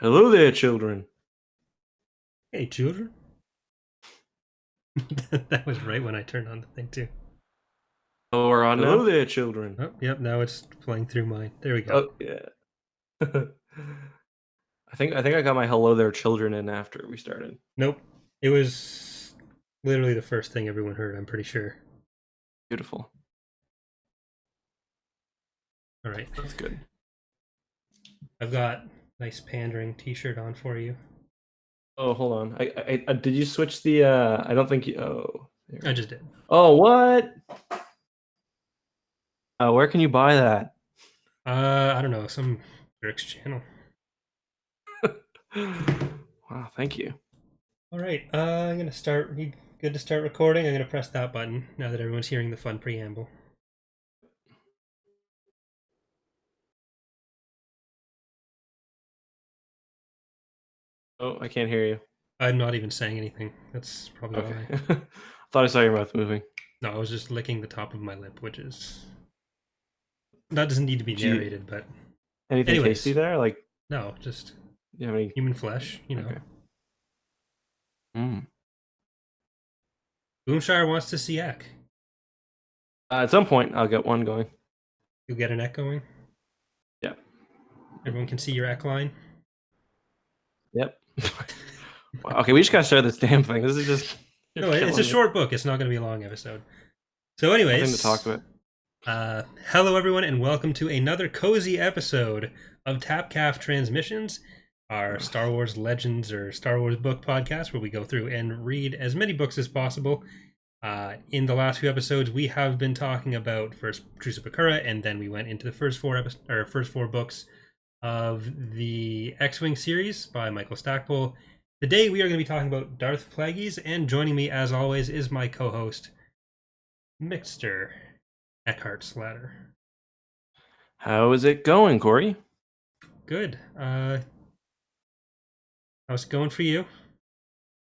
Hello there, children. Hey, children. That was right when I turned on the thing, too. Oh, we're on now? Hello there, children. Oh, yep, now it's playing through mine. There we go. Oh, yeah. I think I got my hello there, children in after we started. Nope. It was literally the first thing everyone heard, I'm pretty sure. Beautiful. All right. That's good. I've got nice pandering t-shirt on for you. Oh, hold on. I did you switch the I don't think you I just did. Oh, what? Where can you buy that? I don't know, some Rick's channel. Wow, thank you. All right, I'm gonna start. Good to start recording. I'm gonna press that button now that everyone's hearing the fun preamble. Oh, I can't hear you. I'm not even saying anything. That's probably Okay. why. I thought I saw your mouth moving. No, I was just licking the top of my lip, which is... That doesn't need to be narrated, but... Anything tasty there? Like... No, just you have any... human flesh, you know. Okay. Mm. Boomshire wants to see Eck. At some point, I'll get one going. You'll get an Eck going? Yeah. Everyone can see your Eck line? Yep. Okay, we just gotta start this damn thing. This is just... No, it's a short book. It's not going to be a long episode. So anyways... Nothing to talk about. Hello everyone, and welcome to another cozy episode of Tapcaf Transmissions, our Star Wars Legends or Star Wars book podcast, where we go through and read as many books as possible. In the last few episodes, we have been talking about first Truce of Bakura, and then we went into the first four books of the X-Wing series by Michael Stackpole. Today we are going to be talking about Darth Plagueis, and joining me as always is my co-host, Mr. Eckhart Slatter. How is it going, Corey? Good. How's it going for you?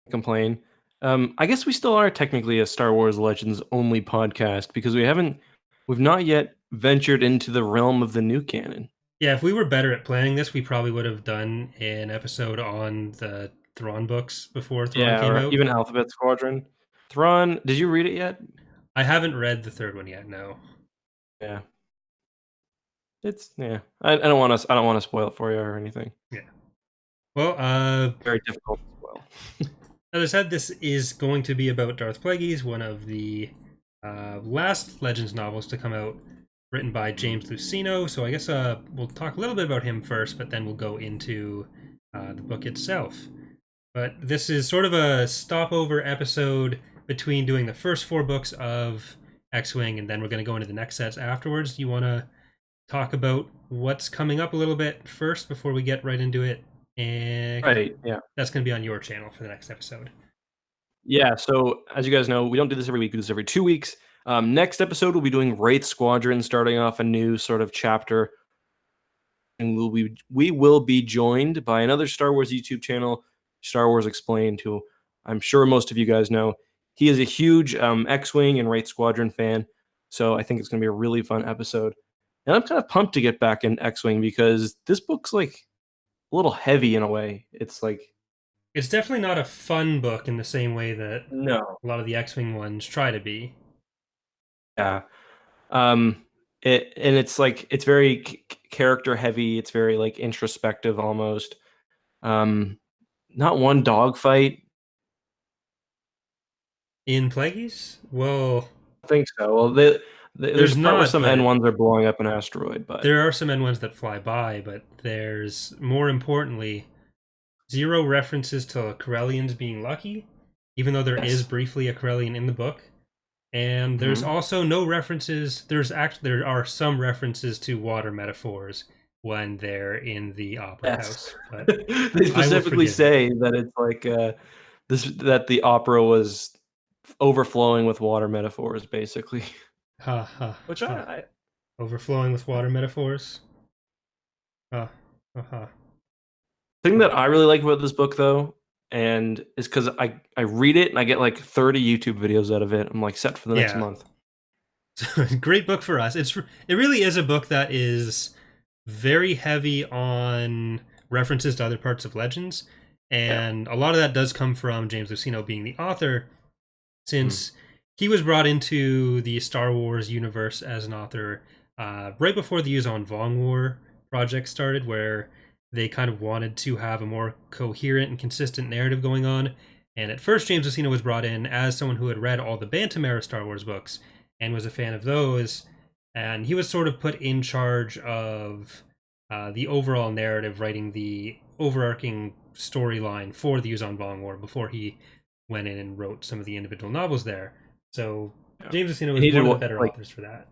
Complain. I guess we still are technically a Star Wars Legends only podcast because we've not yet ventured into the realm of the new canon. Yeah, if we were better at planning this, we probably would have done an episode on the Thrawn books before Thrawn came out. Even Alphabet Squadron. Thrawn, did you read it yet? I haven't read the third one yet, no. Yeah. I don't want to spoil it for you or anything. Yeah. Well, very difficult to spoil. As I said, this is going to be about Darth Plagueis, one of the last Legends novels to come out, written by James Luceno. So I guess we'll talk a little bit about him first, but then we'll go into the book itself. But this is sort of a stopover episode between doing the first four books of X-Wing, and then we're going to go into the next sets afterwards. Do you want to talk about what's coming up a little bit first before we get right into it? And right, yeah. That's going to be on your channel for the next episode. Yeah, so as you guys know, we don't do this every week. We do this every 2 weeks. Next episode, we'll be doing Wraith Squadron, starting off a new sort of chapter. And we will be joined by another Star Wars YouTube channel, Star Wars Explained, who I'm sure most of you guys know. He is a huge X-Wing and Wraith Squadron fan, so I think it's going to be a really fun episode. And I'm kind of pumped to get back in X-Wing because this book's like a little heavy in a way. It's definitely not a fun book in the same way that a lot of the X-Wing ones try to be. Yeah. It's very character heavy. It's very like introspective almost. Not one dogfight. In Plagueis? Well, I think so. Well, there's not some N1s are blowing up an asteroid, but there are some N1s that fly by, but there's more importantly zero references to Corellians being lucky, even though there is briefly a Corellian in the book. And there's also no references. There are some references to water metaphors when they're in the opera house. But they specifically say that it's like that the opera was overflowing with water metaphors, basically. Which I overflowing with water metaphors. The thing that I really like about this book, though, and is because I read it and I get like 30 YouTube videos out of it. I'm like set for the next month. Great book for us. It really is a book that is very heavy on references to other parts of Legends, and a lot of that does come from James Luceno being the author, since he was brought into the Star Wars universe as an author right before the Yuuzhan Vong War project started, where they kind of wanted to have a more coherent and consistent narrative going on. And at first, James Luceno was brought in as someone who had read all the Bantam era Star Wars books and was a fan of those. And he was sort of put in charge of the overall narrative, writing the overarching storyline for the Yuuzhan Vong War before he went in and wrote some of the individual novels there. So James Luceno was one of the better authors for that.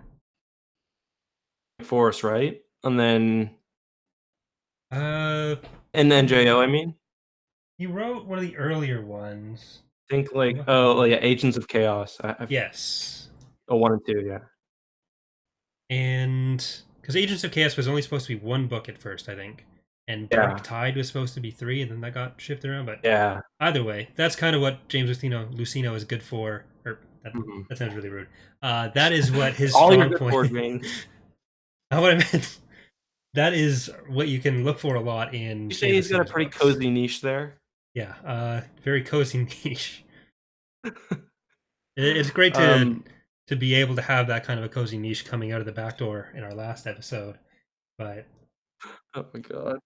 Force, right? And then Uh, and then Jo, I mean, he wrote one of the earlier ones. I think like yeah, Agents of Chaos. Yes. 1 and 2, yeah. And because Agents of Chaos was only supposed to be one book at first, I think, and Dark Tide was supposed to be 3, and then that got shifted around. But yeah, either way, that's kind of what James Luceno is good for. Or that sounds really rude. That is what his strong point. What I meant. That is what you can look for a lot in. You say he's got a pretty cozy niche there. Yeah, very cozy niche. It's great to be able to have that kind of a cozy niche coming out of the back door in our last episode. But oh my god.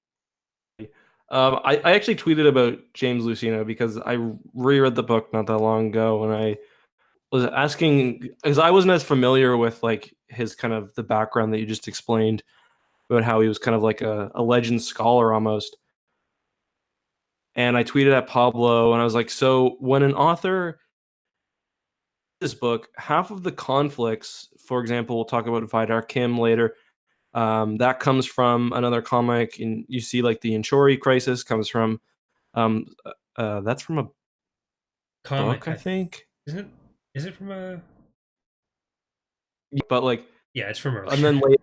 I actually tweeted about James Luceno because I reread the book not that long ago, and I was asking because I wasn't as familiar with like his kind of the background that you just explained about how he was kind of like a legend scholar almost. And I tweeted at Pablo, and I was like, so when an author this book, half of the conflicts, for example, we'll talk about Vidar Kim later, that comes from another comic, and you see like the Inchori crisis comes from that's from a comic, book, I think. Is it from a? But like, yeah, it's from earlier. And then later,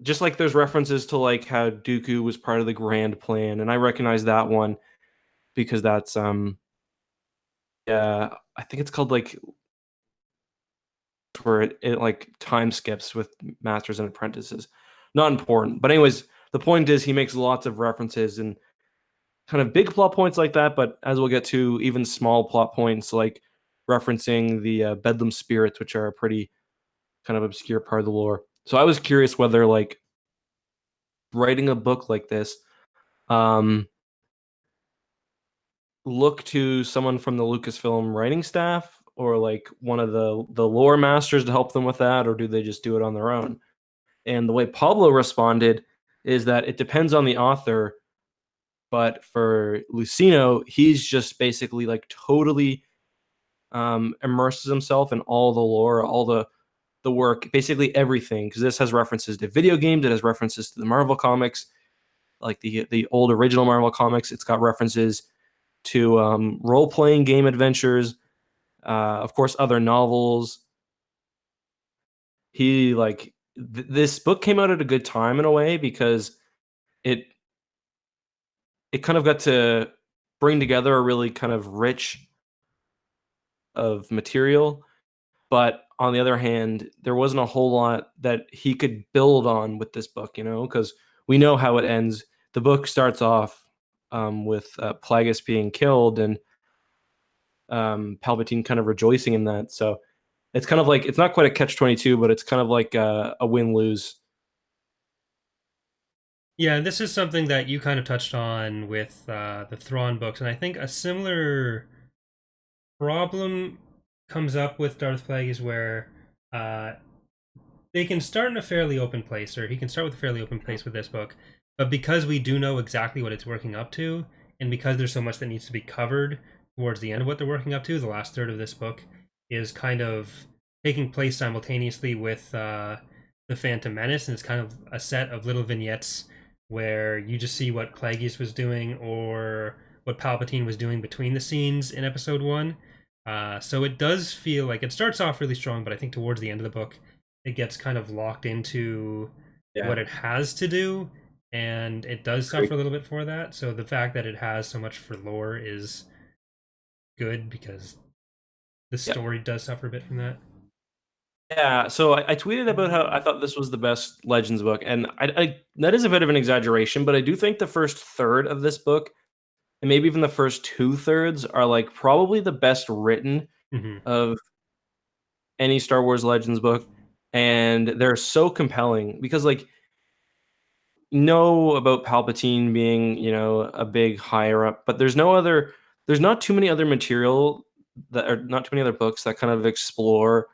just like there's references to like how Dooku was part of the grand plan, and I recognize that one because that's yeah, I think it's called like where it like time skips with masters and apprentices. Not important, but anyways, the point is he makes lots of references and kind of big plot points like that, but as we'll get to, even small plot points like referencing the Bedlam spirits, which are a pretty kind of obscure part of the lore. So I was curious whether like writing a book like this, look to someone from the Lucasfilm writing staff or like one of the lore masters to help them with that, or do they just do it on their own? And the way Pablo responded is that it depends on the author, but for Luceno, he's just basically like totally immerses himself in all the lore, all the work, basically everything, because this has references to video games, it has references to the Marvel comics, like the old original Marvel comics. It's got references to role-playing game adventures, of course, other novels. He like this book came out at a good time in a way because it kind of got to bring together a really kind of rich of material, but on the other hand, there wasn't a whole lot that he could build on with this book, you know, because we know how it ends. The book starts off with Plagueis being killed and Palpatine kind of rejoicing in that. So it's kind of like, it's not quite a catch-22, but it's kind of like a win-lose. Yeah, this is something that you kind of touched on with the Thrawn books, and I think a similar problem comes up with Darth Plagueis where they can start in a fairly open place, or he can start with a fairly open place with this book, but because we do know exactly what it's working up to, and because there's so much that needs to be covered towards the end of what they're working up to, the last third of this book is kind of taking place simultaneously with the Phantom Menace, and it's kind of a set of little vignettes where you just see what Plagueis was doing or what Palpatine was doing between the scenes in episode 1. So it does feel like it starts off really strong, but I think towards the end of the book, it gets kind of locked into what it has to do, and it does suffer a little bit for that. So the fact that it has so much for lore is good because the story does suffer a bit from that. Yeah, so I tweeted about how I thought this was the best Legends book, and that is a bit of an exaggeration, but I do think the first third of this book, and maybe even the first two thirds, are like probably the best written Hmm. of any Star Wars Legends book, and they're so compelling because like know about Palpatine being, a big higher up, but there's not too many other material that are not too many other books that kind of explore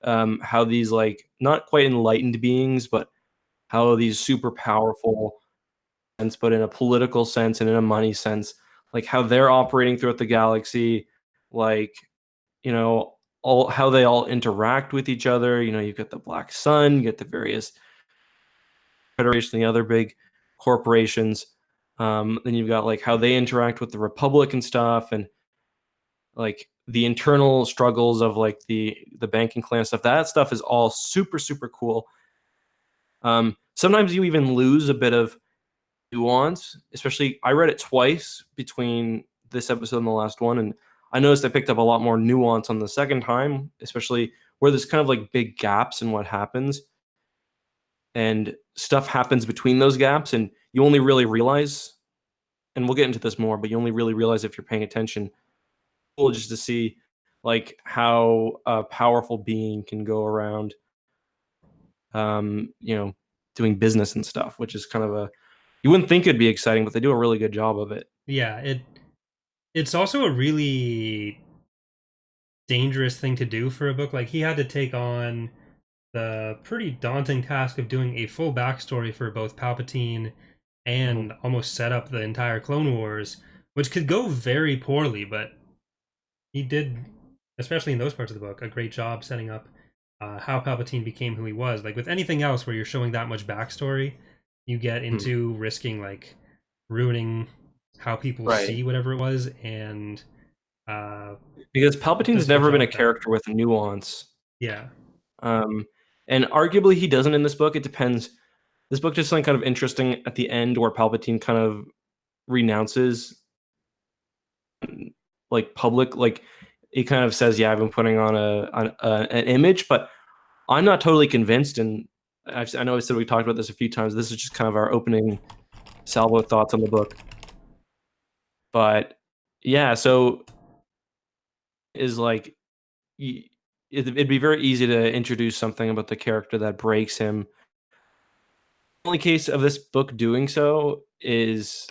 how these like not quite enlightened beings, but how these super powerful sense, but in a political sense and in a money sense, like how they're operating throughout the galaxy, like all how they all interact with each other. You've got the Black Sun, you get the various Federation, the other big corporations. Then you've got like how they interact with the Republic and stuff, and like the internal struggles of like the banking clan stuff. That stuff is all super super cool. Sometimes you even lose a bit of nuance, especially I read it twice between this episode and the last one, and I noticed I picked up a lot more nuance on the second time, especially where there's kind of like big gaps in what happens, and stuff happens between those gaps, and you only really realize, and we'll get into this more, but you only really realize if you're paying attention. Cool, just to see like how a powerful being can go around, um, you know, doing business and stuff, which is kind of a you wouldn't think it'd be exciting, but they do a really good job of it. Yeah, it's also a really dangerous thing to do for a book. Like he had to take on the pretty daunting task of doing a full backstory for both Palpatine Mhm. and almost set up the entire Clone Wars, which could go very poorly, but he did, especially in those parts of the book, a great job setting up how Palpatine became who he was. Like with anything else where you're showing that much backstory, you get Mhm. into risking like ruining how people Right. see whatever it was, and uh, Because it Palpatine's does a good never been job a with that. character with nuance. Yeah, Um, and arguably he doesn't in this book. It depends. This book does something kind of interesting at the end where Palpatine kind of renounces like public like he kind of says, "Yeah, I've been putting on an image," but I'm not totally convinced. And I know I said we talked about this a few times. This is just kind of our opening salvo thoughts on the book. But yeah, so is like it'd be very easy to introduce something about the character that breaks him. The only case of this book doing so is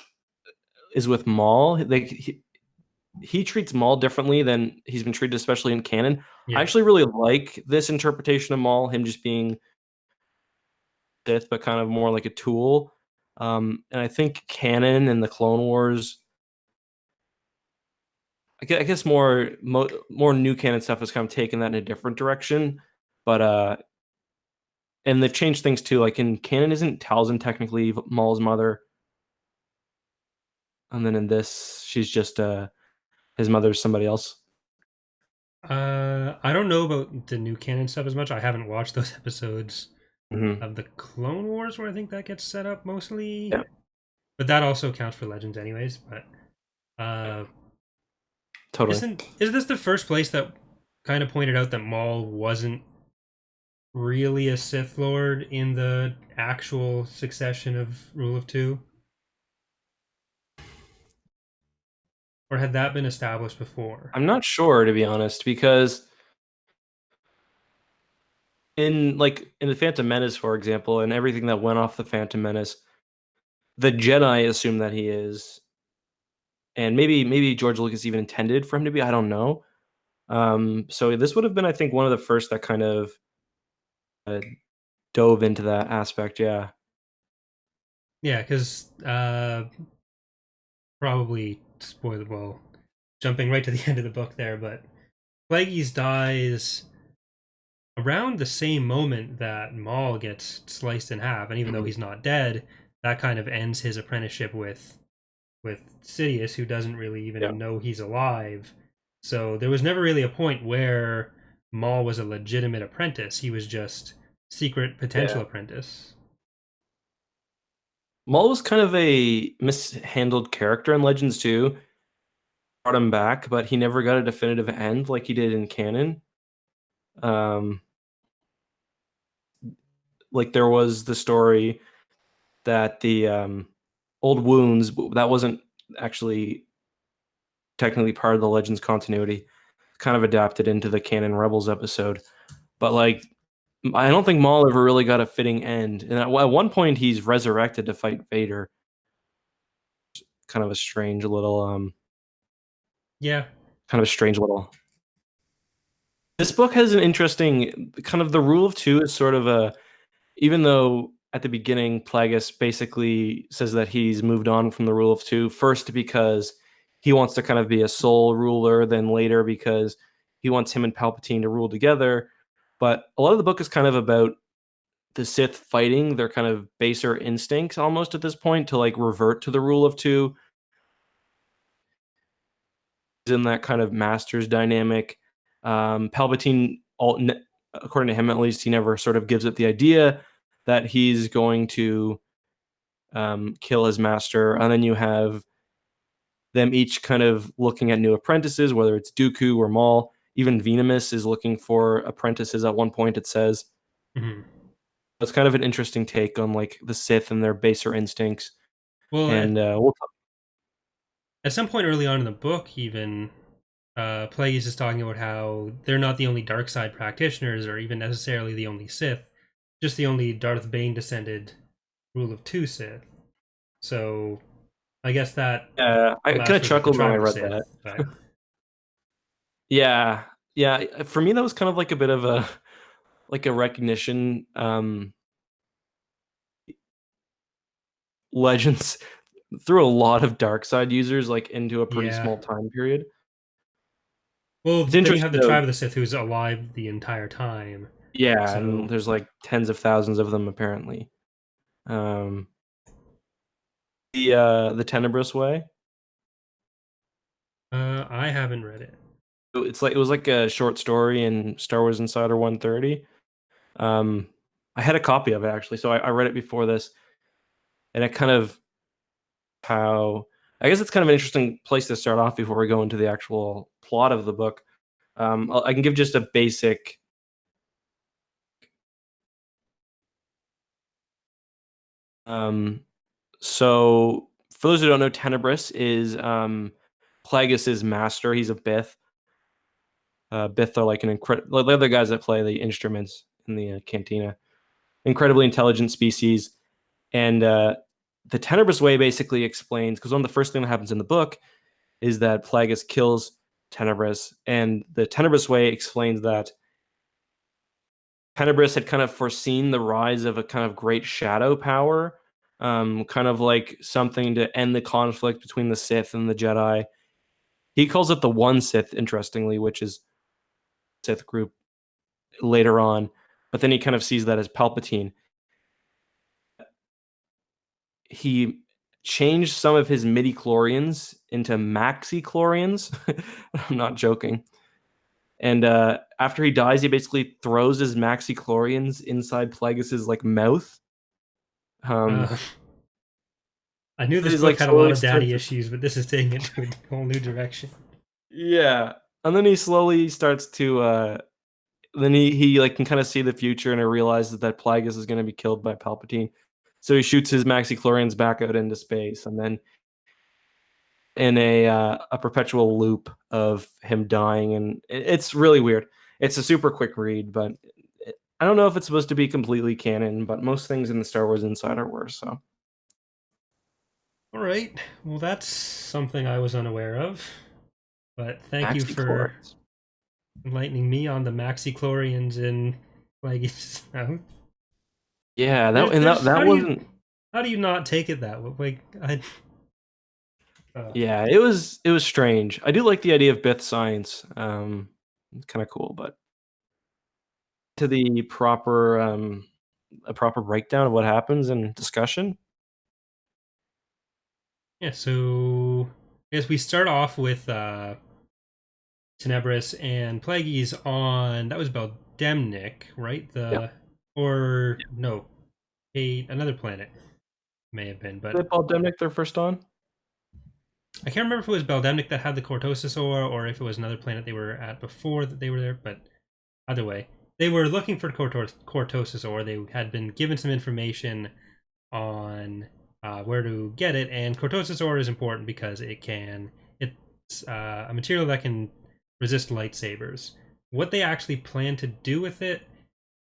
with Maul. Like he treats Maul differently than he's been treated, especially in canon. I yeah. actually really like this interpretation of Maul, him just being Sith, but kind of more like a tool. And I think canon and the Clone Wars, I guess more new canon stuff has kind of taken that in a different direction. But and they've changed things too. Like in canon, isn't Talzin technically Maul's mother? And then in this, she's just his mother's somebody else. I don't know about the new canon stuff as much. I haven't watched those episodes Hmm. of the Clone Wars where I think that gets set up mostly, Yeah, but that also counts for Legends anyways. But uh, totally. is this the first place that kind of pointed out that Maul wasn't really a Sith Lord in the actual succession of Rule of Two, or had that been established before? I'm not sure to be honest, because in the Phantom Menace, for example, and everything that went off the Phantom Menace, the Jedi assume that he is, and maybe George Lucas even intended for him to be. I don't know. So this would have been, I think, one of the first that kind of uh, dove into that aspect. Yeah. Yeah, because probably spoiler. Well, jumping right to the end of the book there, but Plagueis dies around the same moment that Maul gets sliced in half, and even though Mhm. he's not dead, that kind of ends his apprenticeship with Sidious, who doesn't really Yeah. even know he's alive. So there was never really a point where Maul was a legitimate apprentice. He was just secret potential Yeah. apprentice. Maul was kind of a mishandled character in Legends too. Brought him back, but he never got a definitive end like he did in canon. Like there was the story that the old wounds that wasn't actually technically part of the Legends continuity, kind of adapted into the Canon Rebels episode. But like, I don't think Maul ever really got a fitting end. And at one point, he's resurrected to fight Vader. Kind of a strange little, Yeah. kind of a strange little. This book has an interesting kind of the rule of two is sort of a, even though at the beginning Plagueis basically says that he's moved on from the rule of two, first because he wants to kind of be a sole ruler, then later because he wants him and Palpatine to rule together. But a lot of the book is kind of about the Sith fighting their kind of baser instincts almost at this point to like revert to the rule of two in that kind of master's dynamic. Palpatine, according to him at least, he never sort of gives it the idea that he's going to kill his master. And then you have them each kind of looking at new apprentices, whether it's Dooku or Maul. Even Venamis is looking for apprentices at one point, it says. Mm-hmm. It's kind of an interesting take on like the Sith and their baser instincts. Well, And at some point early on in the book, even Plagueis is talking about how they're not the only dark side practitioners, or even necessarily the only Sith, just the only Darth Bane descended rule of two Sith. So I guess that I allows kind of for like the chuckled when tribe I of the read Sith. that. But Yeah, yeah. For me, that was kind of like a bit of a like a recognition. Legends threw a lot of dark side users like into a pretty yeah. small time period. Well, It's then you have interesting the though. tribe of the Sith who's alive the entire time. Yeah, and So there's like tens of thousands of them apparently. Um, the Tenebrous way. I haven't read it. It's like it was like a short story in Star Wars Insider 130. Um, I had a copy of it actually, so I read it before this, and it kind of how I guess it's kind of an interesting place to start off before we go into the actual plot of the book. I can give just a basic. Um, so, for those who don't know, Tenebrous is Plagueis' master. He's a Bith. Bith are like an incredible. They're the guys that play the instruments in the cantina. Incredibly intelligent species, and the Tenebrous way basically explains because one of the first things that happens in the book is that Plagueis kills Tenebrous, and the Tenebrous way explains that Tenebrous had kind of foreseen the rise of a kind of great shadow power, kind of like something to end the conflict between the Sith and the Jedi. He calls it the One Sith, interestingly, which is Sith group later on, but then he kind of sees that as Palpatine. He changed some of his midi-chlorians into maxi-chlorians. I'm not joking. And after he dies, he basically throws his maxi-chlorians inside Plagueis' like mouth. Um, Uh, I knew this he's book like had a lot slowly of daddy starts. issues, but this is taking it to a whole new direction. Yeah, and then he slowly starts to. Then he like can kind of see the future, and he realizes that Plagueis is going to be killed by Palpatine. So he shoots his maxi-chlorians back out into space, and then in a perpetual loop of him dying, and it's really weird. It's a super quick read, but I don't know if it's supposed to be completely canon, but most things in the Star Wars Insider were. So All right. Well, that's something I was unaware of. But thank you for maxi-chlorians. enlightening me on the Maxi-chlorians in Plagueis. Yeah, There's that wasn't. how do you not take it that way? Like I Yeah, it was strange. I do like the idea of Bith science. It's kind of cool, but to the proper a proper breakdown of what happens and discussion. yeah. So I guess we start off with Tenebrous and Plagueis on that was Beldemnik, right? Yeah, Or no, another planet may have been, but did Paul Demnick their first on? I can't remember if it was Beldemnik that had the Cortosis ore or if it was another planet they were at before that they were there. But Either way, they were looking for cortosis ore. They had been given some information on where to get it, and cortosis ore is important because it's a material that can resist lightsabers. What they actually planned to do with it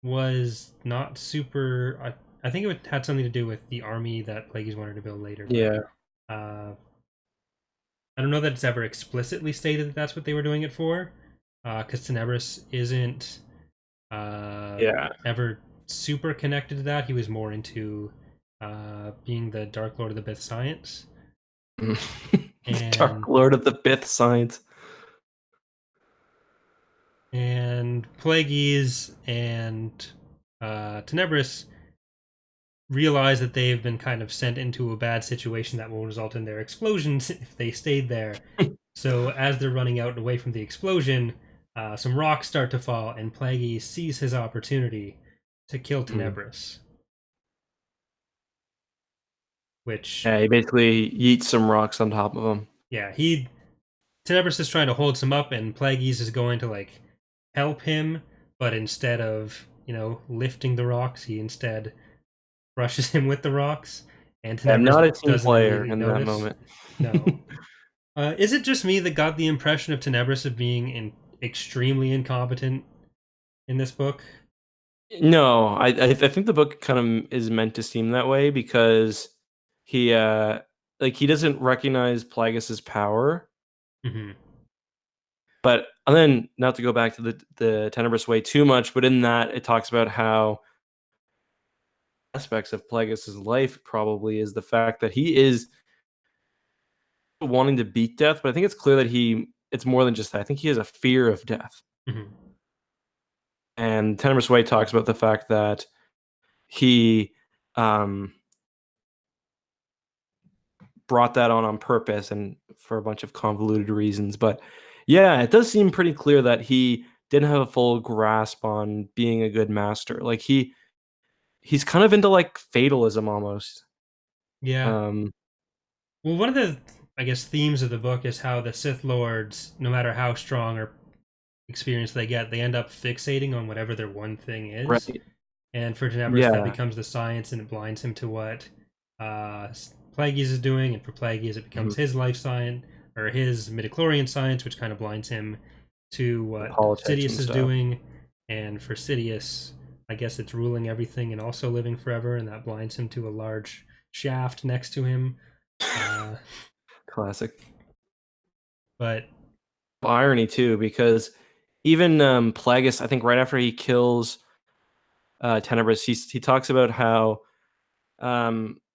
was not super. I think it had something to do with the army that Plagueis wanted to build later. But, Yeah. I don't know that it's ever explicitly stated that that's what they were doing it for, because Tenebrous isn't Yeah. ever super connected to that. He was more into being the Dark Lord of the Bith Science. Dark And Lord of the Bith Science. and Plagueis and Tenebrous realize that they've been kind of sent into a bad situation that will result in their explosions if they stayed there. So as they're running out and away from the explosion, some rocks start to fall, and Plagueis sees his opportunity to kill Tenebrous. Which, Yeah, he basically yeets some rocks on top of him. yeah, Tenebrous is trying to hold some up, and Plagueis is going to like help him, but instead of lifting the rocks, he instead brushes him with the rocks, and I'm Tenebrous not a team doesn't player immediately in that notice. moment. No. Is it just me that got the impression of Tenebrous of being extremely incompetent in this book? No, I think the book kind of is meant to seem that way because he he doesn't recognize Plagueis's power. Mm-hmm. But and then not to go back to the Tenebrous way too much, but in that it talks about how aspects of Plagueis's life probably is the fact that he is wanting to beat death, but I think it's clear that it's more than just that. I think he has a fear of death. Mm-hmm. And Tenebrous Way talks about the fact that he brought that on purpose and for a bunch of convoluted reasons. But yeah, it does seem pretty clear that he didn't have a full grasp on being a good master. Like he's kind of into like fatalism almost. Yeah. Um, Well, one of the, I guess, themes of the book is how the Sith Lords, no matter how strong or experienced they get, they end up fixating on whatever their one thing is. right. And for Tenebrous, that Yeah. becomes the science, and it blinds him to what uh, Plagueis is doing. And for Plagueis, it becomes Mhm. his life science, or his midi-chlorian science, which kind of blinds him to The what politics Sidious and is stuff. doing. And for Sidious, I guess it's ruling everything and also living forever, and that blinds him to a large shaft next to him. Uh, Classic. but Irony too, because even Plagueis, I think right after he kills Tenebrous, he talks about how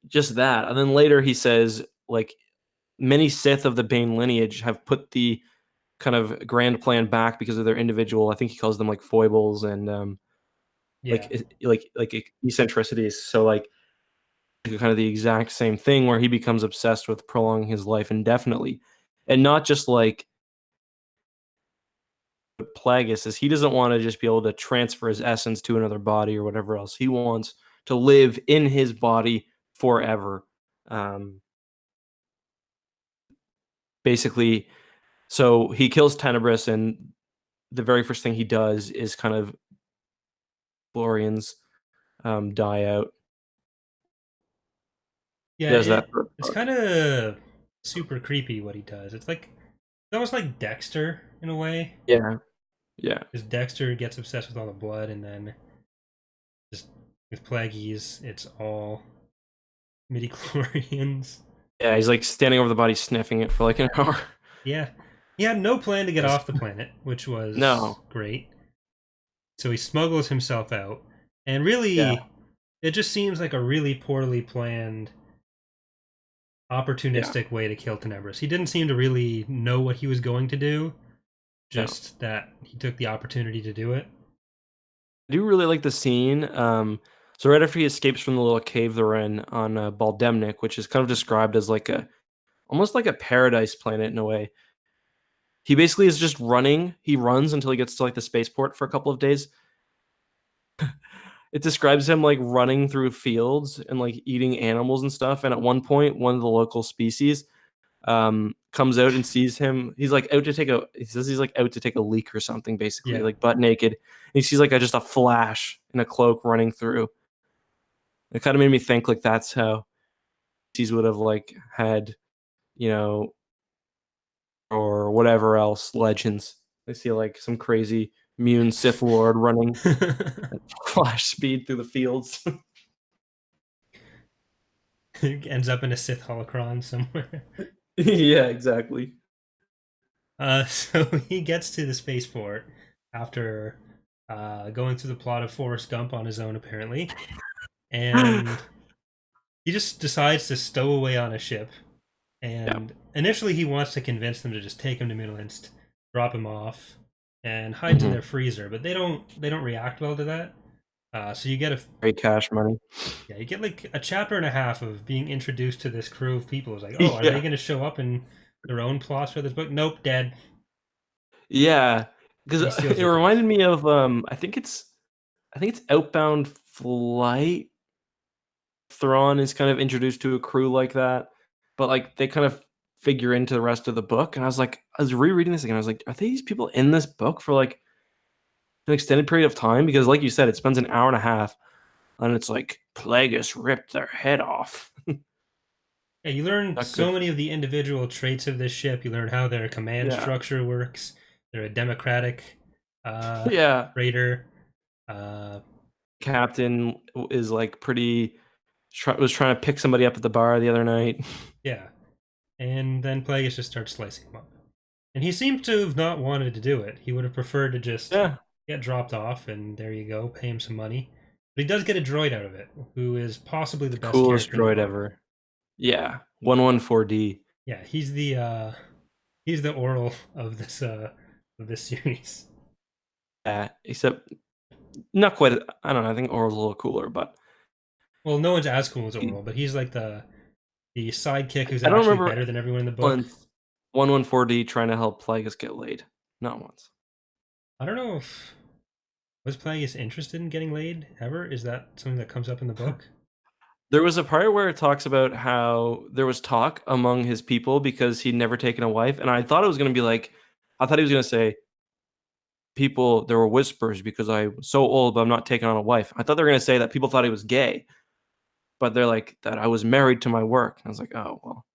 just that, and then later he says like many Sith of the Bane lineage have put the kind of grand plan back because of their individual. I think he calls them like foibles and yeah, like eccentricities. So like kind of the exact same thing where he becomes obsessed with prolonging his life indefinitely, and not just like Plagueis is he doesn't want to just be able to transfer his essence to another body or whatever else. He wants to live in his body forever. Um, Basically, so he kills Tenebrous, and the very first thing he does is kind of Glorians die out. He yeah, does that for a it's book. kind of super creepy what he does. It's almost like Dexter in a way. Yeah, yeah, Because Dexter gets obsessed with all the blood, and then just with Plagueis, it's all midi-chlorians. yeah. He's like standing over the body, sniffing it for like an hour. Yeah, he had no plan to get Just off the planet, which was no, great. So he smuggles himself out, and yeah, really, it just seems like a really poorly planned, yeah, opportunistic way to kill Tenebrous. He didn't seem to really know what he was going to do, no. just that he took the opportunity to do it. I do really like the scene. So right after he escapes from the little cave they're in on Baldemnik, which is kind of described as like a almost like a paradise planet in a way. He basically is just running. He runs until he gets to like the spaceport for a couple of days. It describes him like running through fields and like eating animals and stuff. And at one point, one of the local species comes out and sees him. He's like out to take a. He says he's like out to take a leak or something, basically, Yeah. like butt naked. And he sees like just a flash in a cloak running through. It kind of made me think like that's how these would have like had, you know, or whatever else legends. They see like some crazy immune Sith Lord running at flash speed through the fields. Ends up in a Sith holocron somewhere. Yeah, exactly. So he gets to the spaceport after going through the plot of Forrest Gump on his own, apparently, and he just decides to stow away on a ship. Yeah. And initially, he wants to convince them to just take him to Middle-East, drop him off, and hides in Mhm. their freezer. But they don't react well to that. So you get Great cash money. you get like a chapter and a half of being introduced to this crew of people. It's like, oh, are they Yeah. going to show up in their own plots for this book? Nope, dead. Yeah. Because He steals it their things. reminded me of I think it's Outbound Flight. Thrawn is kind of introduced to a crew like that, but like they kind of figure into the rest of the book. And I was rereading this again. I was like, are these people in this book for like an extended period of time? Because like you said, it spends an hour and a half, and it's like Plagueis ripped their head off. Yeah, you learn Not good. so many of the individual traits of this ship. You learn how their command Yeah, structure works. They're a democratic yeah. raider. Uh, Captain is like was trying to pick somebody up at the bar the other night. yeah, and then Plagueis just starts slicing him up. And he seems to have not wanted to do it. He would have preferred to just Yeah, get dropped off, and there you go, pay him some money. But he does get a droid out of it, who is possibly the the best coolest character in the droid book. ever. Yeah, 114D. Yeah, he's the oral of this series. Yeah, except not quite. I don't know. I think Oral's a little cooler, but Well, no one's as cool as he, Oral, but he's like the sidekick who's I don't actually remember better than everyone in the book. once 114D trying to help Plagueis get laid. Not once. I don't know if was Plagueis interested in getting laid ever. Is that something that comes up in the book? There was a part where it talks about how there was talk among his people because he'd never taken a wife, and I thought it was going to be like, I thought he was going to say, people, there were whispers because I'm so old, but I'm not taking on a wife. I thought they were going to say that people thought he was gay, but they're like, that I was married to my work. And I was like, oh, well.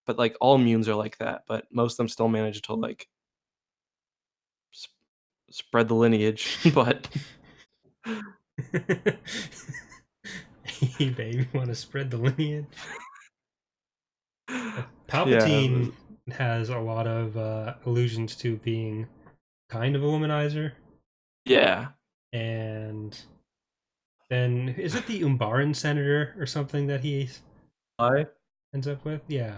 But like all munes are like that, but most of them still manage to like spread the lineage. But Hey, baby, want to spread the lineage? yeah, Palpatine has a lot of allusions to being kind of a womanizer, yeah. and then is it the Umbaran senator or something that he Sly, ends up with? Yeah.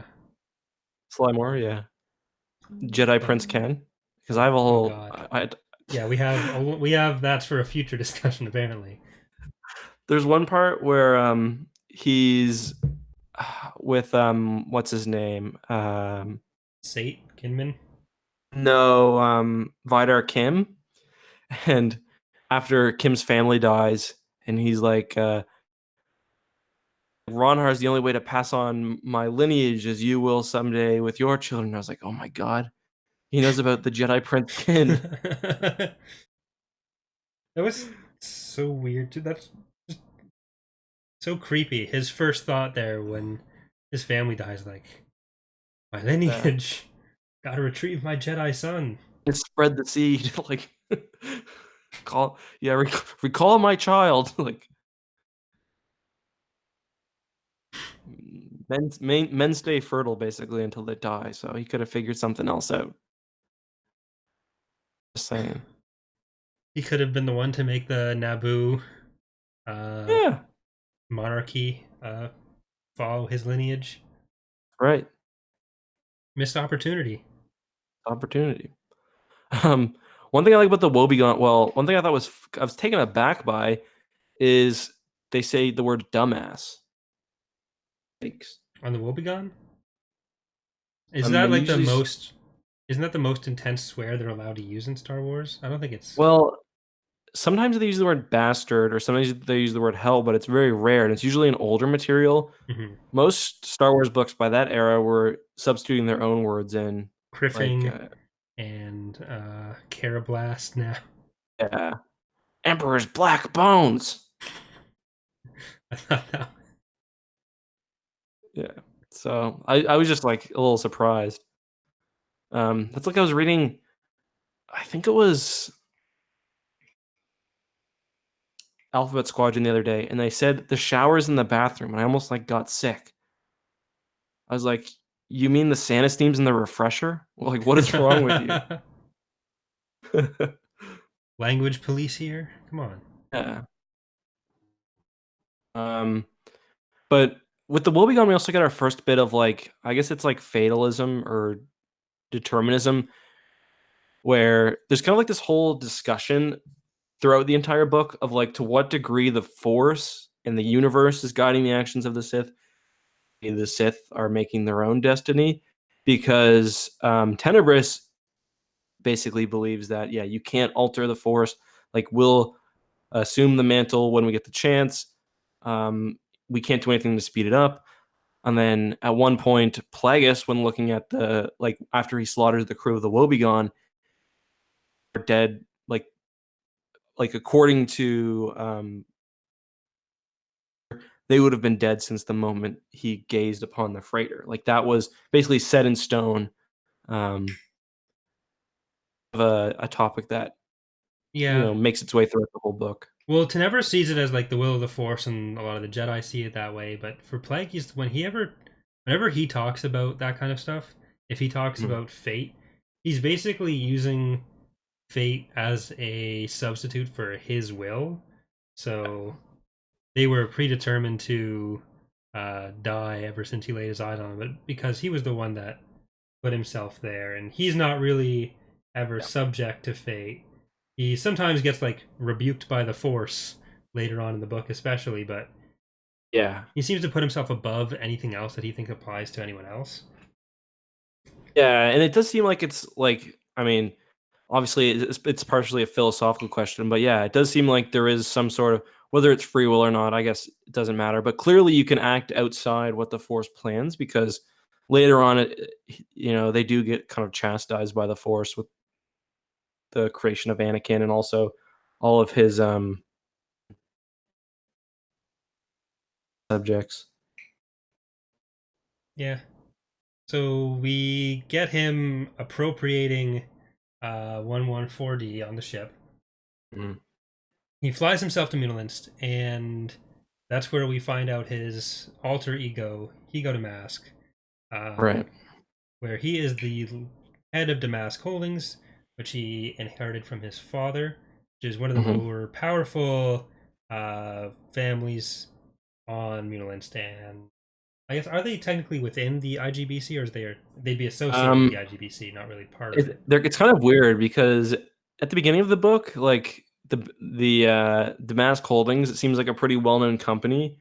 Sly Moore, yeah. Jedi But Prince Ken, because I have a oh whole. god, I yeah, we have that's for a future discussion apparently. there's one part where he's with what's his name Sate Kinman. no Vidar Kim, and after Kim's family dies, and he's like Ronhar's the only way to pass on my lineage as you will someday with your children. I was like, oh my god, he knows about the Jedi Prince Kin. That was so weird too. That's just so creepy. His first thought there when his family dies, like, my Yeah. lineage. Gotta retrieve my Jedi son. And spread the seed, like recall my child, like men stay fertile basically until they die, so he could have figured something else out. Just saying. He could have been the one to make the Naboo uh, Yeah, monarchy follow his lineage. right. Missed opportunity. Opportunity. Um, one thing I like about the Woebegone, well, one thing I thought I was taken aback by is they say the word dumbass. Thanks. On the Woebegone? Is that They like the usually, most? Isn't that the most intense swear they're allowed to use in Star Wars? I don't think it's. well, sometimes they use the word bastard or sometimes they use the word hell, but it's very rare and it's usually an older material. Mm-hmm. Most Star Wars books by that era were substituting their own words in, like Criffing and Carablast now. yeah, Emperor's black bones. I thought that. Yeah. So I was just like a little surprised. That's like I was reading, I think it was Alphabet Squadron the other day, and they said the shower's in the bathroom, and I almost like got sick. I was like, "You mean the Santa steam's in the refresher? Like, what is wrong with you?" Language police here? Come on. Yeah. Um, but with the Woebegone, we also get our first bit of like, I guess it's like fatalism or determinism, where there's kind of like this whole discussion throughout the entire book of like to what degree the Force and the universe is guiding the actions of the Sith. The Sith are making their own destiny because Tenebrous basically believes that you can't alter the Force. Like we'll assume the mantle when we get the chance. We can't do anything to speed it up. And then at one point, Plagueis, when looking at the like after he slaughters the crew of the Woebegone, are dead. Like according to they would have been dead since the moment he gazed upon the freighter. Like that was basically set in stone. Um, of a topic that Yeah. makes its way throughout the whole book. Well, Tenebrous sees it as like the will of the Force, and a lot of the Jedi see it that way. But for Plagueis, whenever he talks about that kind of stuff, if he talks about fate, he's basically using fate as a substitute for his will. So they were predetermined to die ever since he laid his eyes on it, but because he was the one that put himself there, and he's not really ever subject to fate. He sometimes gets like rebuked by the Force later on in the book, especially, but Yeah, he seems to put himself above anything else that he thinks applies to anyone else. yeah, and it does seem like it's like I mean, obviously it's partially a philosophical question, but yeah, it does seem like there is some sort of whether it's free will or not. I guess it doesn't matter, but clearly you can act outside what the Force plans because later on, they do get kind of chastised by the Force with the creation of Anakin and also all of his subjects. Yeah. So we get him appropriating 1140 on the ship. Mhm. He flies himself to Munilist, and that's where we find out his alter ego, Damask, Right. where he is the head of Damask Holdings, which he inherited from his father, which is one of the Mhm. more powerful families on Munilist. And I guess, are they technically within the IGBC, or they'd be associated with the IGBC, not really part of it? It's kind of weird because at the beginning of the book, like the Damask Holdings, it seems like a pretty well-known company.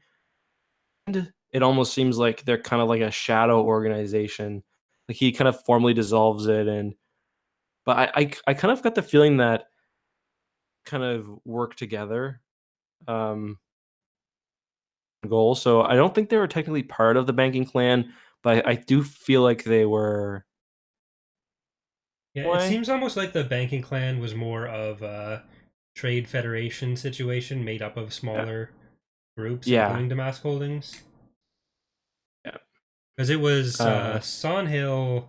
And it almost seems like they're kind of like a shadow organization. Like he kind of formally dissolves it, but I kind of got the feeling that kind of work together. Um, Goal. So I don't think they were technically part of the banking clan, but I do feel like they were. Yeah, it Way. seems almost like the banking clan was more of a trade federation situation made up of Yeah. smaller groups, Yeah. including Damask Holdings. Yeah. Because it was Uh, Sonhill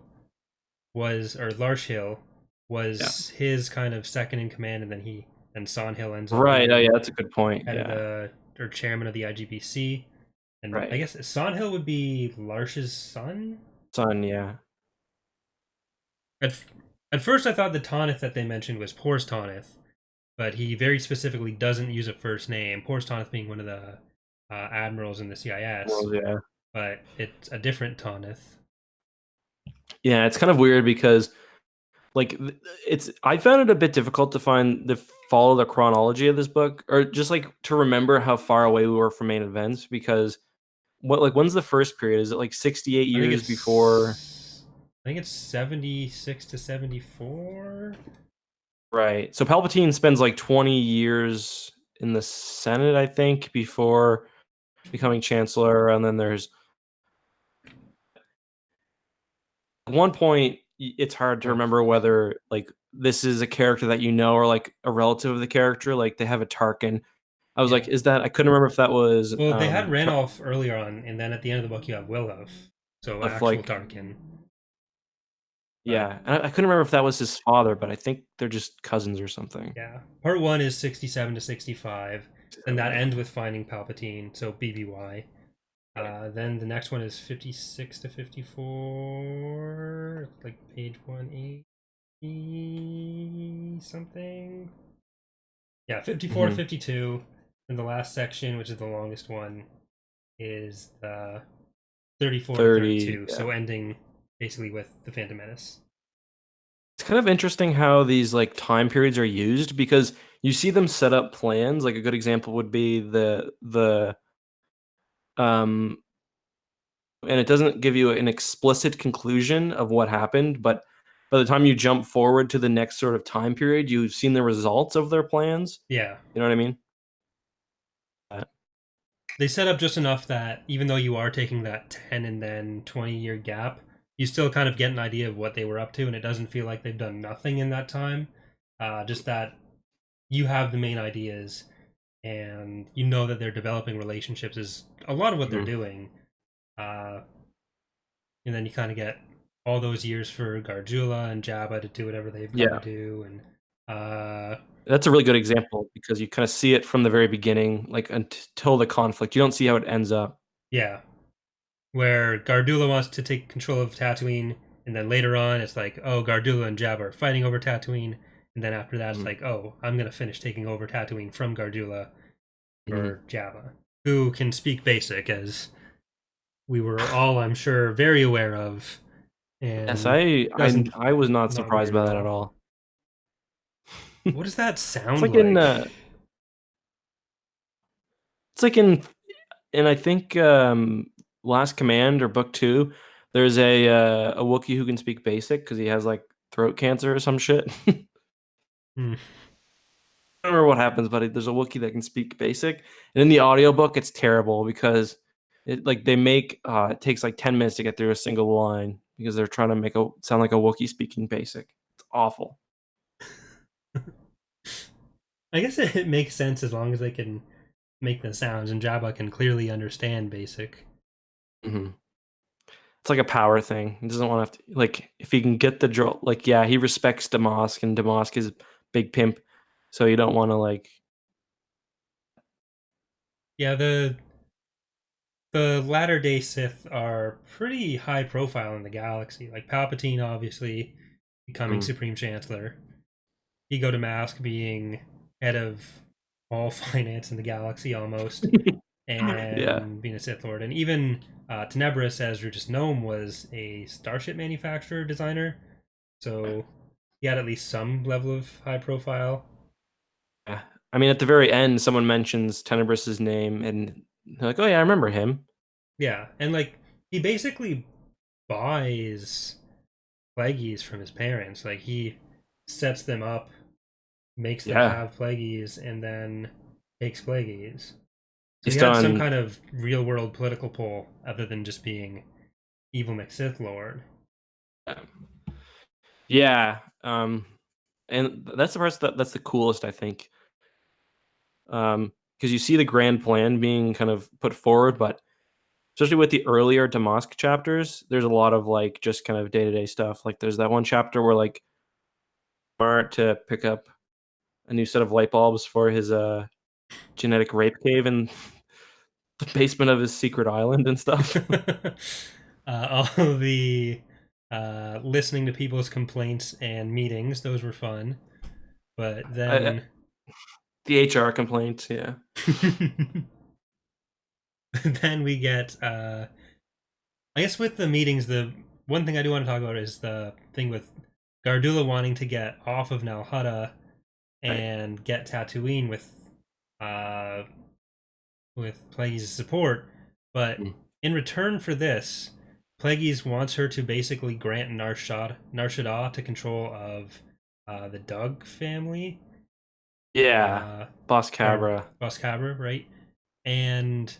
was, or Larshhill yeah. was his kind of second in command, and then Sonhill ends up Right. Oh, yeah. being That's a good point. head of Yeah. or chairman of the IGBC. And I Right. guess Sonhill would be Larsh's son. Son. Yeah. At, at first, I thought the Tonith that they mentioned was Pors Tonith, but he very specifically doesn't use a first name. Pors Tonith being one of the admirals in the CIS, Well, yeah. but it's a different Tonith. Yeah. It's kind of weird because like it's I found it a bit difficult to follow the chronology of this book or just like to remember how far away we were from main events because when's the first period? Is it like 68 I think years before? it's I think it's 76 to 74. Right. So Palpatine spends like 20 years in the Senate, I think, before becoming Chancellor, and then there's at one point it's hard to remember whether like this is a character that you know or like a relative of the character. Like they have a Tarkin. I was Yeah. like, is that? I couldn't remember if that was Well, they had Randolph earlier on, and then at the end of the book you have Willow, so actual like Tarkin. But yeah, and I couldn't remember if that was his father, but I think they're just cousins or something. yeah, part 1 is 67 to 65, and that Yeah. ends with finding Palpatine, so BBY. Then the next one is 56 to 54, like page 180 something. Yeah, 54 to 52. And the last section, which is the longest one, is the 34 to 30. 32. Yeah. So ending basically with the Phantom Menace. It's kind of interesting how these like time periods are used because you see them set up plans. Like a good example would be the um and it doesn't give you an explicit conclusion of what happened, but by the time you jump forward to the next sort of time period, you've seen the results of their plans. Yeah. You know what I mean? They set up just enough that even though you are taking that 10 and then 20-year gap, you still kind of get an idea of what they were up to, and it doesn't feel like they've done nothing in that time. Just that you have the main ideas, and you know that they're developing relationships is a lot of what they're doing. And then you kind of get all those years for Garjula and Jabba to do whatever they've got to Yeah. do, and That's a really good example because you kind of see it from the very beginning, like until the conflict. You don't see how it ends up. yeah, where Gardula wants to take control of Tatooine, and then later on it's like, oh, Gardula and Jabba are fighting over Tatooine, and then after that it's like, oh, I'm gonna finish taking over Tatooine from Gardula for Jabba, who can speak Basic, as we were all, I'm sure, very aware of, Yes, and doesn't I was not not surprised very by that at well. all. What does that It's sound like in like? it's like in I think Last Command or Book 2, there's a Wookiee who can speak Basic because he has like throat cancer or some shit. Hmm. I don't remember what happens, but there's a Wookiee that can speak Basic, and in the audiobook, it's terrible because it like they make it takes like 10 minutes to get through a single line because they're trying to make it sound like a Wookiee speaking Basic. It's awful. I guess it makes sense as long as they can make the sounds, and Jabba can clearly understand Basic. hmm It's like a power thing. He doesn't want to have to like if he can get the draw. Like yeah, he respects Damask, and Damask is big pimp, so you don't want to like Yeah, the latter day Sith are pretty high profile in the galaxy. Like Palpatine, obviously becoming mm, Supreme Chancellor. Ego Damask being head of all finance in the galaxy almost, yeah. and being a Sith Lord. And even Tenebrous, as Regis Gnome, was a starship manufacturer designer. So he had at least some level of high profile. Yeah. I mean, at the very end, someone mentions Tenebris's name, and they're like, "Oh yeah, I remember him." Yeah, and like he basically buys Plagueis from his parents. Like he sets them up, makes them Yeah, have Plagueis, and then takes Plagueis. So he based had some on kind of real world political pull other than just being evil McSith Lord. yeah, and that's the part that's the coolest, I think, because you see the grand plan being kind of put forward, but especially with the earlier Damask chapters, there's a lot of like just kind of day to day stuff. Like there's that one chapter where like Smart to pick up a new set of light bulbs for his genetic rape cave in the basement of his secret island and stuff. All of the listening to people's complaints and meetings, those were fun. But I, then the HR complaint, yeah. then we get I guess with the meetings, the one thing I do want to talk about is the thing with Gardula wanting to get off of Nalhutta Right. and get Tatooine uh with Plagueis' support, but Mm. in return for this, Plagueis wants her to basically grant Nar Shaddaa to control of the Dug family. Yeah, Boss Or Cabra. Boscabra, right? And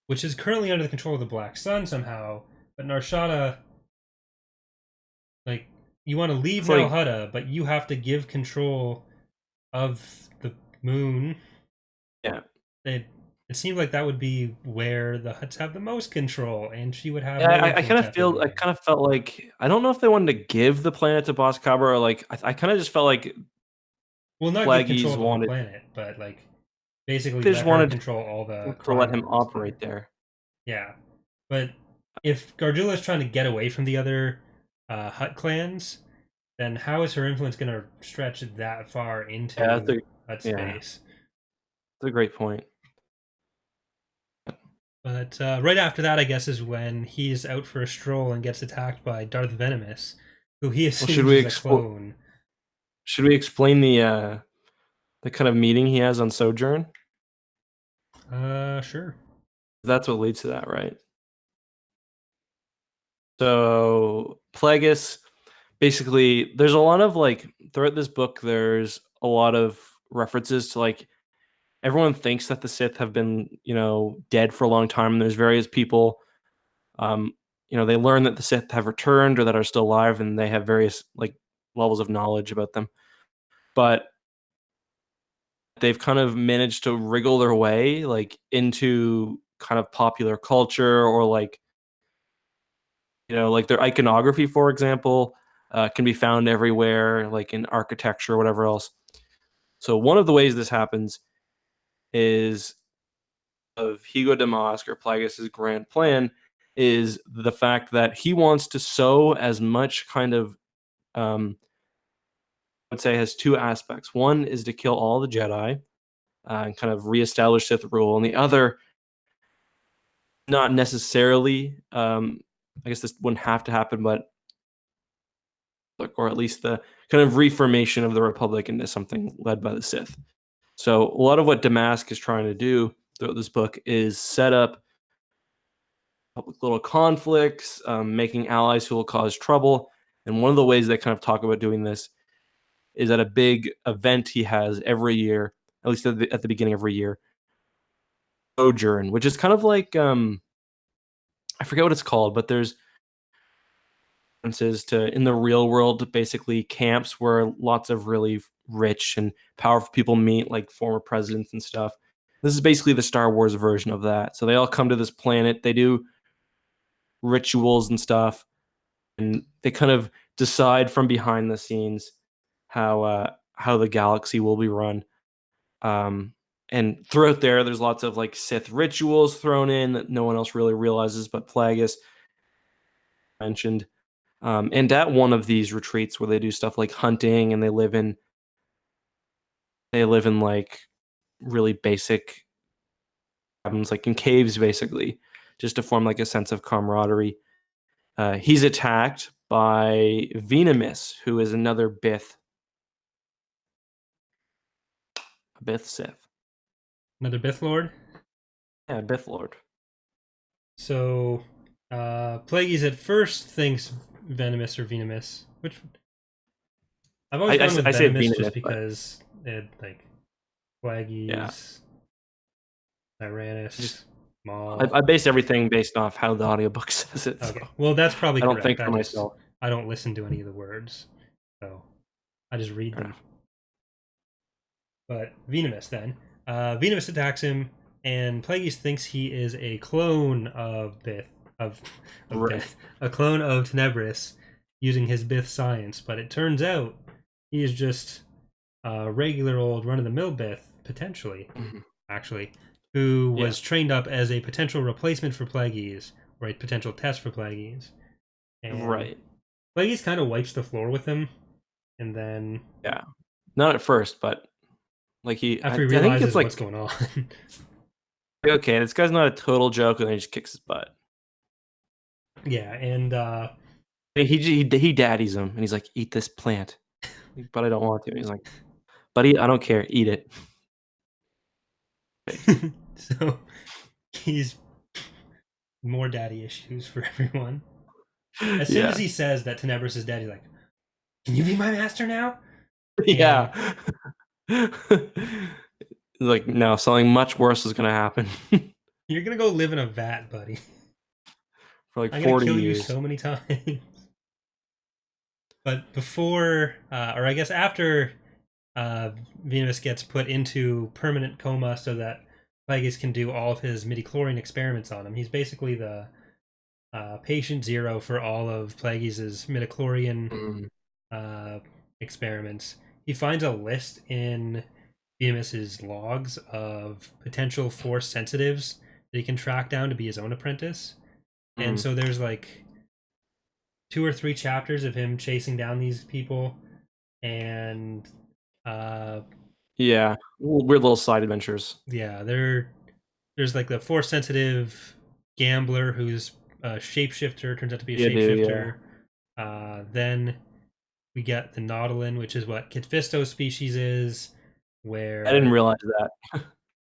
which is currently under the control of the Black Sun somehow. But Narshada, like, you want to leave It's like, Nalhutta, but you have to give control of the moon. yeah, It it seemed like that would be where the Hutts have the most control, and she would have yeah. no I kind influence of after feel, I leaving. kind of felt like I don't know if they wanted to give the planet to Boss Cabra or like I kind of just felt like Well, not give control Plagueis of the whole wanted, planet, but like basically they just let her wanted control all the to let crime him lords operate there. there. Yeah, but if Garjula is trying to get away from the other Hutt clans, then how is her influence going to stretch that far Yeah, into Hutt yeah, space? that's a great point. But right after that, I guess, is when he's out for a stroll and gets attacked by Darth Venamis, who he Well, should assumes we is a clone. explain the kind of meeting he has on Sojourn? Sure. That's what leads to that, right? So Plagueis, basically, there's a lot of like throughout this book, there's a lot of references to like everyone thinks that the Sith have been, dead for a long time. And there's various people, um, they learn that the Sith have returned or that are still alive, and they have various like levels of knowledge about them. But they've kind of managed to wriggle their way like into kind of popular culture or like like their iconography, for example, can be found everywhere, like in architecture or whatever else. So one of the ways this happens is of Hugo Damask or Plagueis' grand plan is the fact that he wants to sow as much kind of I would say has two aspects. One is to kill all the Jedi and kind of reestablish Sith rule, and the other, not necessarily. I guess this wouldn't have to happen, but or at least the kind of reformation of the Republic into something led by the Sith. So a lot of what Damask is trying to do throughout this book is set up little conflicts, making allies who will cause trouble. And one of the ways they kind of talk about doing this is at a big event he has every year, at least at the beginning of every year, Sojourn, which is kind of like I forget what it's called, but there's references to in the real world, basically camps where lots of really rich and powerful people meet, like former presidents and stuff. This is basically the Star Wars version of that. So they all come to this planet, they do rituals and stuff, and they kind of decide from behind the scenes how the galaxy will be run. Um, and throughout there's lots of like Sith rituals thrown in that no one else really realizes, but Plagueis mentioned. And at one of these retreats where they do stuff like hunting and they live in like really basic cabins, like in caves, basically, just to form like a sense of camaraderie. He's attacked by Venamis, who is another Bith Sith. Another Bith Lord. Yeah, Bith Lord. So, Plagueis at first thinks Venomous or Venomous, which I've always gone with I say Venomous Venamis, just but because it like yeah, Plagueis, just Tyrannus, Maul. I base everything based off how the audiobook says it. So Okay, well that's probably I don't correct. think for myself. I don't listen to any of the words, so I just read Fair them. enough. But Venomous then, Venomous attacks him, and Plagueis thinks he is a clone of Bith of Right. Bith, a clone of Tenebrous, using his Bith science. But it turns out he is just a regular old run-of-the-mill Bith, potentially, Mhm. actually, who Yeah. was trained up as a potential replacement for Plagueis, or a potential test for Plagueis. And Right. Plagueis kind of wipes the floor with him, and then Yeah. Not at first, but like after he I think it's realizes what's like going on. okay, this guy's not a total joke, and then he just kicks his butt. Yeah, and He daddies him, and he's like, "Eat this plant," but I don't want to. And he's like, "Buddy, I don't care. Eat it." so he's more daddy issues for everyone. As soon as Yeah. he says that Tenebrous is dead, he's like, "Can you be my master now?" Yeah. Like, no, something much worse is going to happen You're gonna go live in a vat, buddy. for like I'm gonna 40 kill you years. so many times. But before, or I guess after, Venamis gets put into permanent coma so that Plagueis can do all of his midi-chlorian experiments on him. He's basically the patient zero for all of Plagueis' midi-chlorian Mm. experiments. He finds a list in Venamis's logs of potential force sensitives that he can track down to be his own apprentice. And Mm. so there's like 2 or 3 chapters of him chasing down these people, and Yeah, weird little side adventures. yeah, there's like the force sensitive gambler who's a shapeshifter, turns out to be a Yeah, dude, yeah. shapeshifter. Then we get the Nautilin, which is what Kit Fisto's species is, I didn't where realize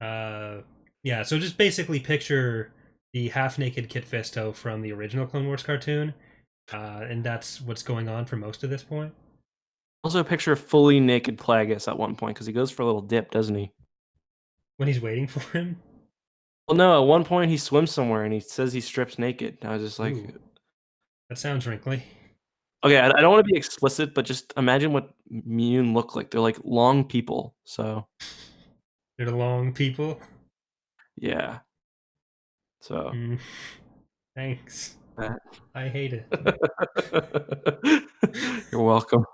that. yeah, so just basically picture the half naked Kit Fisto from the original Clone Wars cartoon, and that's what's going on for most of this point. Also, picture fully naked Plagueis at one point because he goes for a little dip, doesn't he? When he's waiting for him. Well, no, at one point he swims somewhere and he says he strips naked. I was just like, Ooh, that sounds wrinkly. okay, I don't want to be explicit, but just imagine what Mune look like. They're like long people. So, They're the long people. yeah. So, Mm, thanks. that. I hate it. You're welcome.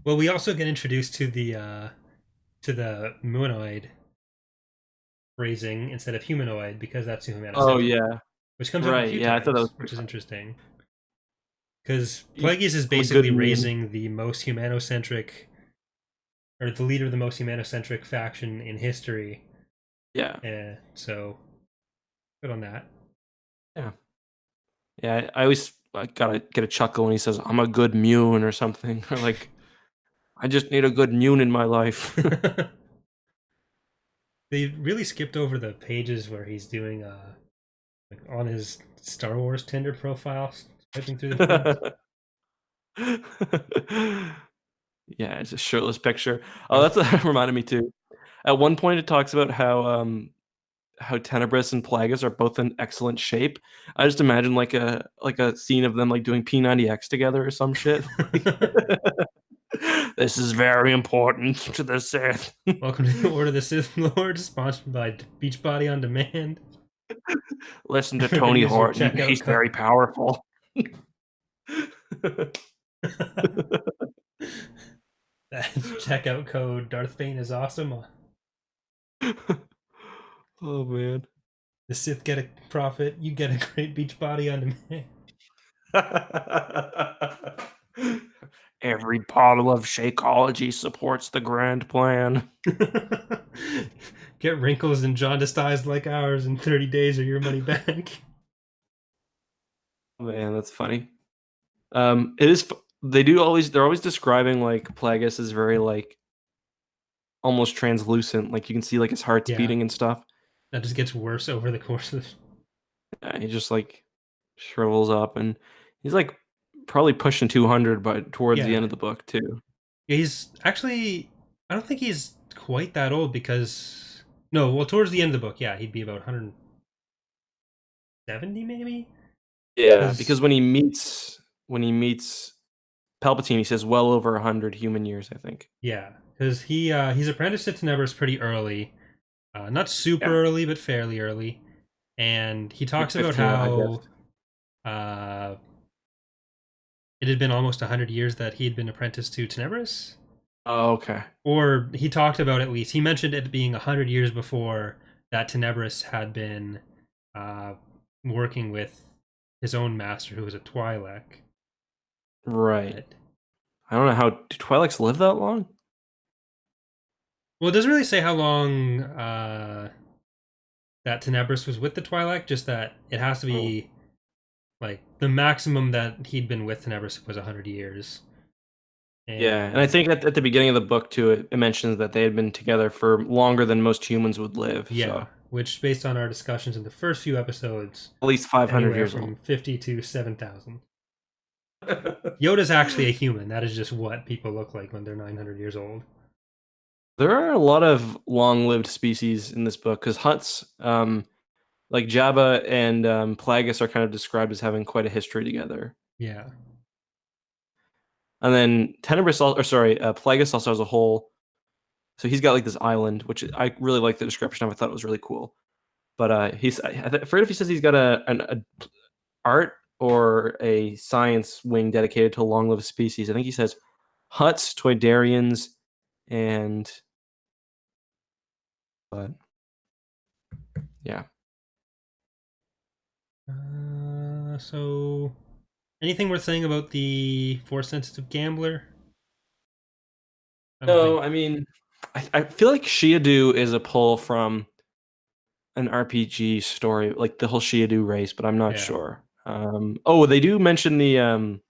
Well, we also get introduced to the Muanoid phrasing instead of humanoid because that's who Oh, humanocentric, yeah. which comes up a Right. few Yeah, I thought that was times, which pretty is funny. interesting. Because You- Plagueis is I'm a good basically Mune. raising the most humanocentric, or the leader of the most humanocentric faction in history. Yeah. So good on that. Yeah. Yeah, I always gotta get a chuckle when he says, I'm a good Mune or something. Or like, I just need a good Mune in my life. They really skipped over the pages where he's doing like on his Star Wars Tinder profile, swiping through the feeds. Yeah, it's a shirtless picture. Oh, Darth, that's that reminded me too. At one point, it talks about how Tenebrous and Plagueis are both in excellent shape. I just imagine like a scene of them like doing P90X together or some shit. This is very important to the Sith. Welcome to the Order of the Sith Lord, sponsored by Beachbody on Demand. Listen to Remember to Tony use your Horton. checkout He's code. very powerful. That checkout code Darth Bane is awesome. Oh man. The Sith get a profit, you get a great Beachbody on Demand. Every bottle of Shakeology supports the grand plan. Get wrinkles and jaundiced eyes like ours in 30 days or your money back. Man, that's funny. It is. They do always. They're always describing like Plagueis as very like almost translucent. Like you can see like his heart's Yeah, beating and stuff. that just gets worse over the course of this. He just like shrivels up, and he's like probably pushing 200, but towards the Yeah. end of the book too. He's actually, I don't think he's quite that old because, no, well, towards the end of the book, yeah, he'd be about 170 maybe? Yeah, because Because, when he meets Palpatine, he says well over 100 human years. I think. yeah, because he's apprenticed to Tenebrous pretty early. Not super Yeah, early, but fairly early. And he like talks about 15, I how guess. uh, it had been almost 100 years that he had been apprenticed to Tenebrous. Oh, okay. Or he talked about, at least, he mentioned it being 100 years before that Tenebrous had been uh, working with his own master, who was a Twi'lek. Right. But, I don't know how do Twi'leks live that long. well, it doesn't really say how long that Tenebrous was with the Twi'lek, just that it has to Oh. be like the maximum that he'd been with Tenebrous was 100 years. Yeah, and I And think at the beginning of the book too, it mentions that they had been together for longer than most humans would live. yeah, So which, based on our discussions in the first few episodes, at least 500 anywhere years old. from 50 to 7,000. Yoda's actually a human. That is just what people look like when they're 900 years old. There are a lot of long-lived species in this book because Hutts, like Jabba and Plagueis, are kind of described as having quite a history together. Yeah. And then Tenebrous, Plagueis also has a whole. So he's got like this island, which I really like the description of. I thought it was really cool. But I forget if he says he's got an art or a science wing dedicated to long-lived species. I think he says Hutts, Toydarians, and but yeah. So, anything worth saying about the Force-sensitive gambler? I don't No, think. I mean, I feel like Shiadu is a pull from an RPG story, like the whole Shiadu race, but I'm not Yeah. sure. Oh, they do mention the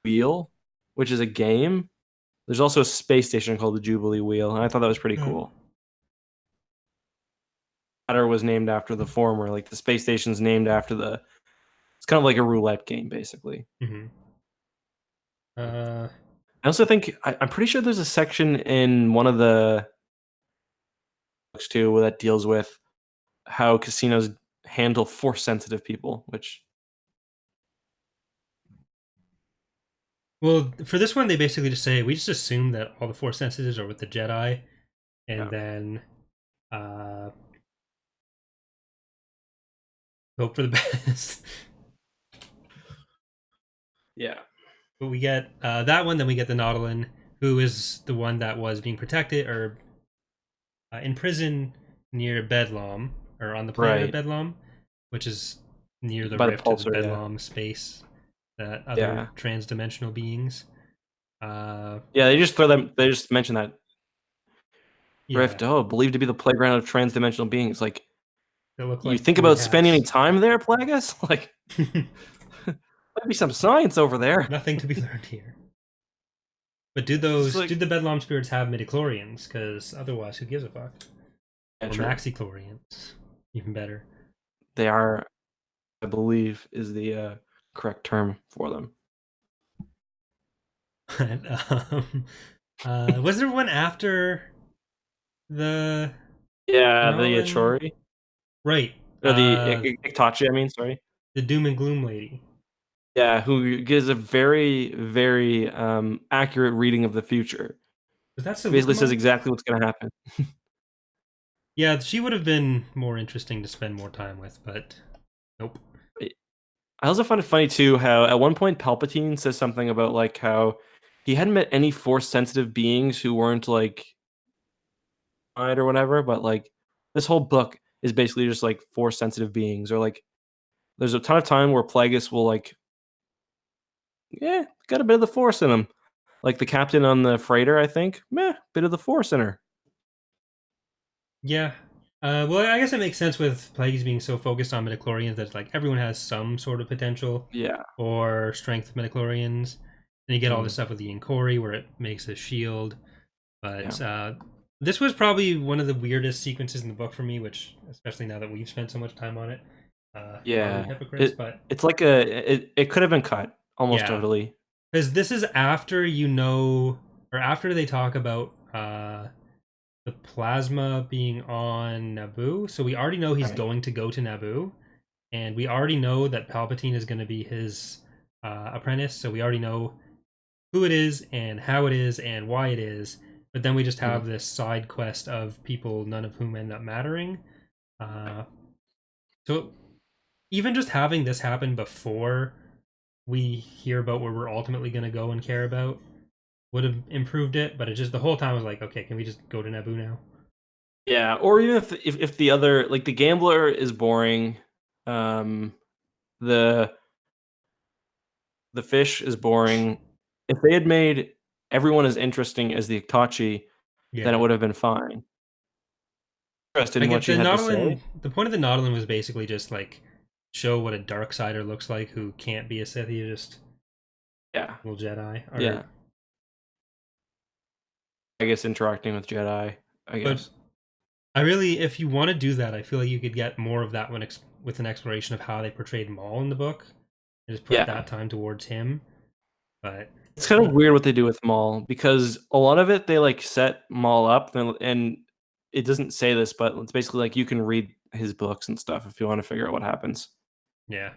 wheel, which is a game. There's also a space station called the Jubilee Wheel, and I thought that was pretty cool. The latter was named after the former, like the space station's named after the. It's kind of like a roulette game, basically. Mm-hmm. I also think I'm pretty sure there's a section in one of the books too that deals with how casinos handle force-sensitive people, which Well, for this one, they basically just say we just assume that all the Force sensitives are with the Jedi, and yeah, then hope for the best. yeah, But we get that one, then we get the Nautilin, who is the one that was being protected or in prison near Bedlam, or on the planet of right. Bedlam, which is near the By the rift to the pulsar, yeah, Bedlam space that other yeah, trans-dimensional beings. yeah. They just throw them. They just mention that Yeah, rift. Oh, believed to be the playground of trans-dimensional beings. Like, they look you like think blue about spending any hats. time there, Plagueis? Like, might be some science over there. Nothing to be learned here. But It's do like, the Bedlam spirits have midi-chlorians? Because otherwise, who gives a fuck? yeah, Or true. maxi-chlorians, even better. They are, I believe, is the correct term for them. um, was there one after the Yeah, the Nolan? Achori Right. or the Itachi. I mean, sorry. The Doom and Gloom lady. Yeah, who gives a very, very accurate reading of the future. Was that Basically says Salukama? exactly what's going to happen. Yeah, she would have been more interesting to spend more time with, but nope. I also find it funny too how at one point Palpatine says something about like how he hadn't met any force sensitive beings who weren't like or whatever, but like this whole book is basically just like force sensitive beings, or like there's a ton of time where Plagueis will like, yeah, got a bit of the force in him. Like the captain on the freighter, I think, meh, bit of the force in her. Yeah. Well, I guess it makes sense with Plagueis being so focused on midichlorians that like everyone has some sort of potential Yeah. or strength of midichlorians. And you get all this Mm, stuff with the Inkori where it makes a shield. yeah. But this was probably one of the weirdest sequences in the book for me, which, especially now that we've spent so much time on it, are we Yeah. hypocrites? But It's like it could have been cut almost yeah, totally. because this is after you know, or after they talk about the plasma being on Naboo. So we already know he's Right. going to go to Naboo, and we already know that Palpatine is going to be his apprentice. So we already know who it is and how it is and why it is. But then we just Mm. have this side quest of people, none of whom end up mattering. Uh, so even just having this happen before we hear about where we're ultimately going to go and care about would have improved it. But it just the whole time was like, okay, can we just go to Naboo now? Yeah, or even if the other, like the gambler is boring, um, the the fish is boring. If they had made everyone as interesting as the Itachi, then it Yeah. would have been fine. Interested I in get what the you had to say. Nautilin. The point of the Nautilin was basically just like show what a dark sider looks like who can't be a Sith. He's just Yeah, a little Jedi. yeah. Or I guess interacting with Jedi. I but guess. I really, if you want to do that, I feel like you could get more of that one with an exploration of how they portrayed Maul in the book. They just put Yeah. that time towards him. But It's kind of weird what they do with Maul, because a lot of it they like set Maul up, and it doesn't say this, but it's basically like you can read his books and stuff if you want to figure out what happens. yeah,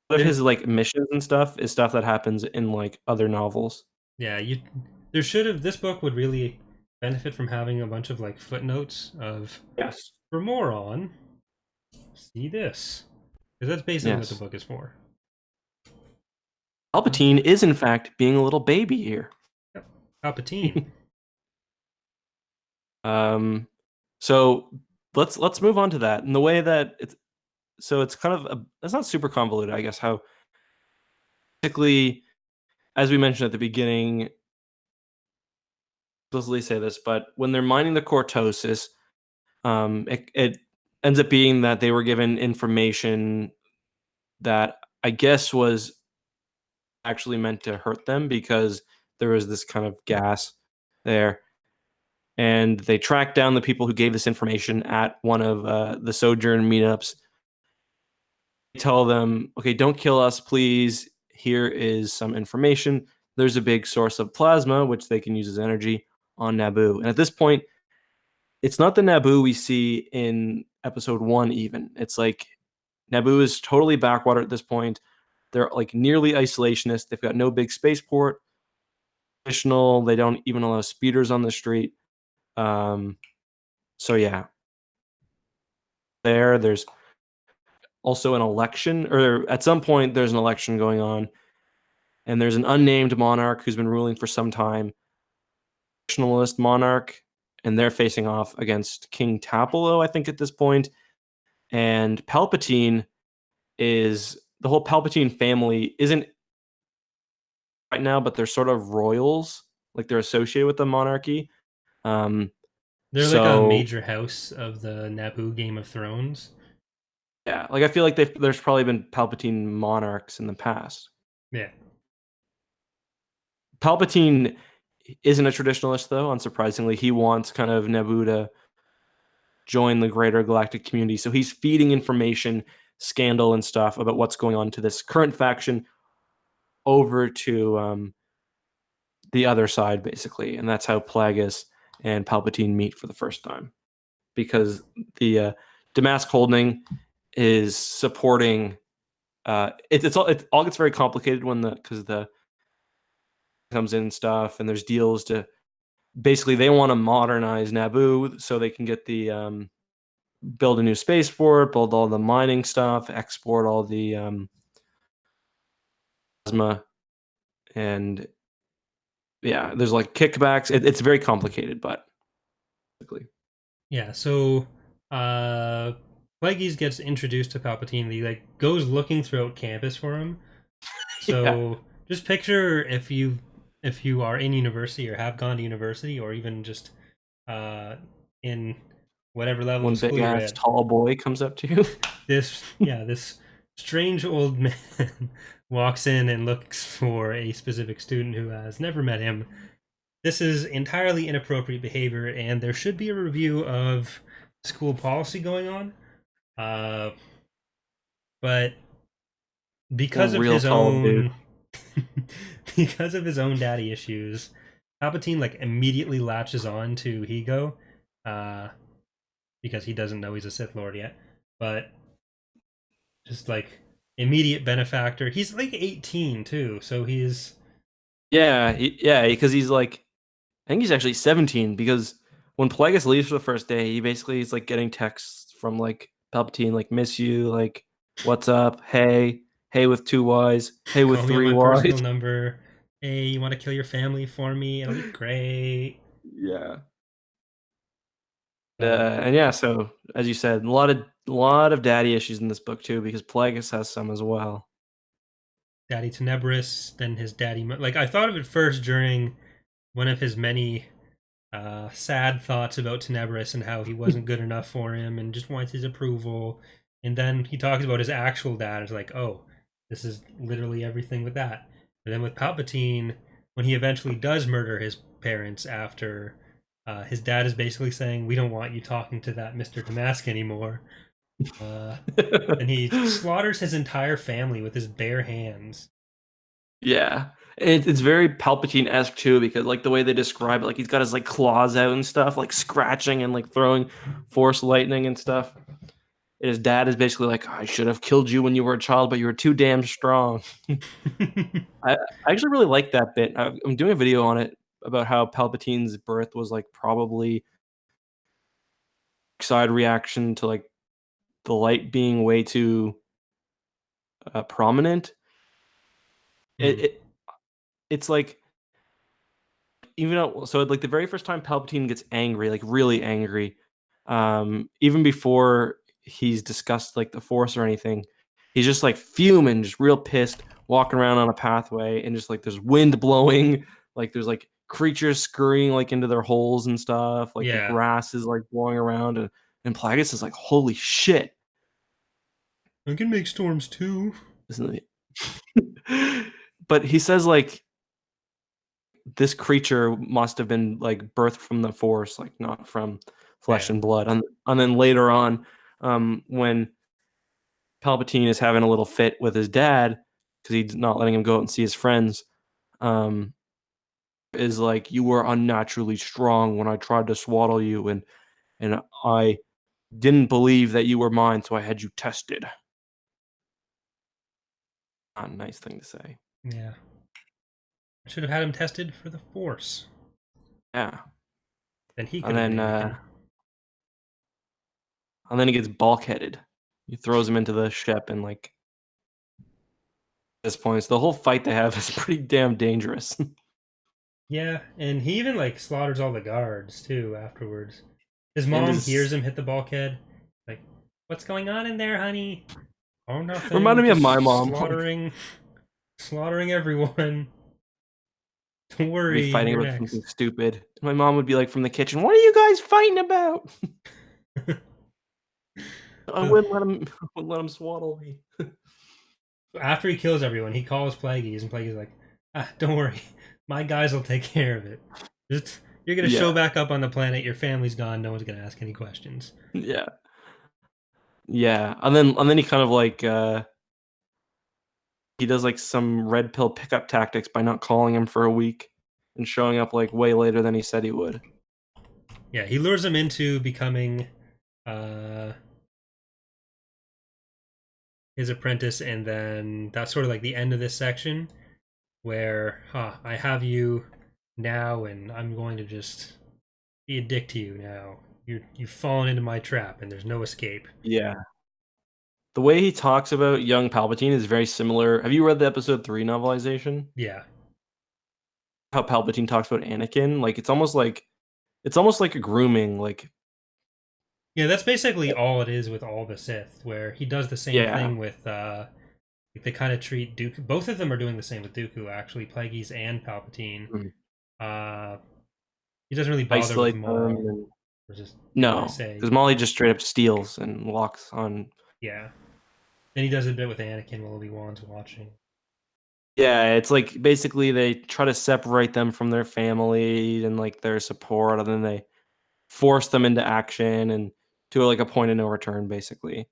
Of there, his like missions and stuff is stuff that happens in like other novels. yeah, there should have this book would really benefit from having a bunch of like footnotes of Yes. for more on see this, because that's basically what the Yes. book is for. Palpatine is in fact being a little baby here. Yep. Palpatine. Um, so let's move on to that. And the way that it's kind of it's not super convoluted, I guess. How basically, as we mentioned at the beginning, explicitly say this, but when they're mining the cortosis, it ends up being that they were given information that I guess was actually meant to hurt them, because there was this kind of gas there. And they tracked down the people who gave this information at one of the Sojourn meetups. They tell them, okay, don't kill us, please. Here is some information. There's a big source of plasma, which they can use as energy on Naboo. And at this point, it's not the Naboo we see in episode 1 even. It's like Naboo is totally backwater at this point. They're like nearly isolationist. They've got no big spaceport. Additional, they don't even allow speeders on the street. So yeah, there's also an election, or at some point there's an election going on, and there's an unnamed monarch who's been ruling for some time, nationalist monarch, and they're facing off against King Tapolo, I think, at this point. And Palpatine is the whole Palpatine family isn't right now, but they're sort of royals, like they're associated with the monarchy. Um, They're like a so major house of the Naboo Game of Thrones. yeah, like I feel like there's probably been Palpatine monarchs in the past. Yeah. Palpatine isn't a traditionalist, though. Unsurprisingly, he wants kind of Naboo to join the greater galactic community. So he's feeding information, scandal, and stuff about what's going on to this current faction over to the other side, basically. And that's how Plagueis and Palpatine meet for the first time, because the Damask Holding is supporting. It all gets very complicated when the comes in and stuff, and there's deals to basically they want to modernize Naboo so they can get the build a new spaceport, build all the mining stuff, export all the plasma, and yeah, there's like kickbacks. It's very complicated, but basically, Yeah, so Plagueis gets introduced to Palpatine. He like goes looking throughout campus for him. yeah, So just picture if you are in university or have gone to university or even just in whatever level one of big school you're ass at. tall boy comes up to you. This strange old man walks in and looks for a specific student who has never met him. This is entirely inappropriate behavior, and there should be a review of school policy going on. Uh, but because One of real his tall dude. own because of his own daddy issues, Palpatine like immediately latches on to Higo, uh, because he doesn't know he's a Sith Lord yet. But just like immediate benefactor. He's like 18 too, so he's Yeah, because he's like, I think he's actually 17, because when Plagueis leaves for the first day, he basically is like getting texts from like Palpatine, like miss you, like what's up, hey with 2 Y's, hey with call me on three my personal Y's. number. Hey, you want to kill your family for me? It'll be great. Yeah. But And yeah, so as you said, a lot of daddy issues in this book too, because Plagueis has some as well. Daddy Tenebrous, then his daddy. Like I thought of it first during one of his many sad thoughts about Tenebrous and how he wasn't good enough for him and just wants his approval. And then he talks about his actual dad. It's like, oh, this is literally everything with that. And then with Palpatine, when he eventually does murder his parents after his dad is basically saying, we don't want you talking to that Mr. Damask anymore. And he slaughters his entire family with his bare hands. Yeah. It's very Palpatine-esque too, because like the way they describe it, like he's got his like claws out and stuff, like scratching and like throwing force lightning and stuff. And his dad is basically like, I should have killed you when you were a child, but you were too damn strong. I actually really like that bit. I'm doing a video on it about how Palpatine's birth was like probably side reaction to like the light being way too prominent. It it's like even though so like the very first time Palpatine gets angry, like really angry, even before he's discussed like the Force or anything, he's just like fuming, just real pissed, walking around on a pathway, and just like there's wind blowing, like there's like creatures scurrying like into their holes and stuff, like the Yeah. grass is like blowing around, and Plagueis is like, holy shit, I can make storms too. isn't it? But he says like this creature must have been like birthed from the Force, like not from flesh Yeah. and blood. And then later on, when Palpatine is having a little fit with his dad because he's not letting him go out and see his friends, um, is like, you were unnaturally strong when I tried to swaddle you, and I didn't believe that you were mine, so I had you tested. Not a nice thing to say. Yeah. I should have had him tested for the Force. Yeah. Then he could And have been then Anakin. and then he gets bulkheaded. He throws him into the ship, and like at this point, so the whole fight they have is pretty damn dangerous. Yeah, and he even like slaughters all the guards too afterwards. His And mom is hears him hit the bulkhead. Like, what's going on in there, honey? Oh, nothing. reminded me of my Just mom. Like, slaughtering everyone. Don't be worry, fighting you're about something next. stupid. My mom would be like from the kitchen, "What are you guys fighting about?" I wouldn't let him. I wouldn't let him swaddle me. After he kills everyone, he calls Plagueis, and Plagueis is like, don't worry, my guys will take care of it. Just you're gonna show Yeah, back up on the planet. Your family's gone. No one's gonna ask any questions. yeah, yeah. And then he kind of like he does like some red pill pickup tactics by not calling him for a week and showing up like way later than he said he would. Yeah, he lures him into becoming uh, his apprentice, and then that's sort of like the end of this section where I have you now, and I'm going to just be a dick to you now. You've fallen into my trap, and there's no escape. Yeah. The way he talks about young Palpatine is very similar. Have you read the episode 3 novelization? Yeah, How Palpatine talks about Anakin? Like it's almost like a grooming, like yeah. That's basically all it is with all the Sith, where he does the same yeah. thing with like they kind of treat Dooku. Both of them are doing the same with Dooku, actually, Plagueis and Palpatine. Mhm. Uh, he doesn't really bother with Isolate them Maul, and or just what I no, say. because Molly just straight up steals and locks on. Yeah. Then he does it a bit with Anakin while Obi-Wan's watching. Yeah, it's like basically they try to separate them from their family and like their support, and then they force them into action and to like a point of no return, basically.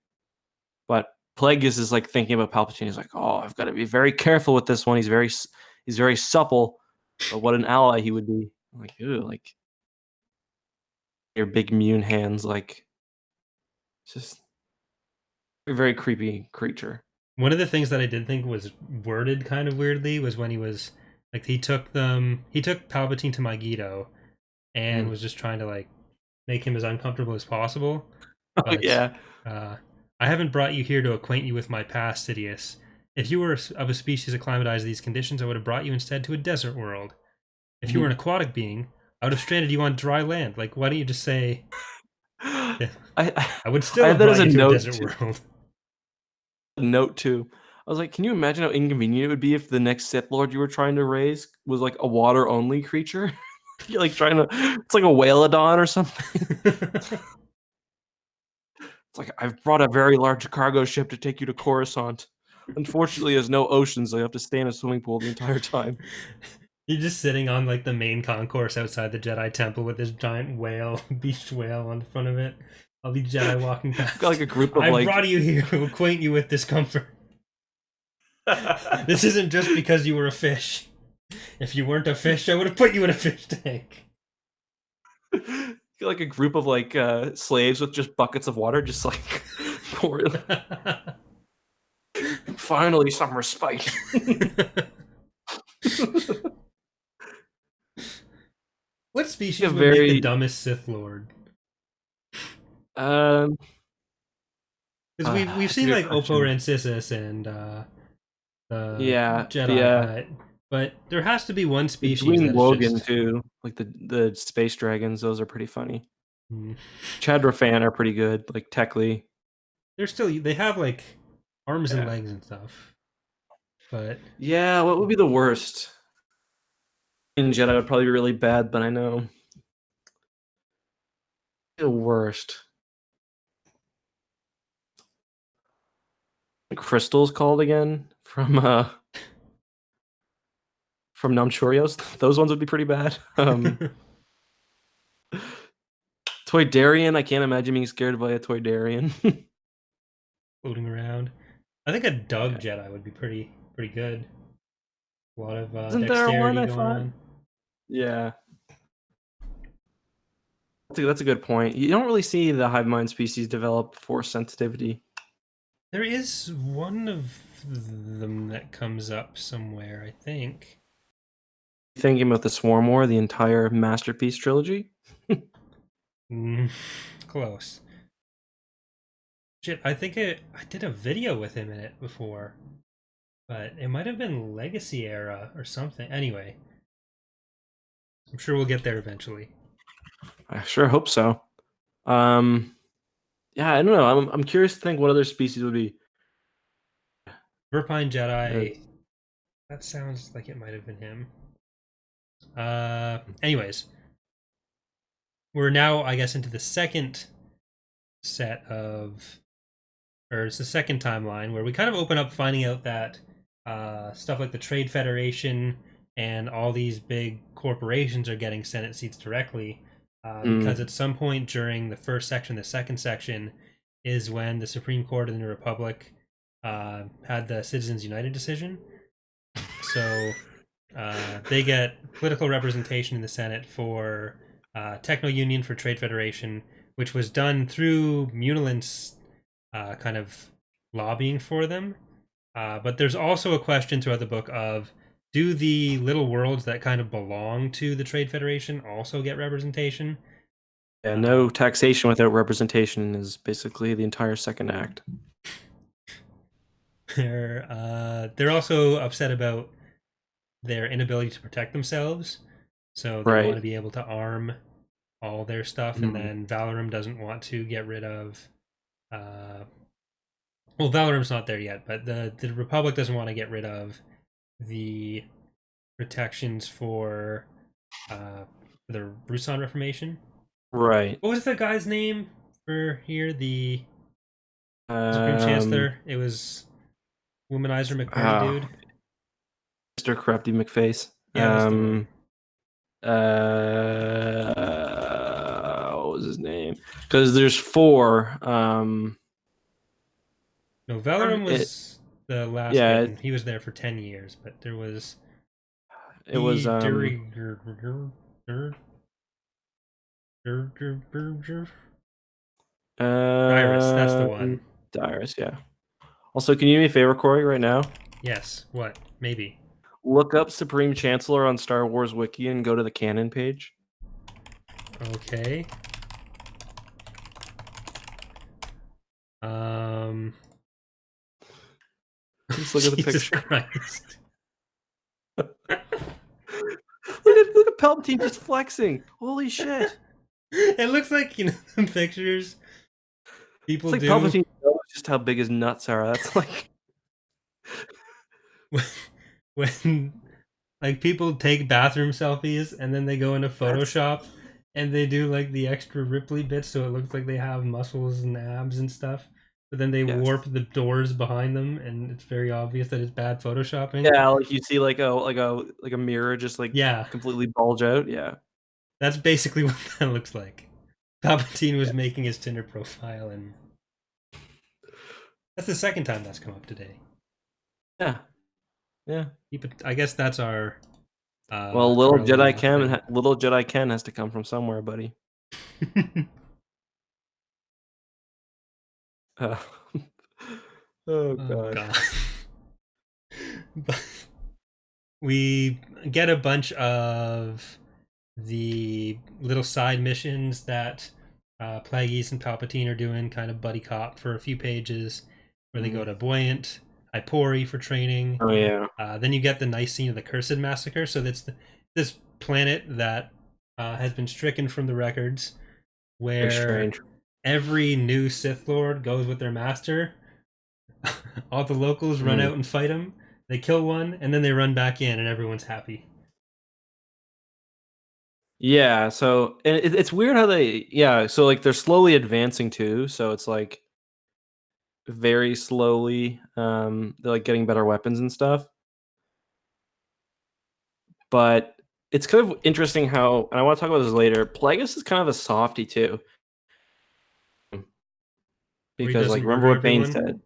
But Plagueis is like thinking about Palpatine. He's like, "Oh, I've got to be very careful with this one. He's very supple, but what an ally he would be." I'm like, ew, like your big immune hands, like just a very creepy creature. One of the things that I did think was worded kind of weirdly was when he was like he took Palpatine to Megiddo and Mm. was just trying to like make him as uncomfortable as possible. Oh But yeah. I haven't brought you here to acquaint you with my past, Sidious. If you were of a species acclimatized to these conditions, I would have brought you instead to a desert world. If you were an aquatic being, I would have stranded you on dry land. Like, why don't you just say, I I would I still had have that as brought a you to a note desert world? too. I was like, can you imagine how inconvenient it would be if the next Sith Lord you were trying to raise was like a water only creature? You're like trying to, it's like a whalodon or something. It's like, I've brought a very large cargo ship to take you to Coruscant. Unfortunately, there's no ocean, so you have to stay in a swimming pool the entire time. You're just sitting on like the main concourse outside the Jedi Temple with this giant whale, beached whale on the front of it. All these Jedi walking past. Got like a group of I brought you here to acquaint you with discomfort. This isn't just because you were a fish. If you weren't a fish, I would have put you in a fish tank. Like a group of like slaves with just buckets of water, just like pouring. Finally, some respite. What species would make the dumbest Sith Lord? Because we've seen like Oppo Rancisis and the Jedi Hutt, but there has to be one species. Between Logan just... too, like the space dragons, those are pretty funny. Chadrafan are pretty good, like Techly. They have like arms and legs and stuff. But yeah, what would be the worst? In Jedi would probably be really bad, but I know the worst. Crystal's called again from Namchurios. Those ones would be pretty bad. Toydarian, I can't imagine being scared by a Toydarian. Floating around. I think a Dug Jedi would be pretty good. A lot of dexterity going on. Yeah. That's a good point. You don't really see the hive mind species develop force sensitivity. There is one of them that comes up somewhere, I think. Thinking about the Swarm War, the entire Masterpiece trilogy? Close. Shit, I think I did a video with him in it before. But it might have been Legacy era or something. Anyway. I'm sure we'll get there eventually. I sure hope so. Yeah, I don't know. I'm curious to think what other species would be. Verpine Jedi. That sounds like it might have been him. Anyways. We're now, I guess, into the second set of... Or it's the second timeline where we kind of open up finding out that stuff like the Trade Federation and all these big corporations are getting Senate seats directly. Because at some point during the first section, the second section is when the Supreme Court of the New Republic had the Citizens United decision. So they get political representation in the Senate for Techno Union for Trade Federation, which was done through Munilant's kind of lobbying for them. But there's also a question throughout the book of, do the little worlds that kind of belong to the Trade Federation also get representation? Yeah, no taxation without representation is basically the entire second act. They're also upset about their inability to protect themselves. So they want to be able to arm all their stuff, and then Valorum doesn't want to get rid of... well, Valorum's not there yet, but the Republic doesn't want to get rid of the protections for the Rusan Reformation. Right. What was the guy's name for here? The Supreme Chancellor. It was Womanizer McBurney dude. Mr. Corrupty McFace. Yeah, that's the one. What was his name? Because there's 4. No, Valorum was the last one. He was there for 10 years, but there was... It was... Dyrus, that's the one. Dyrus, yeah. Also, can you do me a favor, Corey, right now? Yes. What? Maybe. Look up Supreme Chancellor on Star Wars Wiki and go to the canon page. Okay. Just look at the Jesus picture. Christ. Look at Palpatine just flexing. Holy shit. It looks like, the pictures people it's like do. Palpatine knows just how big his nuts are. That's like... when like people take bathroom selfies and then they go into Photoshop and they do like the extra Ripley bits so it looks like they have muscles and abs and stuff, but then they warp the doors behind them and it's very obvious that it's bad photoshopping. Yeah, like you see like a mirror just like completely bulge out. Yeah, that's basically what that looks like. Palpatine was making his Tinder profile, and that's the second time that's come up today. Yeah, yeah. I guess that's our. Well, Carly thing. little Jedi Ken has to come from somewhere, buddy. Uh, oh god. But we get a bunch of the little side missions that Plagueis and Palpatine are doing, kind of buddy cop for a few pages, where they go to Buoyant, Hypori for training. Oh yeah. Then you get the nice scene of the Cursed Massacre. So that's this planet that has been stricken from the records, where every new Sith Lord goes with their master. All the locals run out and fight them. They kill one, and then they run back in, and everyone's happy. Yeah, so it's weird how so like they're slowly advancing too, so it's like very slowly they're like getting better weapons and stuff. But it's kind of interesting how, and I want to talk about this later, Plagueis is kind of a softy too. Because like remember what Bane said.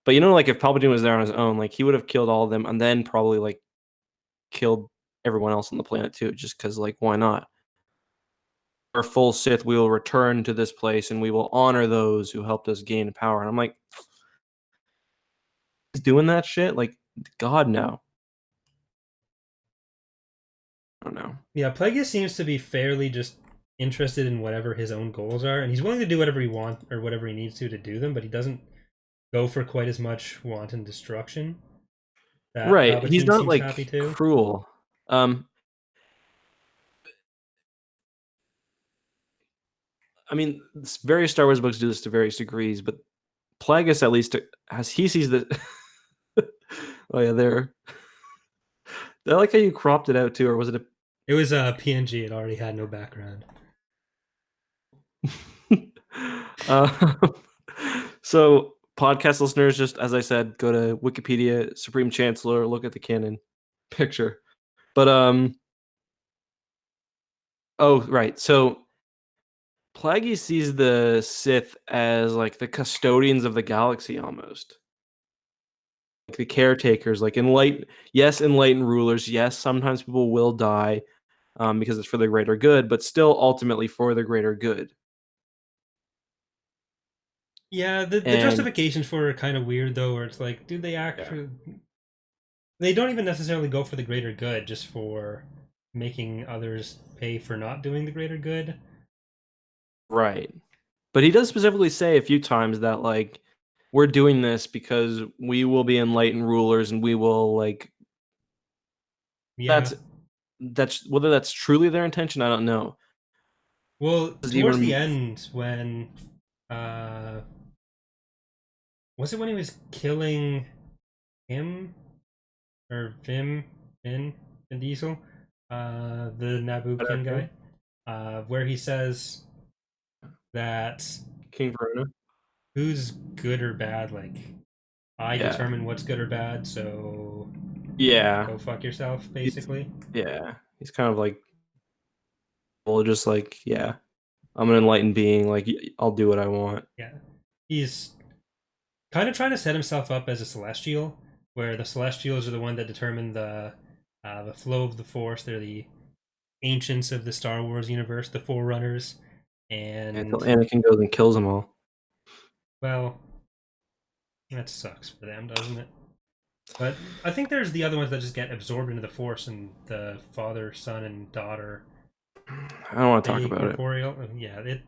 But like if Palpatine was there on his own, like he would have killed all of them and then probably like killed everyone else on the planet too, just because like why not? Our full Sith, we will return to this place and we will honor those who helped us gain power. And I'm like, he's doing that shit? Like, God, no. I don't know. Yeah, Plagueis seems to be fairly just interested in whatever his own goals are, and he's willing to do whatever he wants or whatever he needs to do them, but he doesn't go for quite as much wanton destruction. Right, Palpatine he's not like cruel. I mean, various Star Wars books do this to various degrees, but Plagueis at least he sees that. Oh yeah, there. I like how you cropped it out too, or was it a? It was a PNG. It already had no background. So, podcast listeners, just as I said, go to Wikipedia, Supreme Chancellor, look at the canon picture. But oh right, so Plagueis sees the Sith as like the custodians of the galaxy almost. Like the caretakers, like enlightened rulers. Yes, sometimes people will die because it's for the greater good, but still ultimately for the greater good. Yeah, the justifications for it are kind of weird though, where it's like, do they actually? Yeah. They don't even necessarily go for the greater good, just for making others pay for not doing the greater good. Right. But he does specifically say a few times that like we're doing this because we will be enlightened rulers and we will like that's whether that's truly their intention, I don't know. Well, towards the end when was it when he was killing him or Vin Diesel, the Naboo guy, where he says that King Verona, who's good or bad, like I determine what's good or bad, so go fuck yourself, basically. He's kind of like, well, just like I'm an enlightened being, like I'll do what I want. Yeah, he's kind of trying to set himself up as a celestial, where the celestials are the one that determine the flow of the force. They're the ancients of the Star Wars universe, the Forerunners, and until Anakin goes and kills them all. Well, that sucks for them, doesn't it? But I think there's the other ones that just get absorbed into the Force, and the father, son, and daughter. I don't want to talk about it. Yeah, it.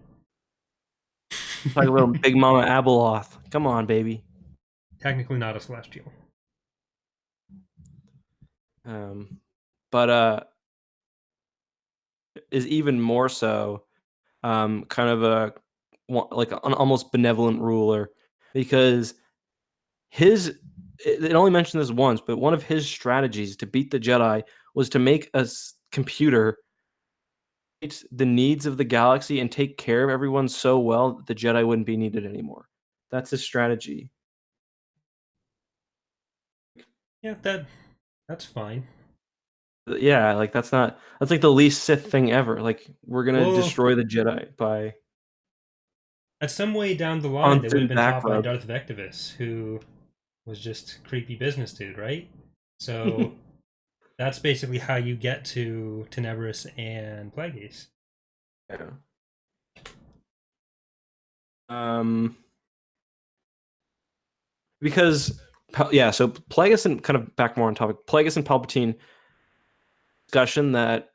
Talk about Big Mama Abeloth. Come on, baby. Technically not a celestial. But is even more so, kind of a like an almost benevolent ruler, because it only mentioned this once, but one of his strategies to beat the Jedi was to make a computer the needs of the galaxy and take care of everyone so well that the Jedi wouldn't be needed anymore. That's his strategy. Yeah, that's fine. Yeah, like that's like the least Sith thing ever. Like we're gonna destroy the Jedi by at some way down the line, they would have constant been back taught by rub. Darth Plagueis, who was just creepy business dude, right? So that's basically how you get to Tenebrous and Plagueis. Yeah. Um, because yeah, so Plagueis and kind of back more on topic. Plagueis and Palpatine discussion that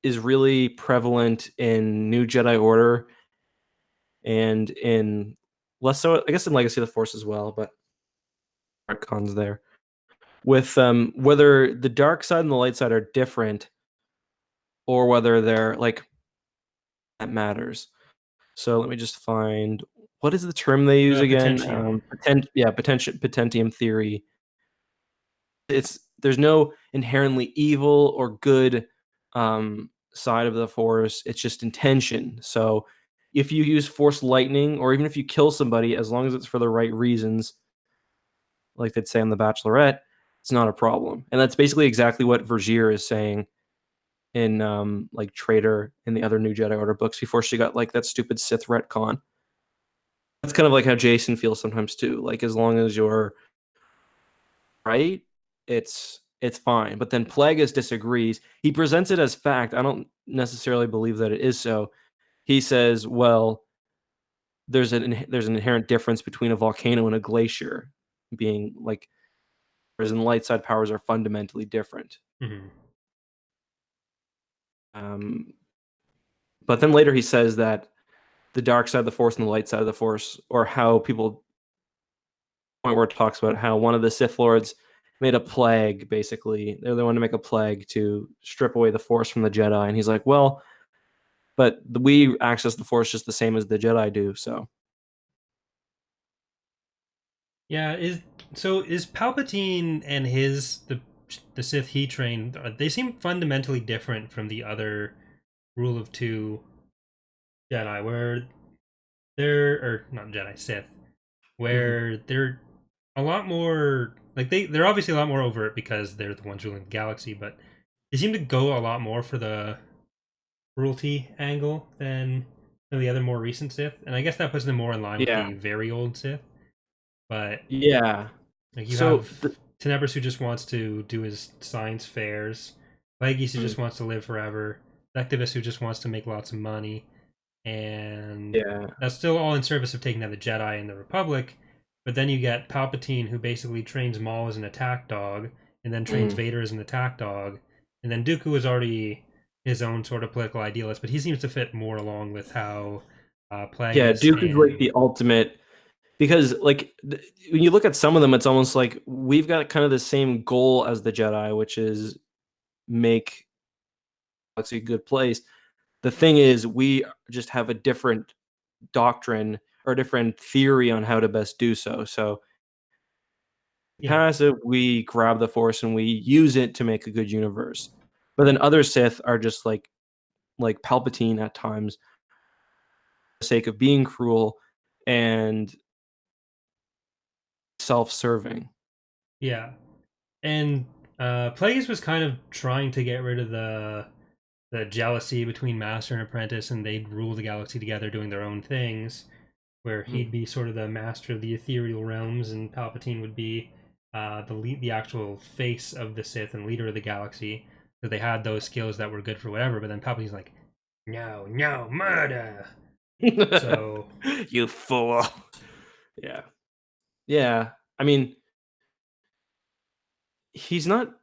is really prevalent in New Jedi Order and in less so, I guess, in Legacy of the Force as well, but cons there with whether the dark side and the light side are different or whether they're like that matters. So let me just find what is the term they use again? Potentium. Potentium theory. There's no inherently evil or good side of the force. It's just intention. So if you use force lightning, or even if you kill somebody, as long as it's for the right reasons, like they'd say on The Bachelorette, it's not a problem. And that's basically exactly what Vergier is saying in like Traitor in the other New Jedi Order books before she got like that stupid Sith retcon. That's kind of like how Jason feels sometimes too. Like as long as you're right, it's fine. But then Plagueis disagrees. He presents it as fact. I don't necessarily believe that it is so. He says, well, there's an inherent difference between a volcano and a glacier, being like, whereas in light side powers are fundamentally different. Mm-hmm. But then later he says that the dark side of the force and the light side of the force, or how people point where it talks about how one of the Sith Lords made a plague, basically. They wanted to make a plague to strip away the force from the Jedi. And he's like, well, but we access the force just the same as the Jedi do, so. Yeah, is Palpatine and the Sith he trained, they seem fundamentally different from the other rule of two Jedi, where or not Jedi, Sith, where they're a lot more like they're obviously a lot more overt because they're the ones ruling the galaxy, but they seem to go a lot more for the cruelty angle than the other more recent Sith, and I guess that puts them more in line with Yeah. the very old Sith. But Yeah. like you So, have Tenebrous who just wants to do his science fairs, Plagueis who just wants to live forever, Activist who just wants to make lots of money, and yeah. that's still all in service of taking down the Jedi and the Republic. But then you get Palpatine who basically trains Maul as an attack dog, and then trains Vader as an attack dog, and then Dooku is already his own sort of political idealist, but he seems to fit more along with how Yeah, Plagueis Duke is like and the ultimate, because like when you look at some of them, it's almost like we've got kind of the same goal as the Jedi, which is make galaxy a good place. The thing is, we just have a different doctrine or a different theory on how to best do so. So yeah, passive, we grab the force and we use it to make a good universe. But then other Sith are just like Palpatine at times, for the sake of being cruel and self-serving. yeah. And Plagueis was kind of trying to get rid of the jealousy between Master and Apprentice, and they'd rule the galaxy together doing their own things, where he'd be sort of the master of the ethereal realms, and Palpatine would be the actual face of the Sith and leader of the galaxy. That they had those skills that were good for whatever, but then Palpatine's like, no, no, murder. So You fool. Yeah. Yeah. I mean, he's not,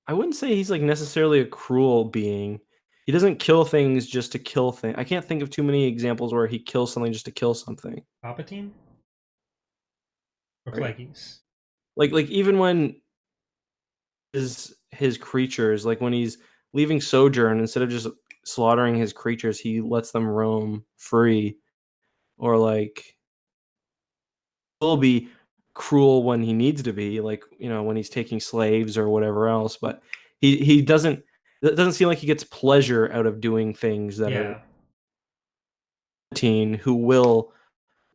I wouldn't say he's like necessarily a cruel being. He doesn't kill things just to kill things. I can't think of too many examples where he kills something just to kill something. Palpatine or Right? Plagueis? Like even when his creatures, like when he's leaving Sojourn, instead of just slaughtering his creatures, he lets them roam free. Or like will be cruel when he needs to be, like, you know, when he's taking slaves or whatever else, but he doesn't, it doesn't seem like he gets pleasure out of doing things that are Yeah, teen who will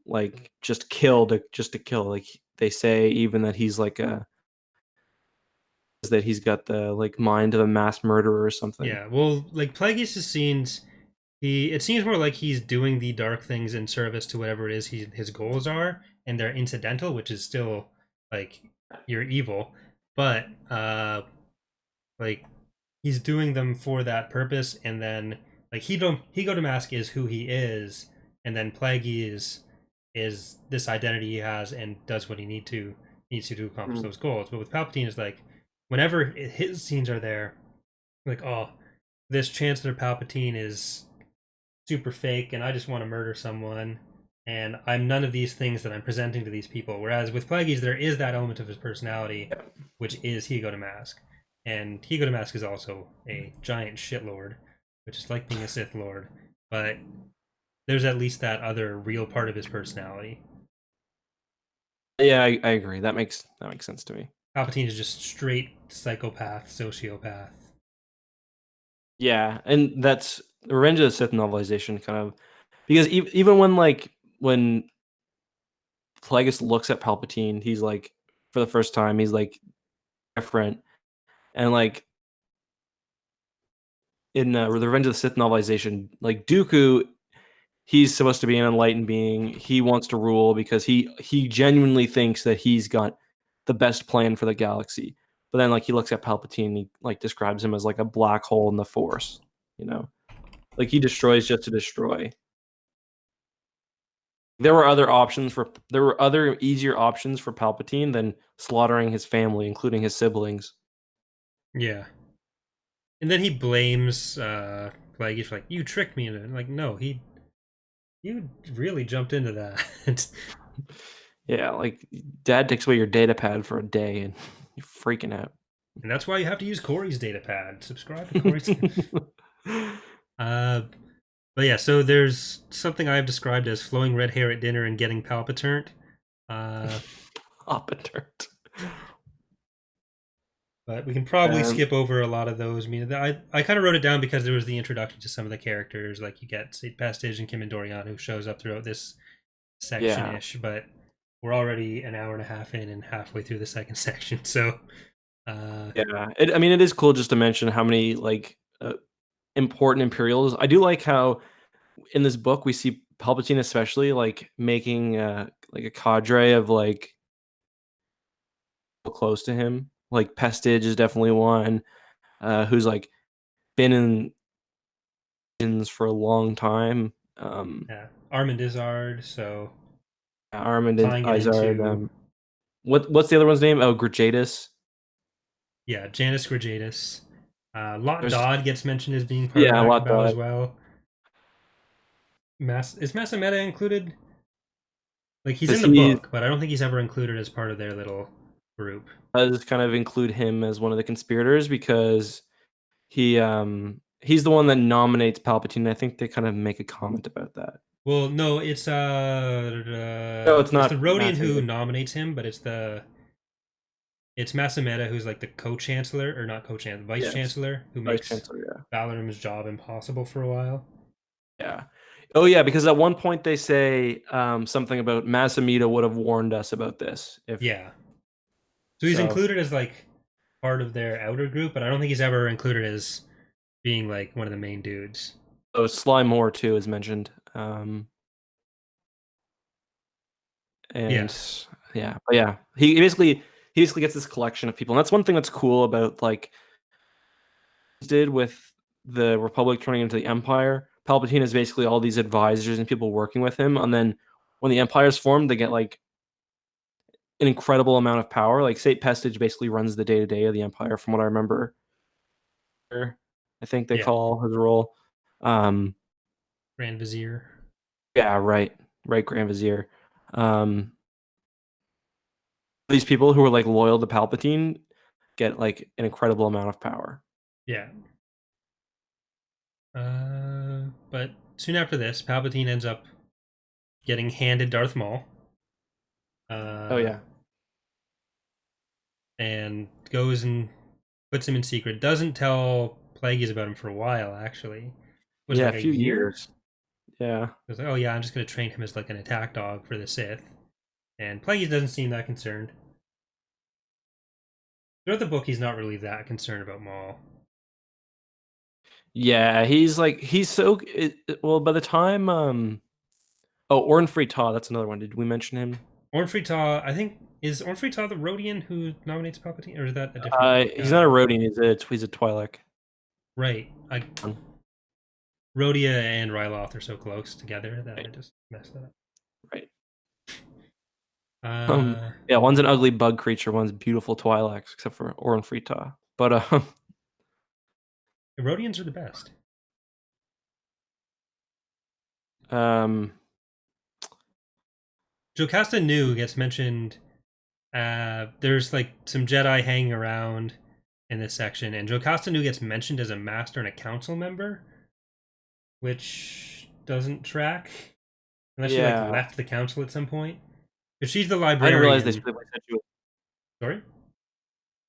like just kill to just to kill. Like they say even that he's like a, that he's got the like mind of a mass murderer or something. yeah. Well, like Plagueis' scenes it seems more like he's doing the dark things in service to whatever it is his goals are, and they're incidental, which is still like you're evil, but like he's doing them for that purpose, and then like Higo Damask is who he is, and then Plagueis is this identity he has and does what he needs to accomplish Mm. those goals. But with Palpatine is like whenever his scenes are there, like oh, this Chancellor Palpatine is super fake and I just want to murder someone and I'm none of these things that I'm presenting to these people. Whereas with Plagueis, there is that element of his personality, which is Higo Damask. And Higo Damask is also a giant shitlord, which is like being a Sith Lord. But there's at least that other real part of his personality. Yeah, I agree. That makes sense to me. Palpatine is just straight psychopath, sociopath. Yeah, and that's Revenge of the Sith novelization kind of because even when Plagueis looks at Palpatine, he's like for the first time, he's like different, and like in the Revenge of the Sith novelization, like Dooku, he's supposed to be an enlightened being. He wants to rule because he genuinely thinks that he's got the best plan for the galaxy. But then like he looks at Palpatine, he like describes him as like a black hole in the Force, you know. Like he destroys just to destroy. There were other easier options for Palpatine than slaughtering his family, including his siblings. Yeah. And then he blames Plagueis for like, you tricked me into it. Like, no, you really jumped into that. Yeah, like dad takes away your data pad for a day and you're freaking out. And that's why you have to use Corey's Datapad. Subscribe to Corey's. uh, but yeah, so there's something I've described as flowing red hair at dinner and getting palpiturned. Uh, Opportuned. but we can probably skip over a lot of those. I mean, I kind of wrote it down because there was the introduction to some of the characters. Like you get St. Pastage and Kim and Dorian, who shows up throughout this section-ish. Yeah. But we're already an hour and a half in and halfway through the second section. So yeah, I mean, it is cool just to mention how many like important Imperials. I do like how in this book we see Palpatine especially like making like a cadre of like close to him. Like Pestage is definitely one who's like been in for a long time. yeah, Armand Izzard. So Armand and tying it Izard. into What's the other one's name? Oh, Gradatus. yeah, Janus Grijatus. Lot There's Dodd gets mentioned as being part of yeah, a lot Macabau as that. well. Is Masameta included? Like he's in Because the he book, but I don't think he's ever included as part of their little group. does kind of include him as one of the conspirators because he's the one that nominates Palpatine. I think they kind of make a comment about that. Well, no, it's No, it's it's the not Rodian who Massacre. nominates him, but it's Masameta who's like the co-chancellor or not co-chancellor, vice Yes, chancellor who Vice makes Chancellor. Yeah, Valorim's job impossible for a while. yeah. Oh yeah, because at one point they say something about Masamita would have warned us about this. If Yeah, so he's included as like part of their outer group, but I don't think he's ever included as being like one of the main dudes. so Sly Moore too is mentioned. Yeah, And yeah, but yeah, he basically gets this collection of people, and that's one thing that's cool about like did with the Republic turning into the Empire. Palpatine is basically all these advisors and people working with him, and then when the Empire is formed, they get like an incredible amount of power. Like Saint Pestage basically runs the day to day of the Empire, from what I remember. I think they yeah, call his role. Um, Grand Vizier. yeah, right, Grand Vizier. Um, these people who are like loyal to Palpatine get like an incredible amount of power. Yeah. But soon after this, Palpatine ends up getting handed Darth Maul. Oh yeah, And goes and puts him in secret. Doesn't tell Plagueis about him for a while, actually. Was it yeah, a like a few year? years. Yeah, It was like, oh yeah, I'm just going to train him as like an attack dog for the Sith. And Plagueis doesn't seem that concerned. Throughout the book, he's not really that concerned about Maul. Yeah, he's so well by the time Orn Free Taw, that's another one. Did we mention him? Orn Free Taw, I think, is Orn Free Taw the Rodian who nominates Palpatine, or is that a different He's not a Rodian, he's a Twi'lek. Right. Rhodia and Ryloth are so close together that I just messed that up. Right. Uh, yeah, one's an ugly bug creature, one's beautiful Twi'lek, except for Orn Free Taw. But Rhodians are the best. Jocasta Nu gets mentioned. There's like some Jedi hanging around in this section, and Jocasta Nu gets mentioned as a master and a council member, which doesn't track unless she like left the council at some point. If she's the librarian, I didn't realize they specifically said she was. Sorry,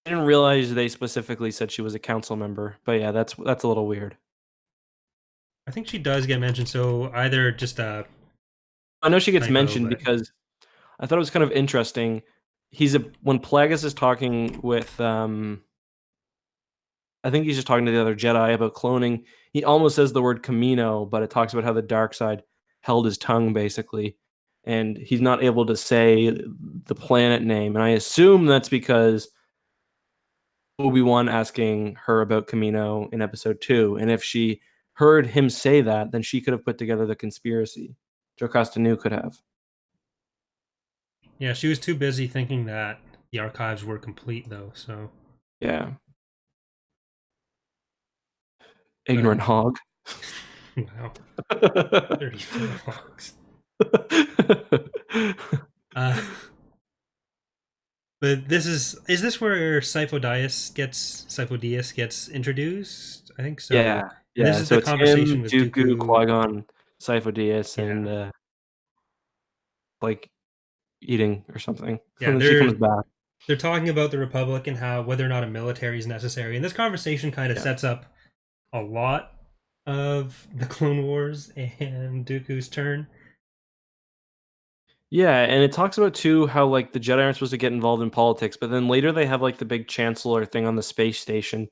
I didn't realize they specifically said she was a council member. But yeah, that's a little weird. I think she does get mentioned. So either just I know she gets mentioned because I thought it was kind of interesting. When Plagueis is talking with I think he's just talking to the other Jedi about cloning. He almost says the word Camino, but it talks about how the dark side held his tongue, basically. And he's not able to say the planet name. And I assume that's because Obi-Wan asking her about Camino in episode 2. And if she heard him say that, then she could have put together the conspiracy. Jocasta Nu could have. Yeah, she was too busy thinking that the archives were complete, though, so... Yeah. Ignorant hog. Wow. 34 hogs. But this is this where Sifo-Dyas gets introduced? I think so. Yeah. And this is the conversation with Dooku, Qui-Gon, Sifo-Dyas, and like eating or something. Yeah, and then she comes back. They're talking about the Republic and how whether or not a military is necessary. And this conversation kind of sets up a lot of the Clone Wars and Dooku's turn. Yeah, and it talks about too how like the Jedi aren't supposed to get involved in politics, but then later they have like the big Chancellor thing on the space station,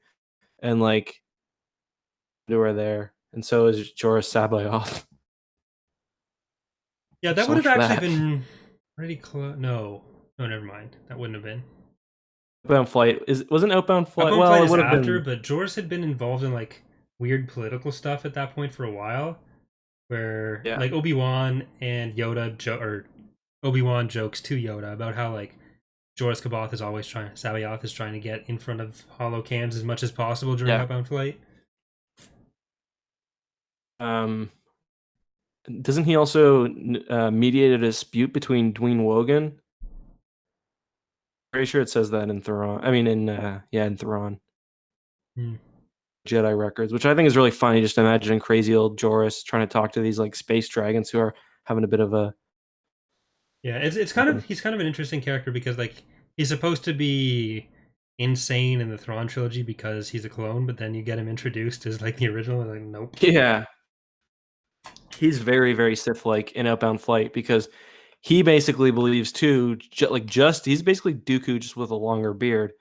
and like they were there, and so is Joruus C'baoth. Yeah, that would have actually been pretty close. No, never mind. That wouldn't have been. Outbound Flight wasn't Outbound Flight. Outbound Flight is after, but Joruus had been involved in like weird political stuff at that point for a while, where like Obi-Wan and Obi-Wan jokes to Yoda about how like Joruus C'baoth is always C'baoth is trying to get in front of holocams as much as possible during Outbound Flight. Doesn't he also mediate a dispute between Dwayne Wogan? Pretty sure it says that in Thrawn. I mean, in Thrawn. Jedi records, which I think is really funny. Just imagining crazy old Joruus trying to talk to these like space dragons who are having a bit of a. Yeah, it's kind of he's kind of an interesting character because like he's supposed to be insane in the Thrawn trilogy because he's a clone, but then you get him introduced as like the original, and like nope. Yeah. He's very, very Sith-like in Outbound Flight because he basically believes too, he's basically Dooku just with a longer beard.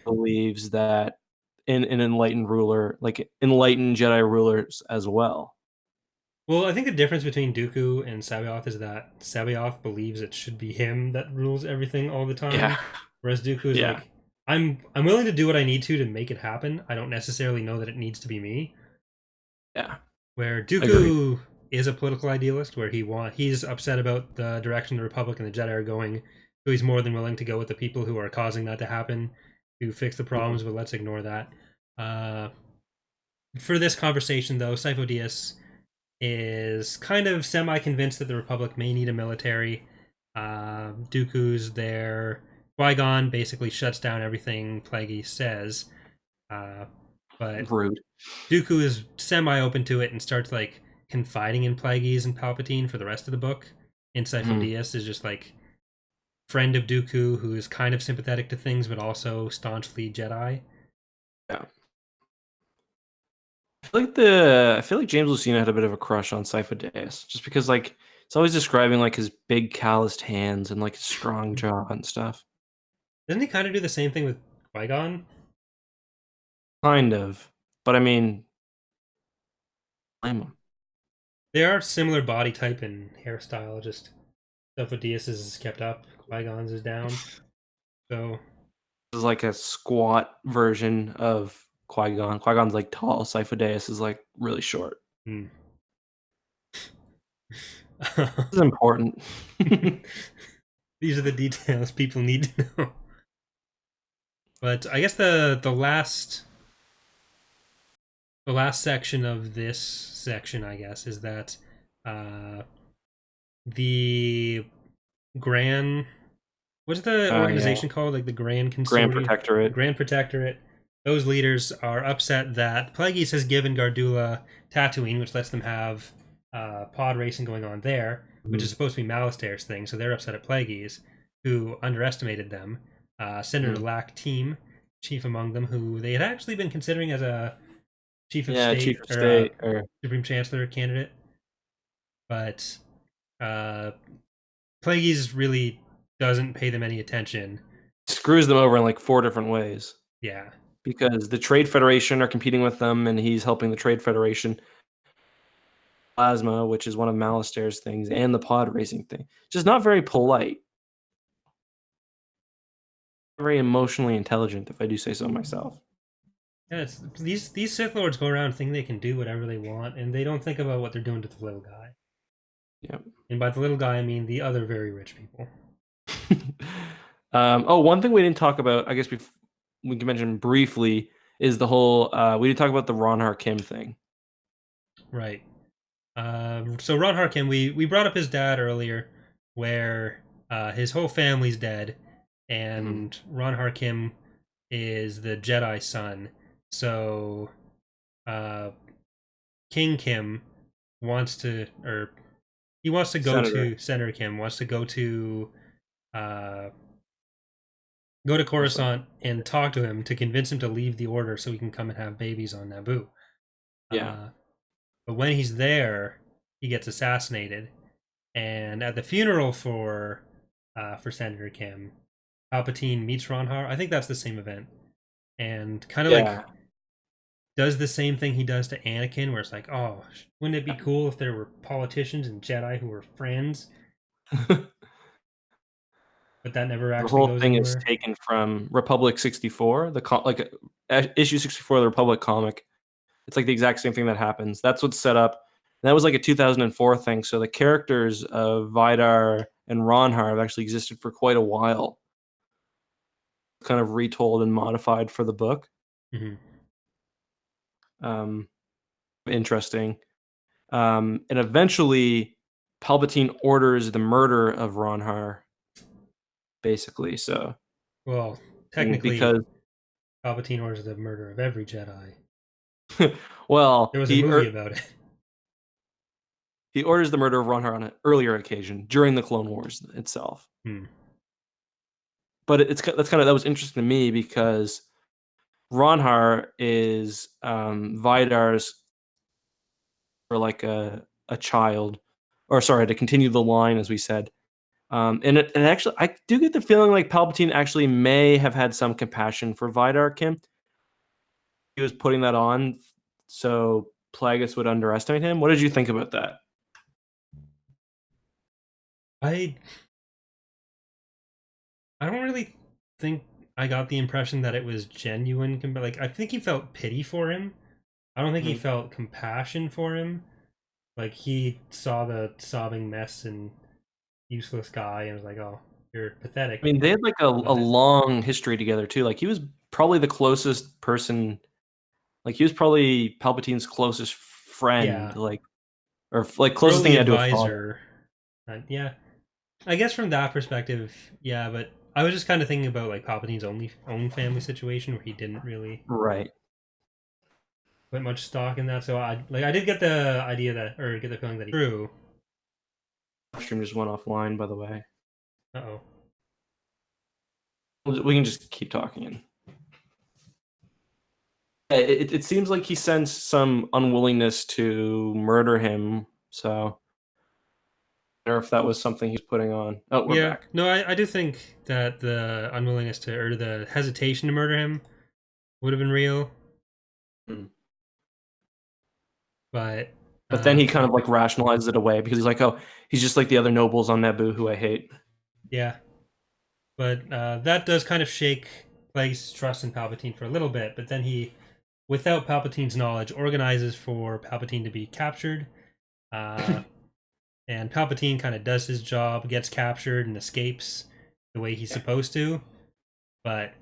Believes that in an enlightened ruler, like enlightened Jedi rulers as well. Well, I think the difference between Dooku and C'baoth is that C'baoth believes it should be him that rules everything all the time, whereas Dooku is like, I'm willing to do what I need to make it happen. I don't necessarily know that it needs to be me. Yeah. Where Dooku is a political idealist, where he's upset about the direction the Republic and the Jedi are going, so he's more than willing to go with the people who are causing that to happen to fix the problems, but let's ignore that. For this conversation, though, Sifo-Dyas is kind of semi-convinced that the Republic may need a military. Dooku's there. Qui-Gon basically shuts down everything Plagueis says. But rude. Dooku is semi-open to it and starts like confiding in Plagueis and Palpatine for the rest of the book. And Sifo-Dyas is just like friend of Dooku who is kind of sympathetic to things but also staunchly Jedi. Yeah. I feel like James Luceno had a bit of a crush on Sifo-Dyas just because like it's always describing like his big calloused hands and like his strong jaw and stuff. Doesn't he kind of do the same thing with Qui-Gon? Kind of. But I mean, blame him. They are similar body type and hairstyle. Just stuff with Diaz is kept up. Qui-Gon's is down. So This is like a squat version of Qui-Gon. Qui-Gon's like tall. Sifo-Dyas is like really short. hmm. This is important. These are the details people need to know. But I guess the last section of this section, I guess, is that the Grand, what's the organization called? Like the Grand Consortium? Grand Protectorate. Grand Protectorate. Those leaders are upset that Plagueis has given Gardula Tatooine, which lets them have pod racing going on there, which is supposed to be Malastaire's thing. So they're upset at Plagueis, who underestimated them. Senator Lack Team, chief among them, who they had actually been considering as a chief of state or Supreme Chancellor candidate. But Plagueis really doesn't pay them any attention. Screws them over in like 4 different ways. Yeah. Because the Trade Federation are competing with them, and he's helping the Trade Federation. Plasma, which is one of Malastaire's things, and the pod racing thing. Just not very polite. Very emotionally intelligent, if I do say so myself. Yeah, these Sith Lords go around thinking they can do whatever they want, and they don't think about what they're doing to the little guy. Yep. And by the little guy, I mean the other very rich people. One thing we didn't talk about, I guess we can mention briefly, is the whole we didn't talk about the Ron Harkim thing. Right. So Ron Harkim, we brought up his dad earlier, where his whole family's dead, and Ron Harkim is the Jedi son. So King Kim wants to, or he wants to go to Senator Kim wants to go to Coruscant and talk to him to convince him to leave the Order so he can come and have babies on Naboo. Yeah. But when he's there, he gets assassinated, and at the funeral for Senator Kim, Palpatine meets Ron Har. I think that's the same event, and kind of like does the same thing he does to Anakin, where it's like, oh, wouldn't it be cool if there were politicians and Jedi who were friends? But that never actually the whole goes thing anywhere. is taken from Republic 64, issue 64 of the Republic comic. It's like the exact same thing that happens. That's what's set up. And that was like a 2004 thing. So the characters of Vidar and Ronhar have actually existed for quite a while. Kind of retold and modified for the book. Interesting. And eventually, Palpatine orders the murder of Ronhar. Basically, so. Well, technically, because Palpatine orders the murder of every Jedi. Well, there was a movie about it. He orders the murder of Ronhar on an earlier occasion during the Clone Wars itself. But that was interesting to me because Ronhar is Vidar's for like a child, or sorry, to continue the line as we said. And actually, I do get the feeling like Palpatine actually may have had some compassion for Vidar Kim. He was putting that on so Plagueis would underestimate him. What did you think about that? I don't really think I got the impression that it was genuine. Like, I think he felt pity for him. I don't think he felt compassion for him. Like, he saw the sobbing mess and useless guy and was like, oh, you're pathetic. I mean, they had like a long history together too. Like, he was probably the closest person. Like, he was probably Palpatine's closest friend. Like, or like closest thing he had to a father. Yeah, I guess from that perspective, yeah. But I was just kind of thinking about like Palpatine's own family situation where he didn't really put much stock in that. So I did get the idea that, or get the feeling that he true. Stream just went offline, by the way. Uh-oh. We can just keep talking. It seems like he sensed some unwillingness to murder him, so I don't know if that was something he's putting on. Oh, we're back. No, I do think that the unwillingness to, or the hesitation to murder him would have been real. But then he kind of like rationalizes it away because he's like, oh, he's just like the other nobles on Naboo who I hate. yeah. But that does kind of shake Plagueis' trust in Palpatine for a little bit. But then he, without Palpatine's knowledge, organizes for Palpatine to be captured. And Palpatine kind of does his job, gets captured, and escapes the way he's supposed to. But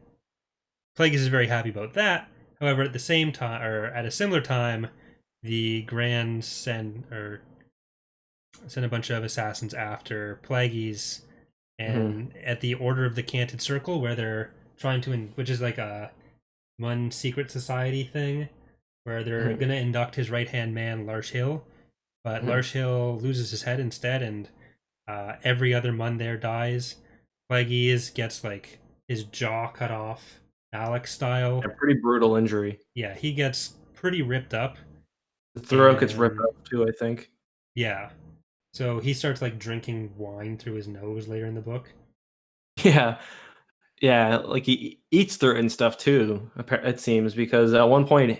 Plagueis is very happy about that. However, at the same time, or at a similar time, the Grand send a bunch of assassins after Plagueis, and at the Order of the Canted Circle, where they're trying to, which is like a one secret society thing, where they're gonna induct his right hand man, Larsh Hill, but Larsh Hill loses his head instead, and every other Mun there dies. Plagueis gets like his jaw cut off, Alex style. A pretty brutal injury. Yeah, he gets pretty ripped up. The throat gets ripped up too, I think. Yeah. So he starts like drinking wine through his nose later in the book. Yeah. Yeah, like he eats through it and stuff too, it seems, because at one point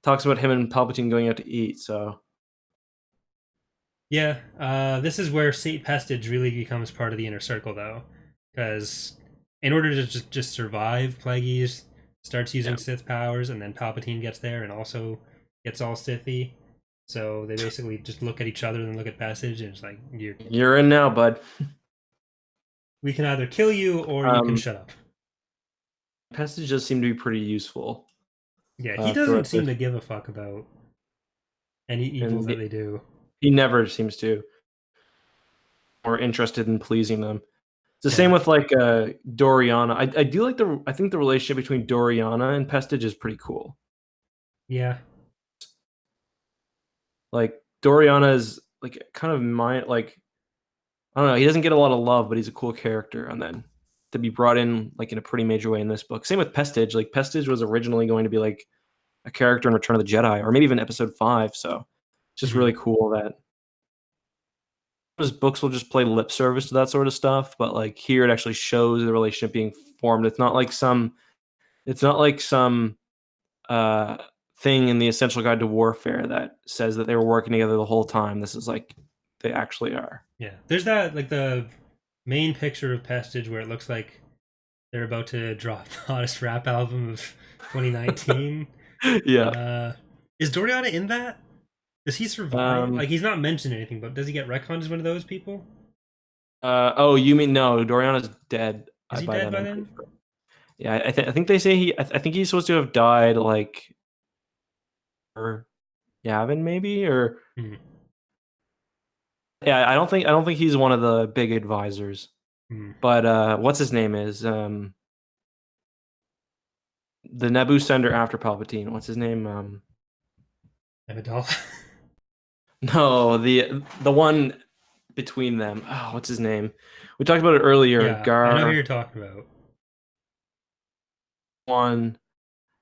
talks about him and Palpatine going out to eat, so. Yeah, this is where Sate Pestage really becomes part of the inner circle, though, because in order to just survive, Plagueis starts using Sith powers, and then Palpatine gets there and also gets all Sithy. So they basically just look at each other and look at Pestage, and it's like, you're in now, bud. We can either kill you or you can shut up. Pestage does seem to be pretty useful. Yeah, he doesn't seem to give a fuck about any evil that they do. He never seems to. Or interested in pleasing them. It's the same with like Doriana. I do like I think the relationship between Doriana and Pestage is pretty cool. Yeah. Like Doriana is like kind of like I don't know, he doesn't get a lot of love, but he's a cool character, and then to be brought in like in a pretty major way in this book. Same with Pestage. Like Pestage was originally going to be like a character in Return of the Jedi, or maybe even Episode 5. So it's just really cool that his books will just play lip service to that sort of stuff, but like here it actually shows the relationship being formed. It's not like some thing in the Essential Guide to Warfare that says that they were working together the whole time. This is like they actually are. Yeah, there's that like the main picture of Pestage where it looks like they're about to drop the hottest rap album of 2019. Yeah. Is Doriana in that? Does he survive? Like he's not mentioned anything, but does he get retconned as one of those people? Oh, you mean no? Doriana's dead. Is he dead by then? Yeah, I think they say I think he's supposed to have died like, or Yavin maybe, or yeah. I don't think he's one of the big advisors. But what's his name is the Naboo sender after Palpatine. What's his name? Amidala. No, the one between them. Oh, what's his name? We talked about it earlier. Yeah, I know who you're talking about. One,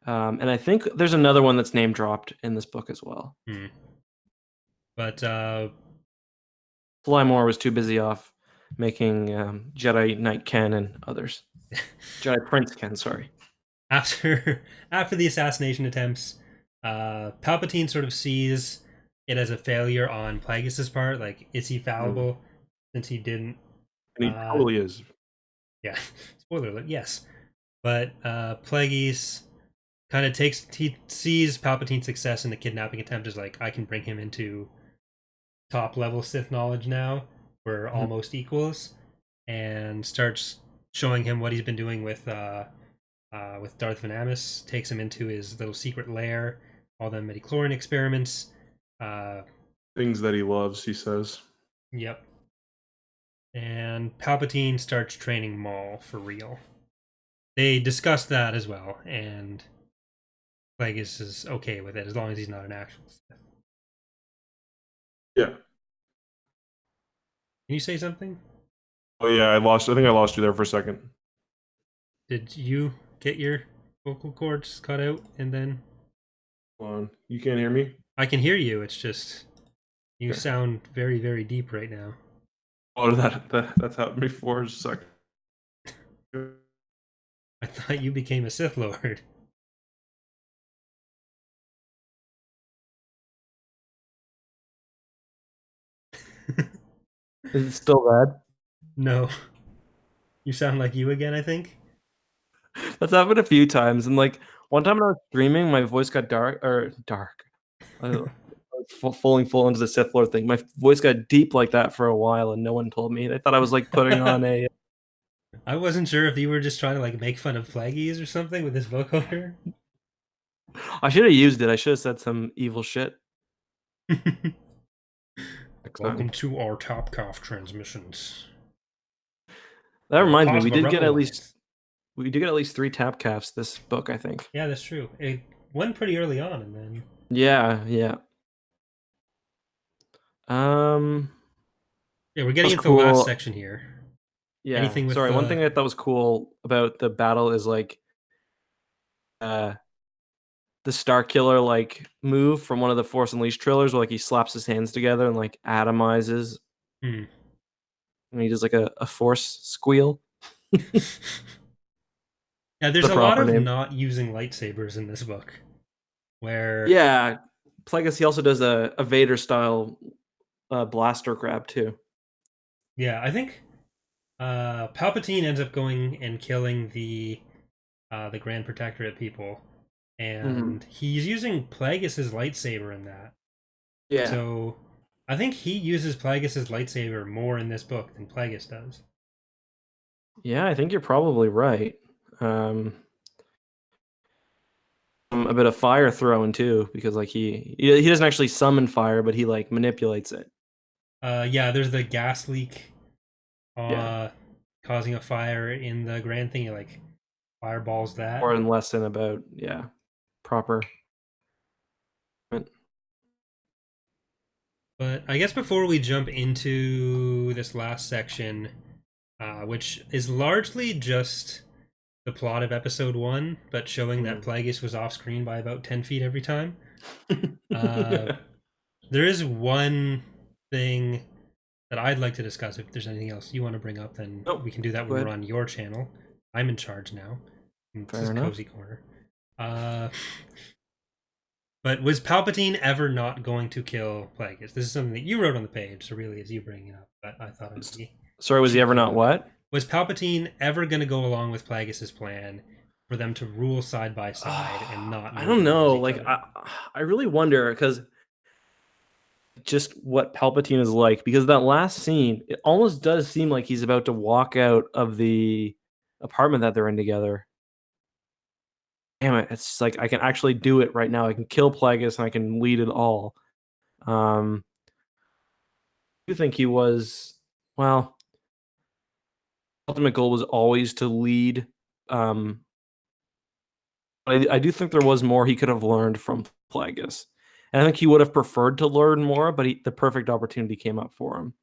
and I think there's another one that's name dropped in this book as well. But Sly Moore was too busy off making Jedi Knight Ken and others. Jedi Prince Ken, sorry. After the assassination attempts, Palpatine sort of sees it as a failure on Plagueis' part. Like, is he fallible since he didn't? And he totally is. Yeah, spoiler alert. Yes, but Plagueis kind of he sees Palpatine's success in the kidnapping attempt as like, I can bring him into top level Sith knowledge now. We're almost equals, and starts showing him what he's been doing with Darth Venamis. Takes him into his little secret lair, all the midi-chlorian experiments. Things that he loves, he says. Yep. And Palpatine starts training Maul for real. They discuss that as well, and Plagueis is okay with it as long as he's not an actual Sith. Yeah. Can you say something? Oh yeah, I think I lost you there for a second. Did you get your vocal cords cut out and then? Hold on. You can't hear me? I can hear you. It's just you sound very, very deep right now. Oh, that's happened before. Just a second. I thought you became a Sith Lord. Is it still bad? No. You sound like you again, I think. That's happened a few times, and like one time when I was streaming, my voice got dark. I was falling full into the Sith Lord thing. My voice got deep like that for a while, and no one told me. They thought I was like putting on a. I wasn't sure if you were just trying to like make fun of Plagueis or something with this vocoder. I should have used it. I should have said some evil shit next time. Welcome to our Tapcaf Transmissions. That reminds me, Pause we the did get rebel at alliance. least 3 tap calves this book, I think. Yeah, that's true. It went pretty early on, and then Yeah. yeah, we're getting was into the last cool. section here. Yeah. Anything with Sorry, one thing I thought was cool about the battle is like the Star Killer like move from one of the Force Unleashed trailers where like he slaps his hands together and like atomizes. Hmm. And he does like a force squeal. Yeah, there's The a lot proper of name. not using lightsabers in this book. Where Yeah. Plagueis, he also does a Vader style blaster grab too. yeah, I think Palpatine ends up going and killing the Grand Protectorate people, and he's using Plagueis' lightsaber in that. Yeah. So I think he uses Plagueis' lightsaber more in this book than Plagueis does. Yeah, I think you're probably right. A bit of fire throwing too, because like he doesn't actually summon fire, but he like manipulates it. Yeah, there's the gas leak Yeah. causing a fire in the grand thing. He like fireballs that. Or in lesson about proper. But I guess before we jump into this last section, which is largely just the plot of episode 1, but showing that Plagueis was off screen by about 10 feet every time. There is one thing that I'd like to discuss. If there's anything else you want to bring up, then we can do that when we're on your channel. I'm in charge now. This is Cozy Corner. But was Palpatine ever not going to kill Plagueis? This is something that you wrote on the page, so really is you bringing it up. But I thought it would be. Sorry, was he ever not what? Was Palpatine ever going to go along with Plagueis' plan for them to rule side by side and not? I don't know. Like I really wonder because just what Palpatine is like, because that last scene, it almost does seem like he's about to walk out of the apartment that they're in together. Damn it, it's like I can actually do it right now. I can kill Plagueis and I can lead it all. I do think he was, well, ultimate goal was always to lead. I do think there was more he could have learned from Plagueis. And I think he would have preferred to learn more, but the perfect opportunity came up for him.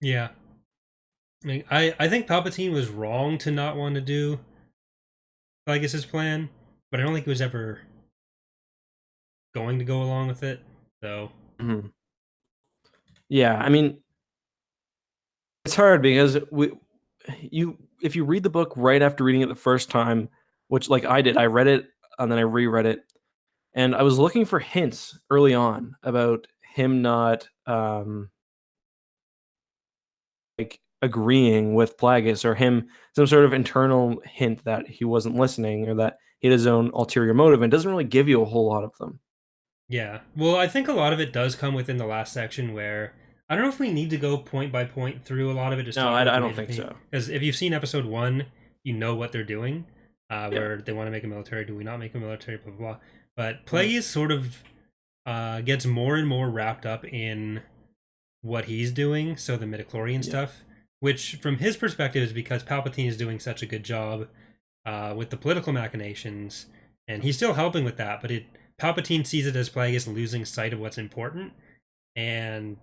Yeah. I mean, I think Palpatine was wrong to not want to do Plagueis' plan, but I don't think he was ever going to go along with it. So, yeah, I mean, it's hard because if you read the book right after reading it the first time, which like I did, I read it and then I reread it, and I was looking for hints early on about him not like agreeing with Plagueis, or him some sort of internal hint that he wasn't listening or that he had his own ulterior motive, and it doesn't really give you a whole lot of them. yeah. Well, I think a lot of it does come within the last section where I don't know if we need to go point by point through a lot of it. No, I don't think so. Because if you've seen episode 1, you know what they're doing, where they want to make a military. Do we not make a military? Blah, blah, blah. But Plagueis sort of gets more and more wrapped up in what he's doing, so the midi-chlorian stuff, which from his perspective is because Palpatine is doing such a good job with the political machinations, and he's still helping with that, but Palpatine sees it as Plagueis losing sight of what's important and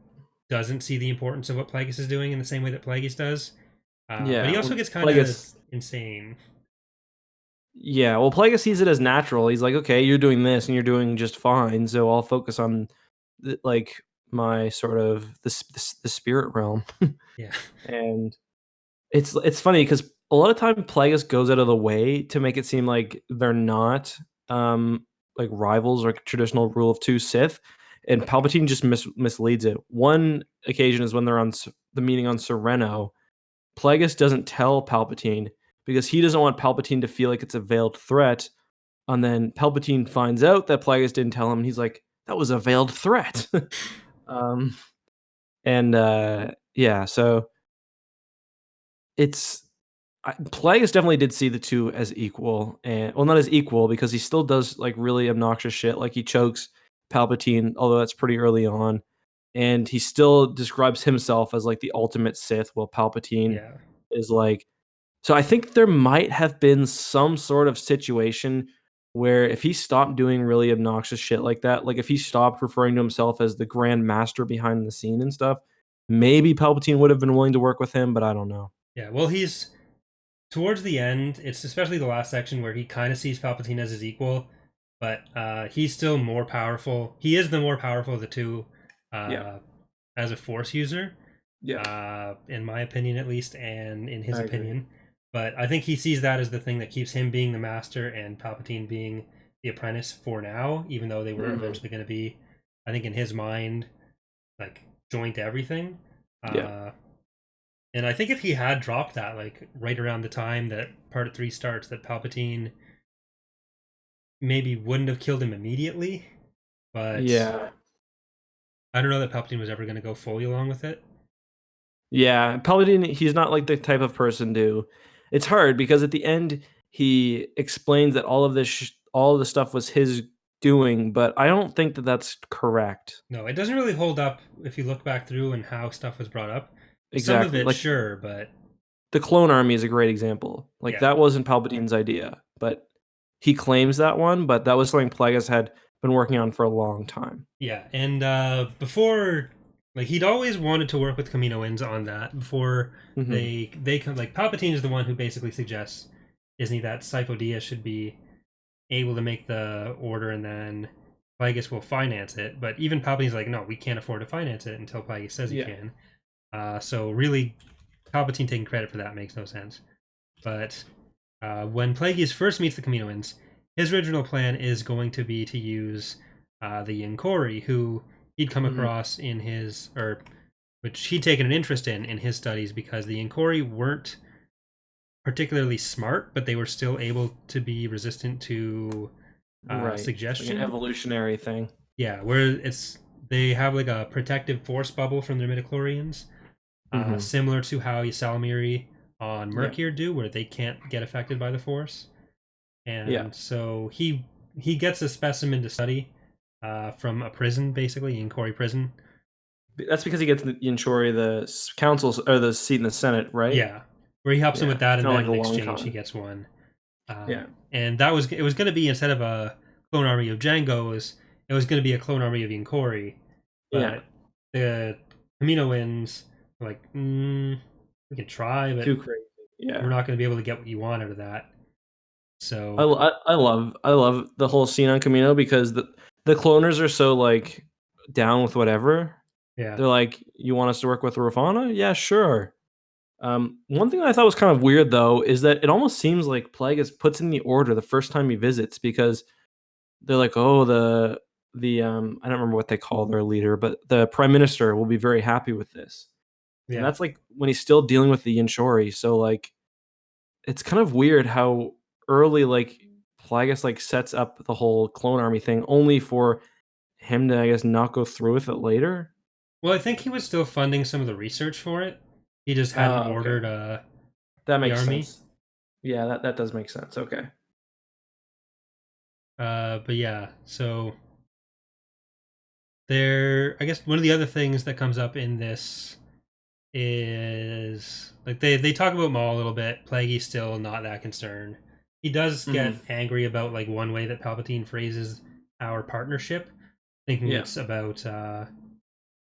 doesn't see the importance of what Plagueis is doing in the same way that Plagueis does. But he also gets kind of insane. Yeah, well, Plagueis sees it as natural. He's like, okay, you're doing this and you're doing just fine, so I'll focus on like my sort of the spirit realm. Yeah. And it's funny because a lot of time Plagueis goes out of the way to make it seem like they're not like rivals or traditional rule of 2 Sith. and Palpatine just misleads it. One occasion is when they're on the meeting on Sereno. Plagueis doesn't tell Palpatine because he doesn't want Palpatine to feel like it's a veiled threat. And then Palpatine finds out that Plagueis didn't tell him, and he's like, "That was a veiled threat." Yeah, so it's Plagueis definitely did see the two as equal, and well, not as equal because he still does like really obnoxious shit, like he chokes Palpatine, although that's pretty early on, and he still describes himself as like the ultimate Sith, while Palpatine Yeah. is like. So I think there might have been some sort of situation where if he stopped doing really obnoxious shit like that, like if he stopped referring to himself as the Grand Master behind the scene and stuff, maybe Palpatine would have been willing to work with him, but I don't know. Yeah, well, he's towards the end. It's especially the last section where he kind of sees Palpatine as his equal, but he's still more powerful. He is the more powerful of the two, Yeah. as a Force user. Yeah. In my opinion, at least, and in his I agree. opinion. But I think he sees that as the thing that keeps him being the master and Palpatine being the apprentice for now, even though they were eventually going to be, I think, in his mind, like joint everything. Yeah. And I think if he had dropped that, like right around the time that Part 3 starts, that Palpatine maybe wouldn't have killed him immediately. But Yeah. I don't know that Palpatine was ever going to go fully along with it. Yeah, Palpatine, he's not like the type of person to. It's hard because at the end he explains that all of this, all of the stuff was his doing, but I don't think that that's correct. No, it doesn't really hold up if you look back through and how stuff was brought up. Some of Exactly. it, Like sure, but the clone army is a great example. Like yeah. that wasn't Palpatine's idea, but he claims that one, but that was something Plagueis had been working on for a long time. Yeah, and before, like he'd always wanted to work with Kaminoans on that. Before they come, like Palpatine is the one who basically suggests Disney that Sifo Dyas should be able to make the order, and then Plagueis will finance it. But even Palpatine's like, no, we can't afford to finance it until Plagueis says he can. So really, Palpatine taking credit for that makes no sense. But when Plagueis first meets the Kaminoans, his original plan is going to be to use the Yinkori, who he'd come across in his, or which he'd taken an interest in his studies, because the Yinkori weren't particularly smart, but they were still able to be resistant to suggestion. Like an evolutionary thing. Yeah, where they have like a protective force bubble from their midi-chlorians, similar to how Ysalamiri on Mercure do, where they can't get affected by the force. And so he gets a specimen to study from a prison, basically, Yinkori prison. That's because he gets the Yinkori the council or the seat in the Senate, right? Yeah, where he helps him with that, and then like in exchange he gets one. And it was going to be, instead of a clone army of Django's, it was going to be a clone army of Yinkori. But the Kaminoans were like, we can try, but too crazy. We're not going to be able to get what you want out of that. So I love the whole scene on Kamino because the cloners are so like down with whatever. Yeah, they're like, you want us to work with Ravana? Yeah, sure. One thing I thought was kind of weird though is that it almost seems like Plagueis puts in the order the first time he visits, because they're like, oh, the I don't remember what they call their leader, but the prime minister will be very happy with this. Yeah. And that's like when he's still dealing with the Yanshori. So like, it's kind of weird how early like Plagueis like sets up the whole clone army thing, only for him to, I guess, not go through with it later. Well, I think he was still funding some of the research for it. He just hadn't ordered that makes sense. Yeah, that does make sense. Okay. But yeah, so I guess one of the other things that comes up in this is like they talk about Maul a little bit. Plagueis still not that concerned. He does get angry about like one way that Palpatine phrases our partnership, thinking it's about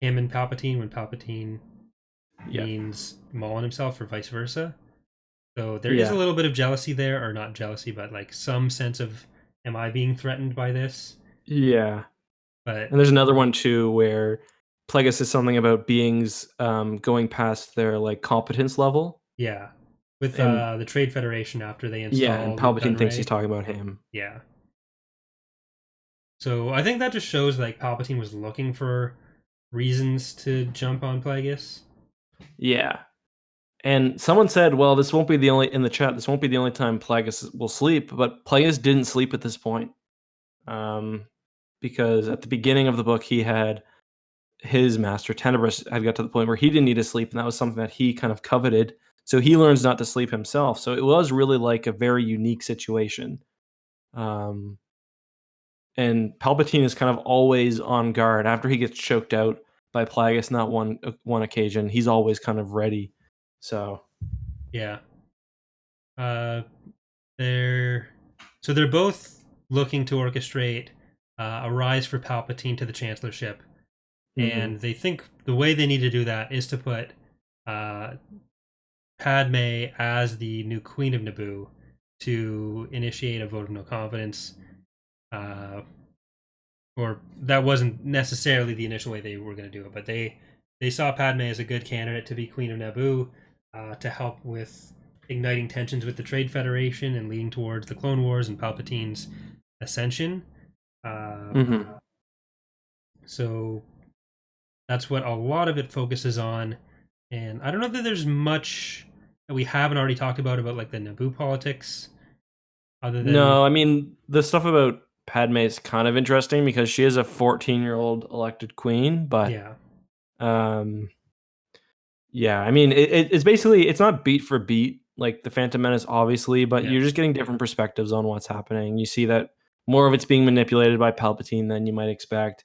him and Palpatine, when Palpatine means Maul and himself, or vice versa. So there is a little bit of jealousy there, or not jealousy, but like some sense of, am I being threatened by this? Yeah. But and there's another one too where Plagueis says something about beings going past their like competence level. Yeah. With the Trade Federation after they install. Yeah, and Palpatine thinks he's talking about him. Yeah. So I think that just shows like Palpatine was looking for reasons to jump on Plagueis. Yeah. And someone said, well, this won't be the only in the chat. This won't be the only time Plagueis will sleep, but Plagueis didn't sleep at this point, because at the beginning of the book, he had his master Tenebrous had got to the point where he didn't need to sleep, and that was something that he kind of coveted. So he learns not to sleep himself. So it was really like a very unique situation. And Palpatine is kind of always on guard after he gets choked out by Plagueis. Not one occasion, he's always kind of ready. So Yeah. They're both looking to orchestrate a rise for Palpatine to the Chancellorship, and they think the way they need to do that is to put Padme as the new Queen of Naboo to initiate a vote of no confidence. Or that wasn't necessarily the initial way they were going to do it, but they saw Padme as a good candidate to be Queen of Naboo, to help with igniting tensions with the Trade Federation and leading towards the Clone Wars and Palpatine's ascension. So that's what a lot of it focuses on. And I don't know that there's much that we haven't already talked about like the Naboo politics. Other than No, I mean the stuff about Padme is kind of interesting because she is a 14-year-old elected queen, but yeah, yeah, I mean it's basically it's not beat for beat like the Phantom Menace, obviously, but Yeah. you're just getting different perspectives on what's happening. You see that more of it's being manipulated by Palpatine than you might expect.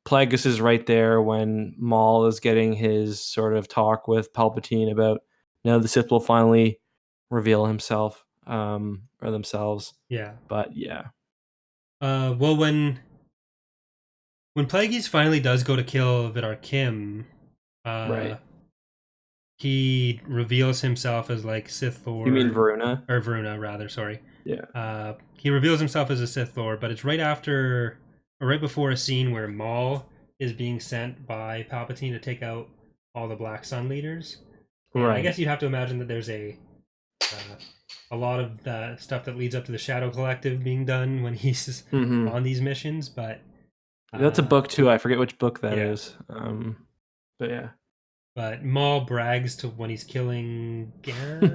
Plagueis is right there when Maul is getting his sort of talk with Palpatine about now the Sith will finally reveal himself, or themselves. yeah. But yeah, Well, when Plagueis finally does go to kill Vidar Kim, right. he reveals himself as like Sith You Lord. mean Varuna? Or Varuna, rather, sorry. Yeah. He reveals himself as a Sith Lord, but it's right after, or right before a scene where Maul is being sent by Palpatine to take out all the Black Sun leaders. And I Right. guess you'd have to imagine that there's a lot of the stuff that leads up to the Shadow Collective being done when he's on these missions, but That's a book too. I forget which book that yeah. is. But yeah. But Maul brags to when he's killing Garen.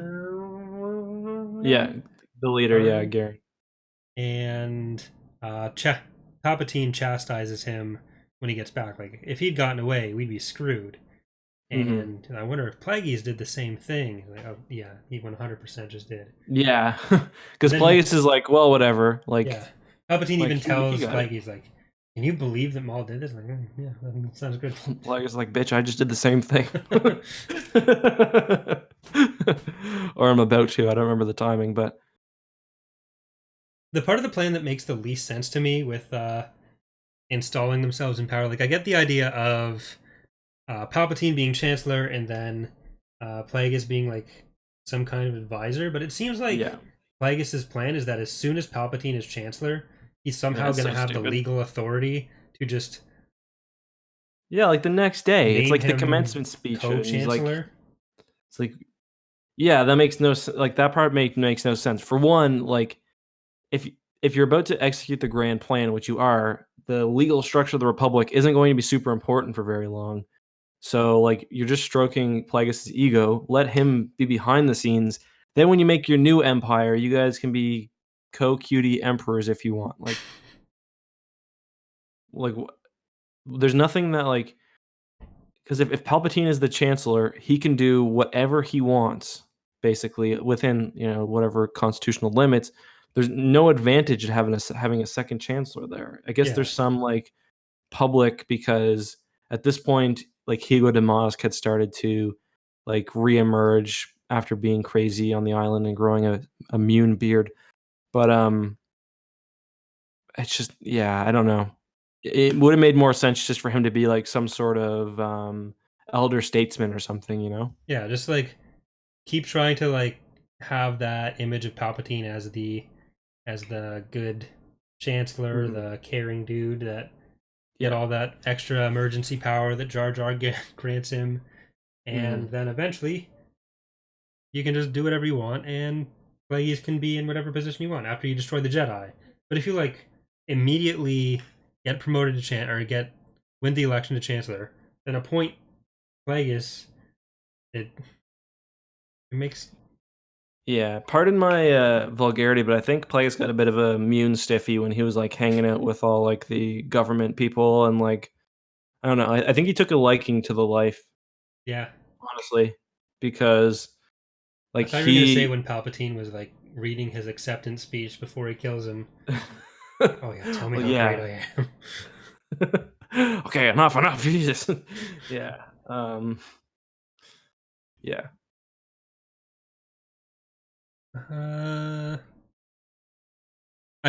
Yeah, the leader, yeah, Garen. And Palpatine chastises him when he gets back. Like, if he'd gotten away, we'd be screwed. And I wonder if Plagueis did the same thing. Like, oh, yeah, he 100% just did. Yeah, because Plagueis is like, well, whatever. Like, yeah, Palpatine like, even tells he Plagueis, like, can you believe that Maul did this? Like, yeah, that sounds good. Plagueis is like, bitch, I just did the same thing. Or I'm about to. I don't remember the timing, but the part of the plan that makes the least sense to me with installing themselves in power, like, I get the idea of Palpatine being Chancellor and then Plagueis being like some kind of advisor, but it seems like Plagueis' plan is that as soon as Palpatine is Chancellor, he's somehow going to have the legal authority to just like the next day, it's like the him commencement speech. Co-chancellor. It's like, yeah, that makes no like that part makes no sense. For one, like if you're about to execute the grand plan, which you are, the legal structure of the Republic isn't going to be super important for very long. So like you're just stroking Plagueis' ego. Let him be behind the scenes. Then when you make your new empire, you guys can be co-cutie emperors if you want. Like there's nothing that like, because if Palpatine is the Chancellor, he can do whatever he wants, basically within whatever constitutional limits. There's no advantage to having a second Chancellor there. I guess there's some like public, because at this point, like Hugo Damask had started to like reemerge after being crazy on the island and growing a immune beard. But it's just, I don't know. It would have made more sense just for him to be like some sort of elder statesman or something, Yeah, just like keep trying to like have that image of Palpatine as the good Chancellor, the caring dude that get all that extra emergency power that Jar Jar grants him, and then eventually you can just do whatever you want, and Plagueis can be in whatever position you want after you destroy the Jedi. But if you like immediately get promoted to win the election to Chancellor, then appoint Plagueis. It makes. Yeah, pardon my vulgarity, but I think Plagueis got a bit of a immune stiffy when he was like hanging out with all like the government people and like I don't know. I think he took a liking to the life, Yeah. honestly, because I like thought you were gonna say when Palpatine was like reading his acceptance speech before he kills him. Oh yeah, tell me well, how yeah. great I am. Okay, enough, Jesus. Yeah. Yeah. I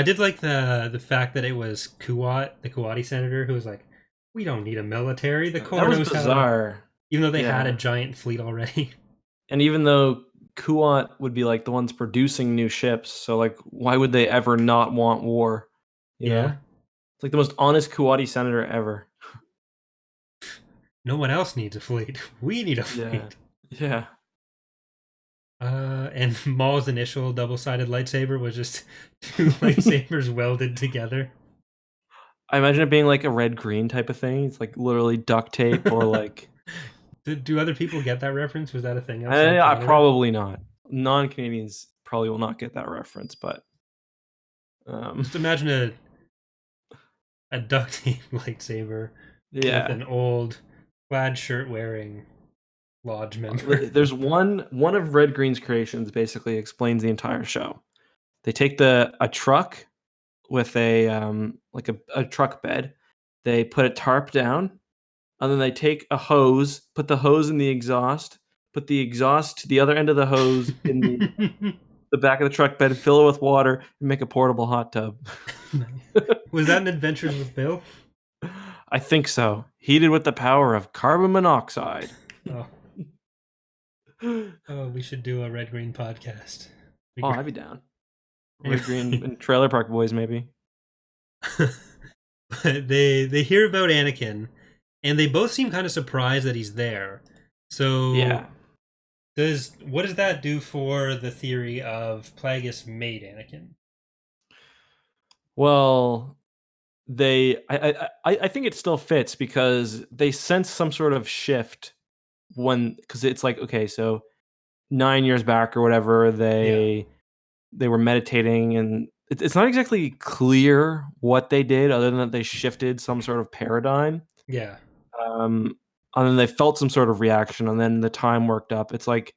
did like the fact that it was Kuat, the Kuwati senator, who was like, "We don't need a military. The Corps That was knows how to." bizarre. Even though they had a Yeah. giant fleet already. And even though Kuat would be like the ones producing new ships, so like why would they ever not want war? You know? Yeah. It's like the most honest Kuwati senator ever. No one else needs a fleet. We need a Yeah. fleet. Yeah. And Maul's initial double-sided lightsaber was just two lightsabers welded together. I imagine it being like a red-green type of thing. It's like literally duct tape or like Do other people get that reference? Was that a thing outside I Canada? probably not. Non-Canadians probably will not get that reference, but Just imagine a duct tape lightsaber with an old plaid shirt wearing lodge member. There's one of Red Green's creations basically explains the entire show. They take a truck with a like a truck bed. They put a tarp down, and then they take a hose, put the hose in the exhaust, put the exhaust to the other end of the hose in the back of the truck bed, fill it with water, and make a portable hot tub. Was that an Adventures with Bill? I think so. Heated with the power of carbon monoxide. Oh. Oh, we should do a Red Green podcast. Oh, I'd be down. Red Green and Trailer Park Boys, maybe. They hear about Anakin, and they both seem kind of surprised that he's there. So yeah, what does that do for the theory of Plagueis made Anakin? Well, I think it still fits because they sense some sort of shift because it's like, okay, so 9 years back or whatever, they were meditating, and it's not exactly clear what they did other than that they shifted some sort of paradigm. Yeah. And then they felt some sort of reaction, and then the time worked up. It's like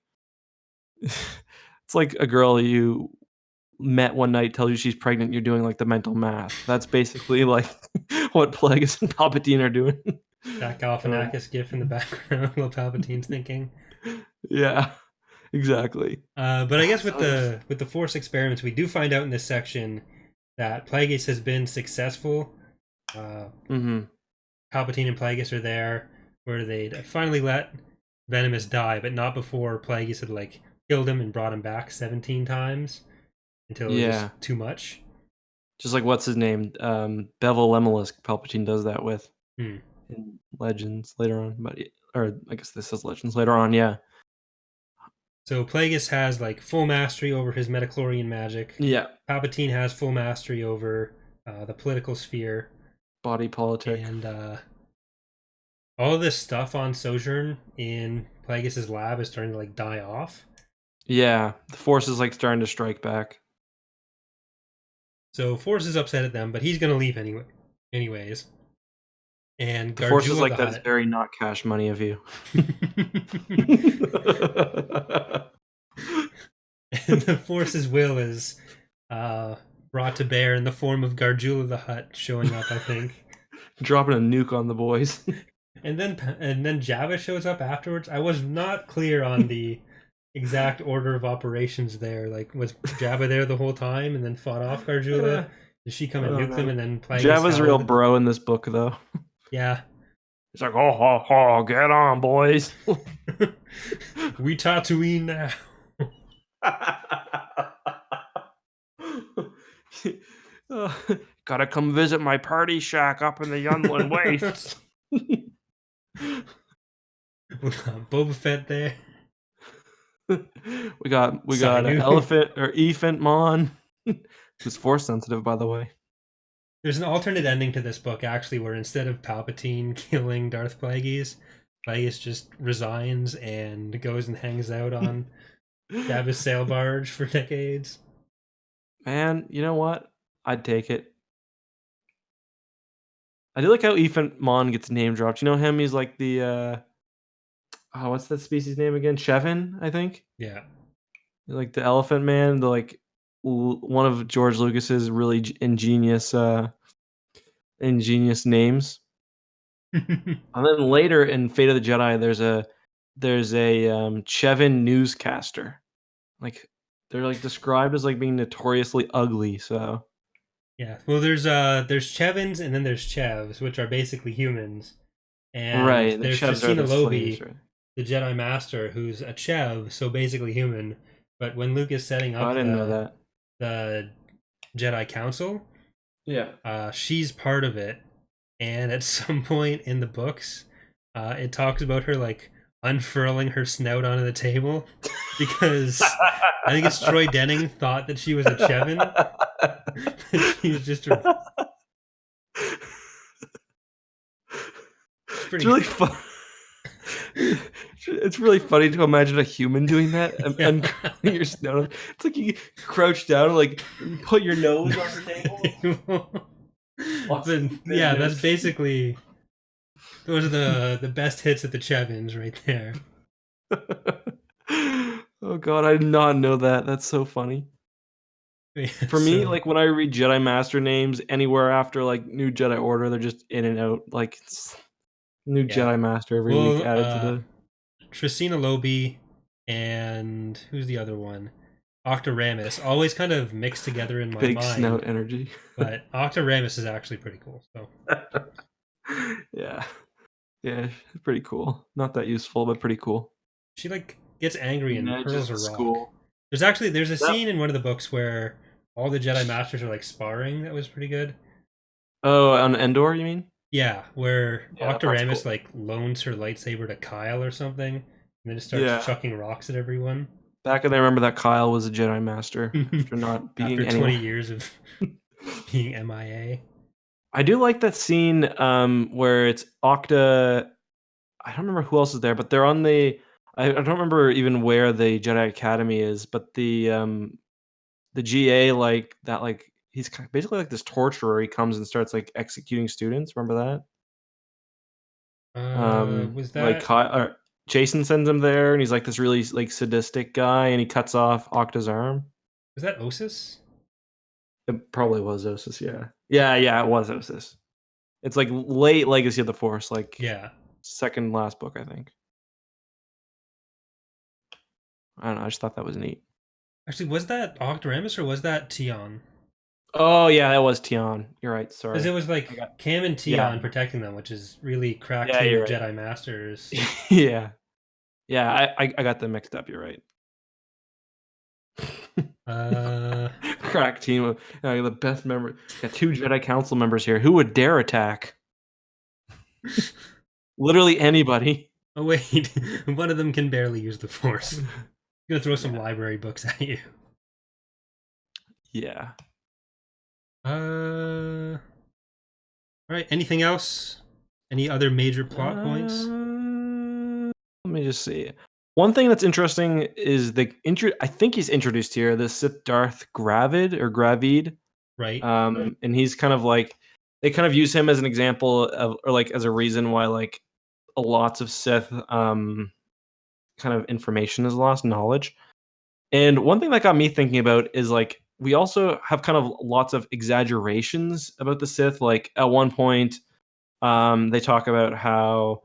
it's like a girl you met one night tells you she's pregnant, you're doing like the mental math. That's basically like what Plagueis and Palpatine are doing. That Galifianakis gif in the background while Palpatine's thinking. Yeah, exactly. But I guess with the Force experiments, we do find out in this section that Plagueis has been successful. Palpatine and Plagueis are there, where they finally let Venamis die, but not before Plagueis had like killed him and brought him back 17 times until it was just too much. Just like what's his name, Bevel Lemelisk, Palpatine does that with in Legends later on, or I guess this is Legends later on. Yeah. So Plagueis has like full mastery over his midi-chlorian magic. Yeah. Palpatine has full mastery over the political sphere, body politic, and all of this stuff on Sojourn in Plagueis' lab is starting to like die off. Yeah, the Force is like starting to strike back. So Force is upset at them, but he's gonna leave anyways. And the Force is like, that's very not cash money of you. And the Force's will is brought to bear in the form of Garjula the Hutt showing up, I think. Dropping a nuke on the boys. And then Jabba shows up afterwards. I was not clear on the exact order of operations there. Like, was Jabba there the whole time and then fought off Garjula? Did she come and nuke them and then Plagueis Jabba's real bro in this book, though. Yeah. He's like, oh, get on, boys. We Tatooine now. Gotta come visit my party shack up in the Yunlin Wastes. Boba Fett there. We got an elephant or Ephant Mon, who's Force sensitive, by the way. There's an alternate ending to this book, actually, where instead of Palpatine killing Darth Plagueis, Plagueis just resigns and goes and hangs out on Jabba's sail barge for decades. Man, you know what? I'd take it. I do like how Ethan Mon gets name dropped. You know him? He's like the oh, what's that species name again? Chevin, I think. Yeah. Like the Elephant Man, the like one of George Lucas's really ingenious names. And then later in Fate of the Jedi, there's a Chevin newscaster. Like they're like described as like being notoriously ugly. So Yeah. Well, there's Chevins and then there's Chevs, which are basically humans, and right, the there's Chevs are Tracina the slaves, Lobi, right? the Jedi Master, who's a Chev, so basically human. But when Luke is setting Oh, I up didn't know that. the Jedi Council, Yeah. she's part of it, and at some point in the books, it talks about her like unfurling her snout onto the table because I think it's Troy Denning thought that she was a Chevin. She was just a, it's It's pretty really fun. It's really funny to imagine a human doing that and yeah. uncurling your snout. It's like you crouch down and like put your nose on the table. What's But the yeah, that's business? basically those are the best hits at the Chevins right there. Oh god, I did not know that. That's so funny. For me, So like when I read Jedi Master names anywhere after like New Jedi Order, they're just in and out. Like new yeah. Jedi Master every week Well, added to the Tracina Lobi and who's the other one? Octoramus, always kind of mixed together in my big mind, snout energy. but Octoramus is actually pretty cool. So Yeah. Yeah, pretty cool. Not that useful, but pretty cool. she like gets angry He and manages hurls a the rock. school. There's a That scene in one of the books where all the Jedi Masters are like sparring. That was pretty good. Oh, on Endor, you mean? Yeah, where Yeah, that part's Octoramus cool. like loans her lightsaber to Kyle or something, and then just starts Yeah. chucking rocks at everyone. Back when I remember that Kyle was a Jedi Master after not After being 20 anywhere. years of being MIA. I do like that scene where it's Octa. I don't remember who else is there, but they're on the. I don't remember even where the Jedi Academy is, but the GA like that like he's basically like this torturer. He comes and starts like executing students. Remember that? Was Like that Jason sends him there, and he's like this really like sadistic guy, and he cuts off Octa's arm. Osis? It probably was Osis, yeah. Yeah, it was Osis. It's like late Legacy of the Force, like Yeah. second last book, I think. I don't know. I just thought that was neat. Actually, was that Octoramus or was that Tion? Oh yeah, that was Tion. You're right. Because Sorry. it was I like got Cam and yeah, Tion protecting them, which is really crack yeah. team You're of right. Jedi Masters. Yeah, yeah. I got them mixed up. You're right. Uh, Crack team of the best member. Got two Jedi Council members here. Who would dare attack? Literally anybody. oh wait, one of them can barely use the Force. Gonna throw some Yeah. library books at you. Yeah. All right. Anything else? Any other major plot points? Let me just see. One thing that's interesting is the I think he's introduced here, the Sith Darth Gravid. Right. And he's kind of like they kind of use him as an example of or like as a reason why like lots of Sith kind of information is lost, knowledge. And one thing that got me thinking about is like we also have kind of lots of exaggerations about the Sith. Like at one point, they talk about how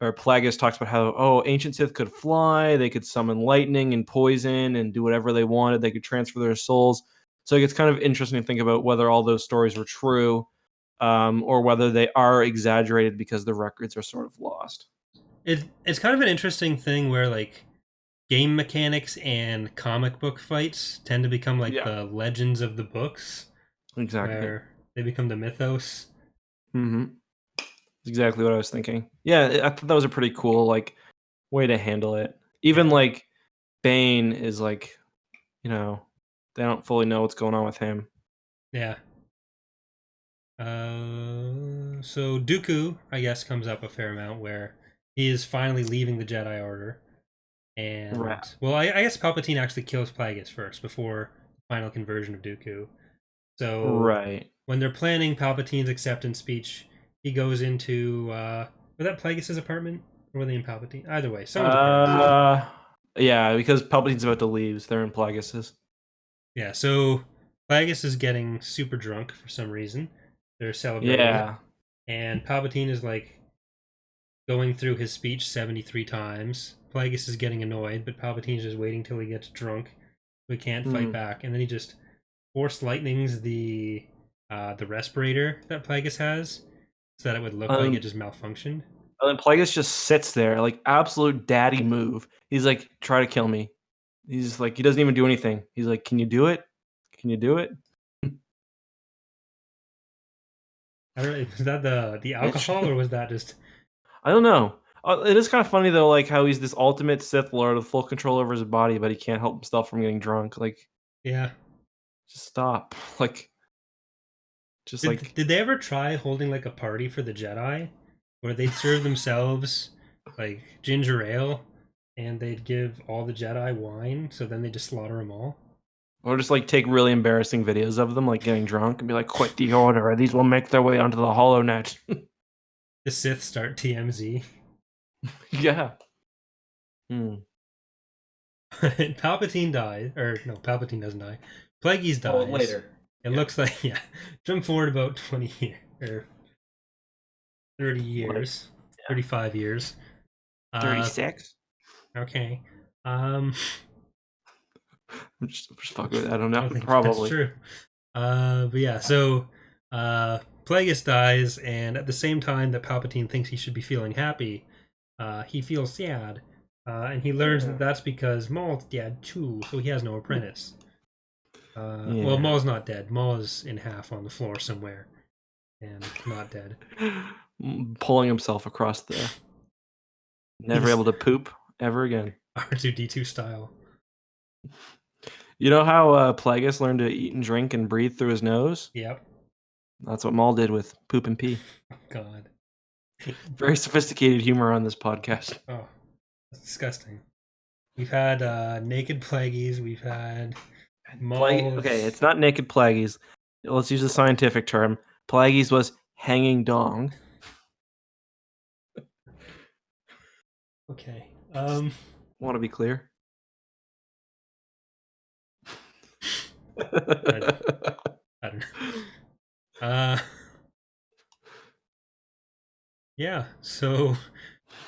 or Plagueis talks about how ancient Sith could fly, they could summon lightning and poison and do whatever they wanted. They could transfer their souls. So it gets kind of interesting to think about whether all those stories were true, or whether they are exaggerated because the records are sort of lost. It's kind of an interesting thing where like game mechanics and comic book fights tend to become like Yeah, the legends of the books, exactly. where they become the mythos. Mm-hmm. Exactly what I was thinking. Yeah, I thought that was a pretty cool like way to handle it. Even Yeah. like Bane is like, they don't fully know what's going on with him. Yeah. So Dooku, I guess, comes up a fair amount where he is finally leaving the Jedi Order. And, Right. well, I guess Palpatine actually kills Plagueis first before the final conversion of Dooku. So Right. when they're planning Palpatine's acceptance speech, he goes into, was that Plagueis' apartment? Or were they in Palpatine? Either way, someone's apartment. Yeah, because Palpatine's about to leave, so they're in Plagueis's. Yeah, so Plagueis is getting super drunk for some reason. They're celebrating. Yeah. And Palpatine is like going through his speech 73 times. Plagueis is getting annoyed, but Palpatine's just waiting till he gets drunk. We can't fight back, and then he just force lightnings the respirator that Plagueis has, so that it would look like it just malfunctioned. And then Plagueis just sits there, like absolute daddy move. He's like, try to kill me. He's like, he doesn't even do anything. He's like, can you do it? Can you do it? I don't know, was that the alcohol or was that just? I don't know. It is kind of funny though, like how he's this ultimate Sith Lord with full control over his body, but he can't help himself from getting drunk. Like, Yeah. just stop. Like, just Did they ever try holding like a party for the Jedi, where they'd serve themselves like ginger ale, and they'd give all the Jedi wine, so then they just slaughter them all? or just like take really embarrassing videos of them like getting drunk and be like, quit the order, or these will make their way onto the HoloNet. The Sith start TMZ. Yeah. Hmm. Palpatine dies, or no, Palpatine doesn't die. Plagueis dies. Oh, later. It looks like, yeah. Jump forward about 20 years or 30 years, 35 years. 36. Okay. I'm just fucking with it. I don't know. I think Probably. that's true. But yeah, so Plagueis dies, and at the same time that Palpatine thinks he should be feeling happy, he feels sad. And he learns that that's because Maul's dead too, so he has no apprentice. Well, Maul's not dead. Maul is in half on the floor somewhere, and not dead. Pulling himself across the. Never able to poop ever again. R2D2 style. You know how Plagueis learned to eat and drink and breathe through his nose? Yep. That's what Maul did with poop and pee. Oh, God. Very sophisticated humor on this podcast. Oh, that's disgusting. We've had naked Plagueis. We've had Maul. Okay, it's not naked Plagueis. Let's use a scientific term. Plagueis was hanging dong. Okay. Want to be clear? I don't know. Yeah, so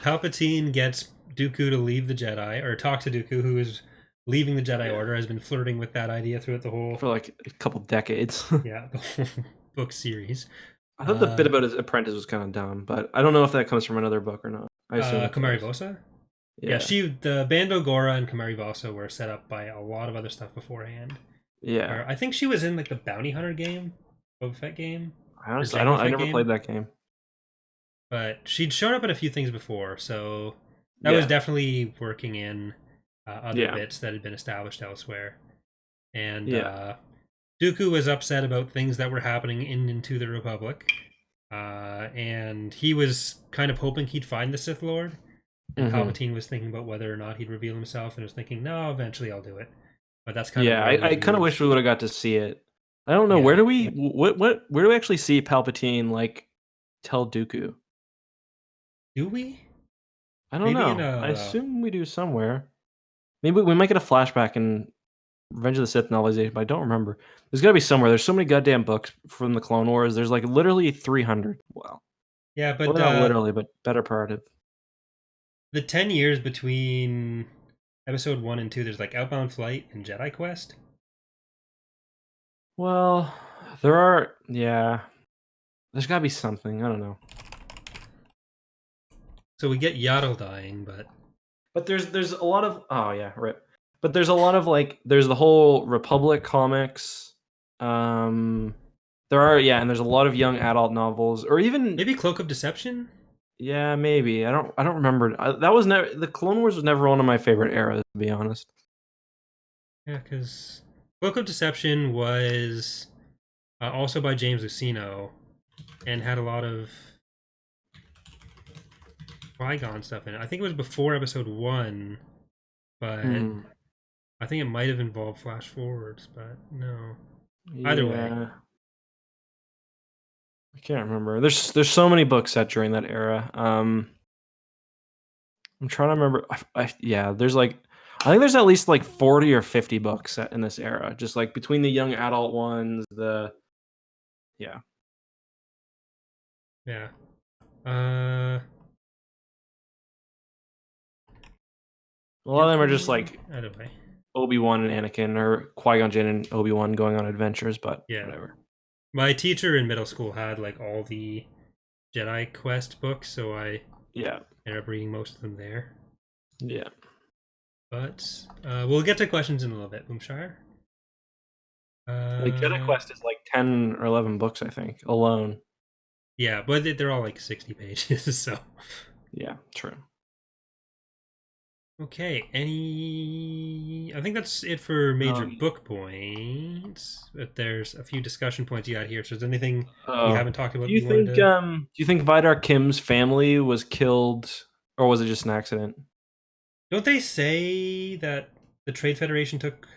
Palpatine gets Dooku to leave the Jedi, or talk to Dooku, who is leaving the Jedi Order, has been flirting with that idea throughout the whole for like a couple decades. Yeah, the whole book series. I thought the bit about his apprentice was kind of dumb, but I don't know if that comes from another book or not. I assume Kamari Vosa? Yeah, the Bando Gora and Kamari Vosa were set up by a lot of other stuff beforehand. Yeah. I think she was in like the Bounty Hunter game, Boba Fett game. Honestly, I never played that game. But she'd shown up in a few things before, so that was definitely working in other bits that had been established elsewhere. And Dooku was upset about things that were happening in Into the Republic. And he was kind of hoping he'd find the Sith Lord. And Palpatine was thinking about whether or not he'd reveal himself, and was thinking, no, eventually I'll do it. But that's kind of I kind of wish we would have got to see it. I don't know, where do we where do we actually see Palpatine like tell Dooku? Do we? I don't know. I assume we do somewhere. Maybe we might get a flashback in Revenge of the Sith novelization, but I don't remember. There's got to be somewhere. There's so many goddamn books from the Clone Wars. There's like literally 300. Wow. Yeah, but well, not literally, but better part of the 10 years between Episode 1 and 2. There's like Outbound Flight and Jedi Quest. Well, there are. Yeah, there's got to be something. I don't know. So we get Yaddle dying, but there's a lot of right. But there's a lot of like there's the whole Republic comics. There are and there's a lot of young adult novels, or even maybe Cloak of Deception. Yeah, maybe. I don't remember. That was never the Clone Wars was never one of my favorite eras, to be honest. Yeah, because Cloak of Deception was also by James Luceno, and had a lot of Qui-Gon stuff in it. I think it was before episode 1, but I think it might have involved flash forwards, but no. Either way. I can't remember. There's so many books set during that era. I'm trying to remember. There's like, I think there's at least like 40 or 50 books set in this era, just like between the young adult ones, yeah. A lot of them are just like Obi-Wan and Anakin, or Qui-Gon Jinn and Obi-Wan going on adventures, but whatever. My teacher in middle school had like all the Jedi Quest books, so I ended up reading most of them there. Yeah. But we'll get to questions in a little bit, Boomshire. Like Jedi Quest is like 10 or 11 books, I think, alone. Yeah, but they're all like 60 pages, so. Yeah, true. Okay, I think that's it for major book points. But there's a few discussion points you got here. So is there anything we haven't talked about? Do you think Vidar Kim's family was killed, or was it just an accident? Don't they say that the Trade Federation took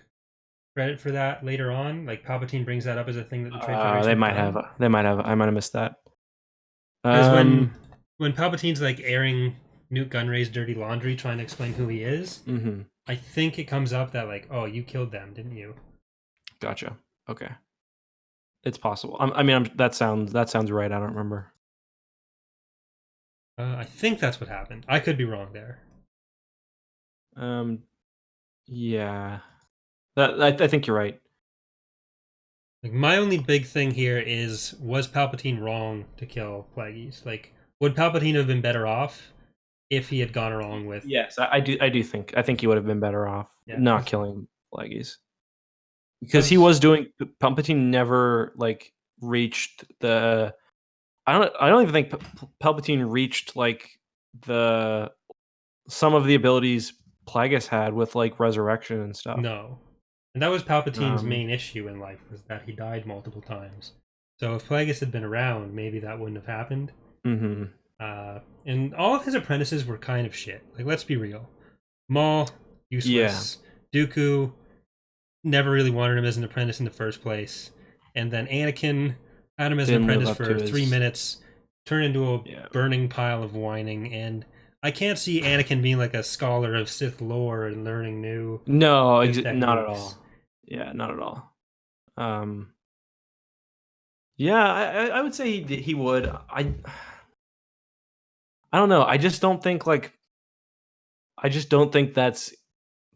credit for that later on? Like Palpatine brings that up as a thing that the Trade Federation. They might have. I might have missed that. Because when Palpatine's like airing Newt Gunray's dirty laundry, trying to explain who he is, I think it comes up that like, oh, you killed them, didn't you? Gotcha. Okay, it's possible. That sounds right. I don't remember. I think that's what happened. I could be wrong there. Yeah, I think you're right. Like, my only big thing here is, was Palpatine wrong to kill Plagueis? Like, would Palpatine have been better off if he had gone along with? Yes, I think he would have been better off not killing Plagueis, because he was doing. Palpatine never like reached the. I don't even think Palpatine reached like some of the abilities Plagueis had with like resurrection and stuff. No. And that was Palpatine's main issue in life, was that he died multiple times. So if Plagueis had been around, maybe that wouldn't have happened. And all of his apprentices were kind of shit. Like, let's be real. Maul, useless. Yeah. Dooku, never really wanted him as an apprentice in the first place. And then Anakin had him as an apprentice for 3 minutes, turned into a burning pile of whining, and I can't see Anakin being like a scholar of Sith lore and learning new. No, not at all. Yeah, not at all. I would say he would. I don't know. I just don't think that's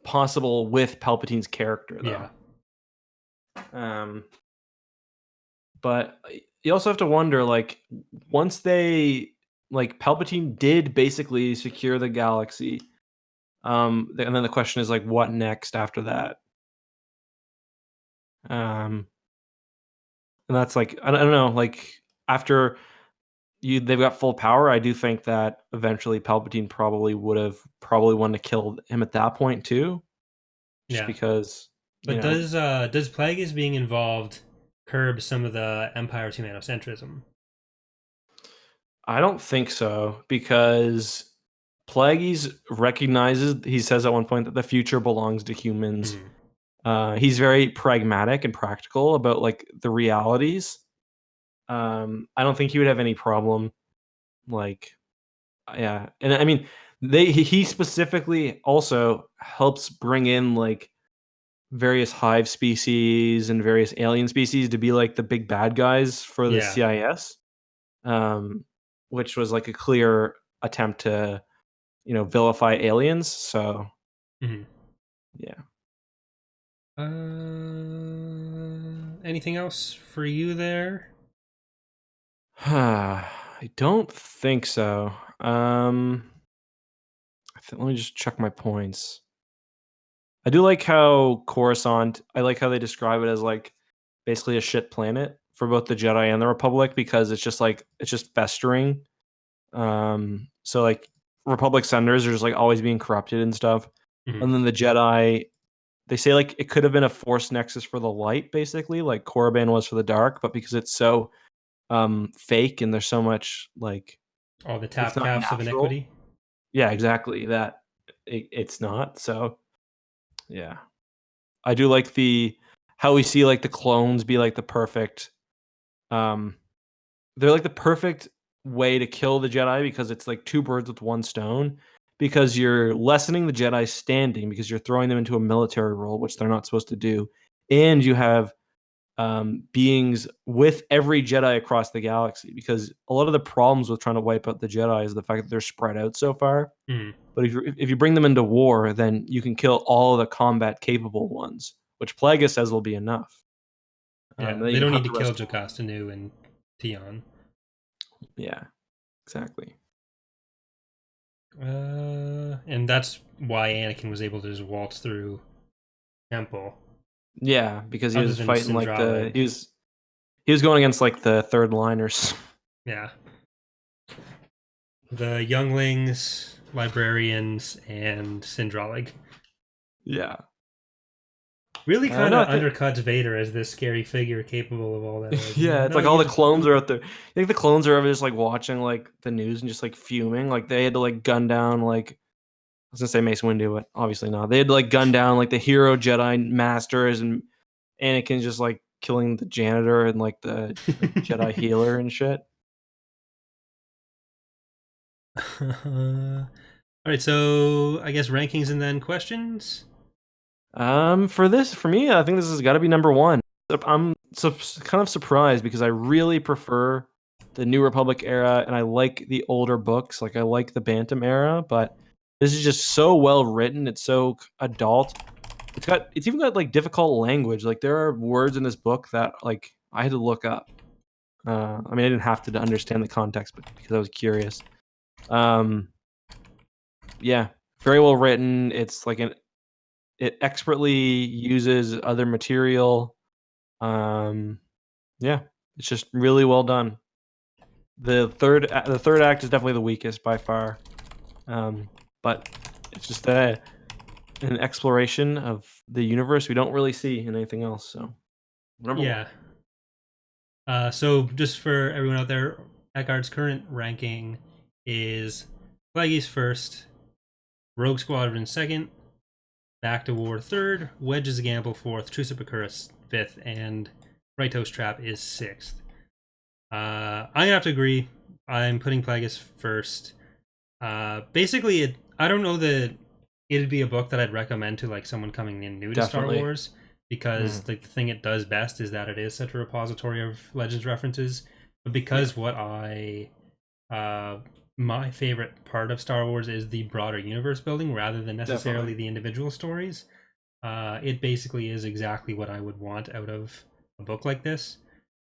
possible with Palpatine's character, though. Yeah. But you also have to wonder, like, once Palpatine did basically secure the galaxy, and then the question is like, what next after that? And that's like, I don't know, like, after they've got full power, I do think that eventually Palpatine probably wanted to kill him at that point too. Just because. But does Plagueis being involved curb some of the Empire's humanocentrism? I don't think so, because Plagueis recognizes, he says at one point, that the future belongs to humans. He's very pragmatic and practical about like the realities. I don't think he would have any problem, like, and I mean, he specifically also helps bring in like various hive species and various alien species to be like the big bad guys for the CIS, which was like a clear attempt to, vilify aliens. So, yeah. Anything else for you there? I don't think so. Let me just check my points. I do like how Coruscant, I like how they describe it as like basically a shit planet for both the Jedi and the Republic, because it's just festering. So like Republic senders are just like always being corrupted and stuff. And then the Jedi, they say like it could have been a force nexus for the light, basically, like Korriban was for the dark, but because it's so fake, and there's so much like All the it's not Tapcafs of natural. iniquity. Yeah, exactly. That it's not. So yeah, I do like how we see like the clones be like the perfect. Um, they're like the perfect way to kill the Jedi because it's like two birds with one stone. Because you're lessening the Jedi's standing because you're throwing them into a military role, which they're not supposed to do, and you have beings with every Jedi across the galaxy. Because a lot of the problems with trying to wipe out the Jedi is the fact that they're spread out so far. Mm. But if you bring them into war, then you can kill all the combat capable ones, which Plagueis says will be enough. Yeah, Then they you don't have need to the kill rest. Jocasta Nu and Tion. Yeah, exactly. And that's why Anakin was able to just waltz through Temple. Yeah, because he Other was than fighting like Sindralig. he was going against like the third liners. Yeah. The younglings, librarians, and Sindralig. Yeah. Really kind No, of undercuts Vader as this scary figure capable of all that. Like, yeah, it's no, like all the clones are out there. I think the clones are ever just like watching like the news and just like fuming. Like they had to like gun down like I was gonna say Mace Windu, but obviously not. They had to like gun down like the hero Jedi masters, and Anakin's just like killing the janitor and like the like, Jedi healer and shit. All right, so I guess rankings and then questions. For me, I think this has got to be number one. I'm kind of surprised because I really prefer the New Republic era, and I like the older books. Like I like the Bantam era, but this is just so well written. It's so adult. It's even got like difficult language. Like there are words in this book that like I had to look up. I mean, I didn't have to understand the context, but because I was curious. Um, yeah, very well written. It's like it expertly uses other material. Yeah, it's just really well done. The third act is definitely the weakest by far, but it's just an exploration of the universe we don't really see in anything else. So number one. So just for everyone out there, Eckhart's current ranking is Plagueis first, Rogue Squadron second, Back to War third, Wedge's Gamble fourth, Truce of Bacurus fifth, and Rightos Trap is sixth. I'm gonna have to agree. I'm putting Plagueis first. Basically, I don't know that it'd be a book that I'd recommend to like someone coming in new to Definitely. Star Wars because the thing it does best is that it is such a repository of Legends references. But because what my favorite part of Star Wars is the broader universe building rather than necessarily Definitely. the individual stories. It basically is exactly what I would want out of a book like this.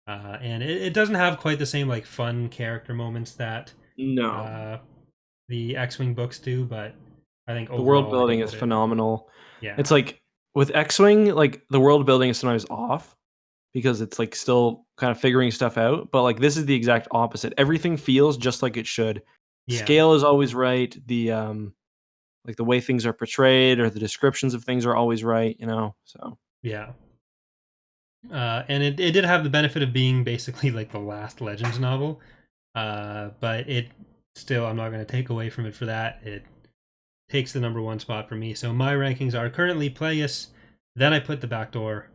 And it doesn't have quite the same like fun character moments that No, the X-wing books do, but I think the world overall I building think is phenomenal. yeah, It's like with X-wing, like the world building is sometimes off because it's like still kind of figuring stuff out. But like this is the exact opposite. Everything feels just like it should. yeah, Scale is always right. The like the way things are portrayed or the descriptions of things are always right. So yeah. And it did have the benefit of being basically like the last Legends novel, but it still I'm not going to take away from it for that. It takes the number one spot for me. So my rankings are currently Plagueis, then I put the Back Door,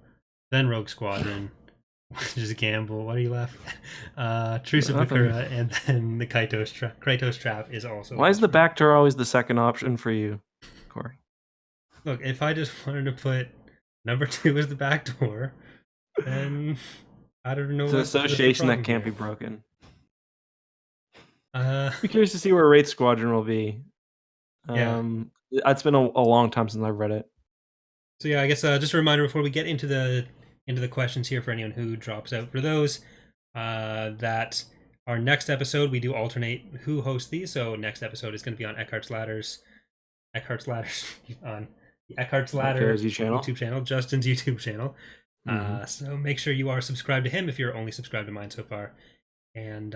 then Rogue Squadron, which is Gamble. What are you laughing at? Truce of nothing. Bakura, and then the Kratos Trap is also. Why is the back door always the second option for you, Corey? Look, if I just wanted to put number two as the Back Door, then I don't know It's an what's the association that problem can't here. be broken. Uh, Be curious to see where Wraith Squadron will be. yeah. It's been a long time since I've read it. So yeah, I guess just a reminder before we get into the questions here for anyone who drops out. For those that our next episode, we do alternate who hosts these. So next episode is going to be on Eckhart's Ladders on the Eckhart's Ladder YouTube channel, Justin's YouTube channel. So make sure you are subscribed to him if you're only subscribed to mine so far. And